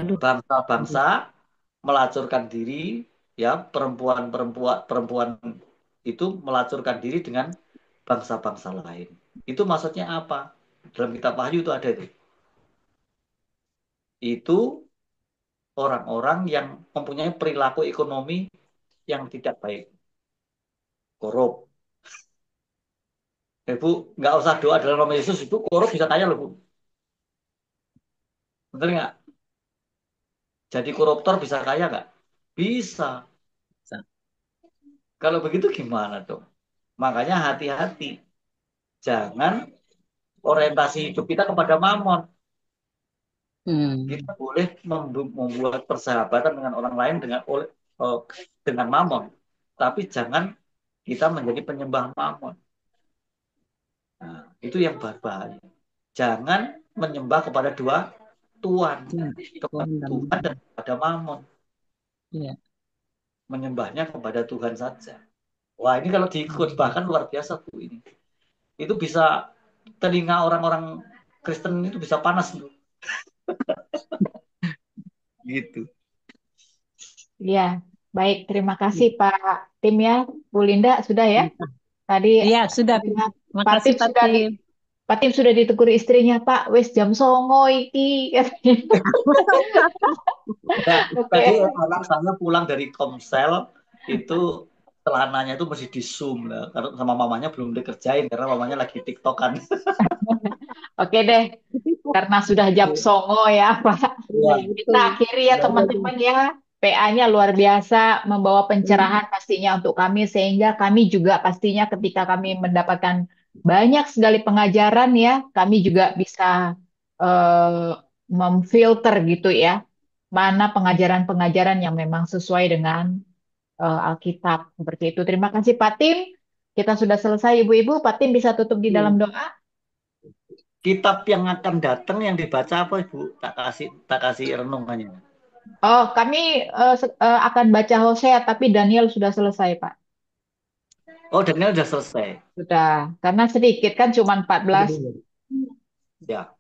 Aduh. Bangsa-bangsa melacurkan diri, ya perempuan-perempuan perempuan itu melacurkan diri dengan bangsa-bangsa lain. Itu maksudnya apa? Dalam kitab Wahyu itu ada itu. Itu orang-orang yang mempunyai perilaku ekonomi yang tidak baik, korup. Ibu nggak usah doa dalam nama Yesus, Ibu korup bisa kaya loh, Bu. Bener nggak? Jadi koruptor bisa kaya nggak? Bisa. Kalau begitu gimana dong? Makanya hati-hati. Jangan orientasi hidup kita kepada mamon. Kita boleh membuat persahabatan dengan orang lain dengan mamon. Tapi jangan kita menjadi penyembah mamon. Nah, itu yang berbahaya. Jangan menyembah kepada dua tuan, kepada Tuhan dan kepada mamon. Ya. Menyembahnya kepada Tuhan saja. Wah, ini kalau dikhotbahkan luar biasa, Bu, ini. Itu bisa telinga orang-orang Kristen itu bisa panas, Bu. Gitu. Ya, baik. Terima kasih Pak Tim ya. Bu Linda sudah ya. Tadi Iya, sudah. dengar Pak Makasih Tim Pak sudah Tim. Pak Tim sudah ditegur istrinya, Pak. Wes jam songo iki katanya. Ya, tadi Oke. anak saya pulang dari Komsel itu celananya itu masih di zoom lah, karena sama mamanya belum dikerjain karena mamanya lagi tiktokan. Oke deh. Karena sudah jam songo ya, Pak. Iya, Kita akhiri ya iya, teman-teman ya. PA-nya luar biasa membawa pencerahan pastinya untuk kami sehingga kami juga pastinya ketika kami mendapatkan banyak sekali pengajaran ya, kami juga bisa memfilter gitu ya. Mana pengajaran-pengajaran yang memang sesuai dengan Alkitab seperti itu. Terima kasih Pak Tim. Kita sudah selesai Ibu-ibu. Pak Tim bisa tutup di dalam doa. kitab yang akan datang yang dibaca apa, Ibu? Tak kasih renungannya. Oh, kami akan baca Hosea, tapi Daniel sudah selesai, Pak. Oh, Daniel udah selesai. Sudah, karena sedikit kan cuma 14. Ya,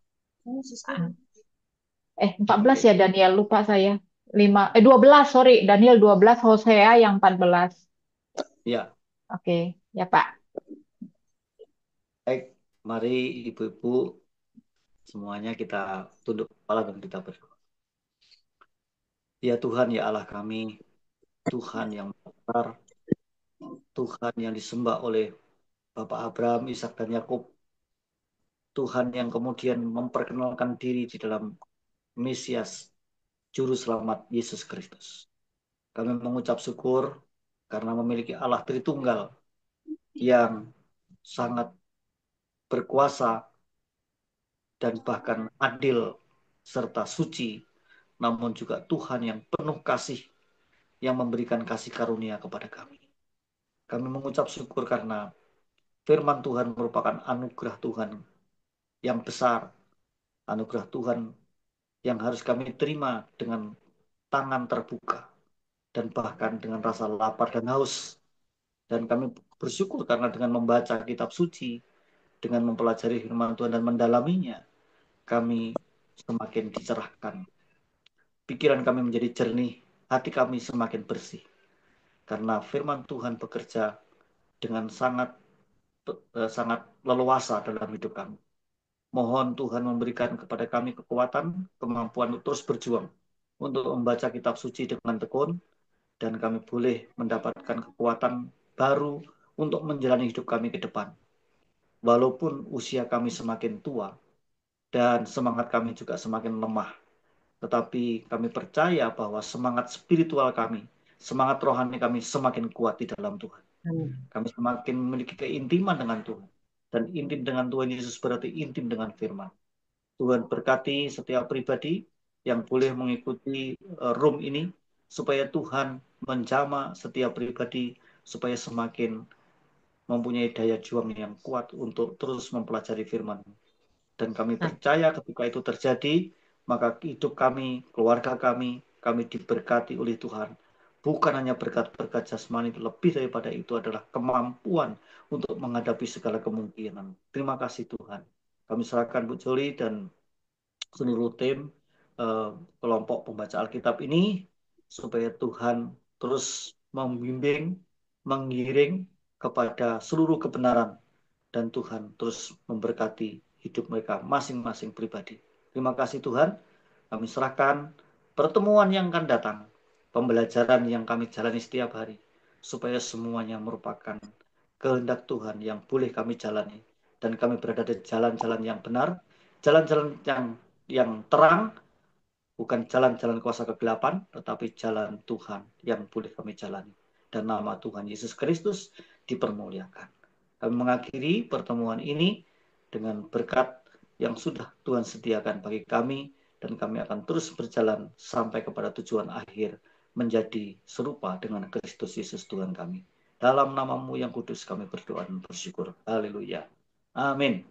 14 oke. ya Daniel, lupa saya. 12, sorry. Daniel 12, Hosea yang 14. Ya, Oke, ya Pak. baik. Mari ibu-ibu semuanya kita tunduk kepala dan kita berdoa. Ya Tuhan, ya Allah kami, Tuhan yang besar, Tuhan yang disembah oleh Bapak Abraham, Ishak dan Yakub, Tuhan yang kemudian memperkenalkan diri di dalam Mesias, Juru Selamat Yesus Kristus. Kami mengucap syukur karena memiliki Allah Tritunggal yang sangat berkuasa dan bahkan adil serta suci, namun juga Tuhan yang penuh kasih, yang memberikan kasih karunia kepada kami. Kami mengucap syukur karena firman Tuhan merupakan anugerah Tuhan yang besar, anugerah Tuhan yang harus kami terima dengan tangan terbuka dan bahkan dengan rasa lapar dan haus. Dan kami bersyukur karena dengan membaca kitab suci, dengan mempelajari firman Tuhan dan mendalaminya, kami semakin dicerahkan. Pikiran kami menjadi jernih, hati kami semakin bersih. Karena firman Tuhan bekerja dengan sangat leluasa dalam hidup kami. Mohon Tuhan memberikan kepada kami kekuatan, kemampuan untuk terus berjuang, untuk membaca kitab suci dengan tekun, dan kami boleh mendapatkan kekuatan baru untuk menjalani hidup kami ke depan. Walaupun usia kami semakin tua, dan semangat kami juga semakin lemah, tetapi kami percaya bahwa semangat spiritual kami, semangat rohani kami semakin kuat di dalam Tuhan. Kami semakin memiliki keintiman dengan Tuhan. Dan intim dengan Tuhan Yesus berarti intim dengan firman. Tuhan berkati setiap pribadi yang boleh mengikuti room ini, supaya Tuhan menjamah setiap pribadi, supaya semakin mempunyai daya juang yang kuat untuk terus mempelajari firman. Dan kami percaya ketika itu terjadi, maka hidup kami, keluarga kami diberkati oleh Tuhan. Bukan hanya berkat-berkat jasmani, lebih daripada itu adalah kemampuan untuk menghadapi segala kemungkinan. Terima kasih Tuhan. Kami serahkan Bu Joli dan seluruh tim kelompok pembaca Alkitab ini, supaya Tuhan terus membimbing, mengiring kepada seluruh kebenaran, dan Tuhan terus memberkati hidup mereka masing-masing pribadi. Terima kasih Tuhan, kami serahkan pertemuan yang akan datang, pembelajaran yang kami jalani setiap hari, supaya semuanya merupakan kehendak Tuhan yang boleh kami jalani, dan kami berada di jalan-jalan yang benar, jalan-jalan yang terang, bukan jalan-jalan kuasa kegelapan, tetapi jalan Tuhan yang boleh kami jalani. Dan nama Tuhan Yesus Kristus dipermuliakan. Kami mengakhiri pertemuan ini dengan berkat yang sudah Tuhan sediakan bagi kami, dan kami akan terus berjalan sampai kepada tujuan akhir, menjadi serupa dengan Kristus Yesus Tuhan kami. Dalam namamu yang kudus kami berdoa dan bersyukur. Haleluya. Amin.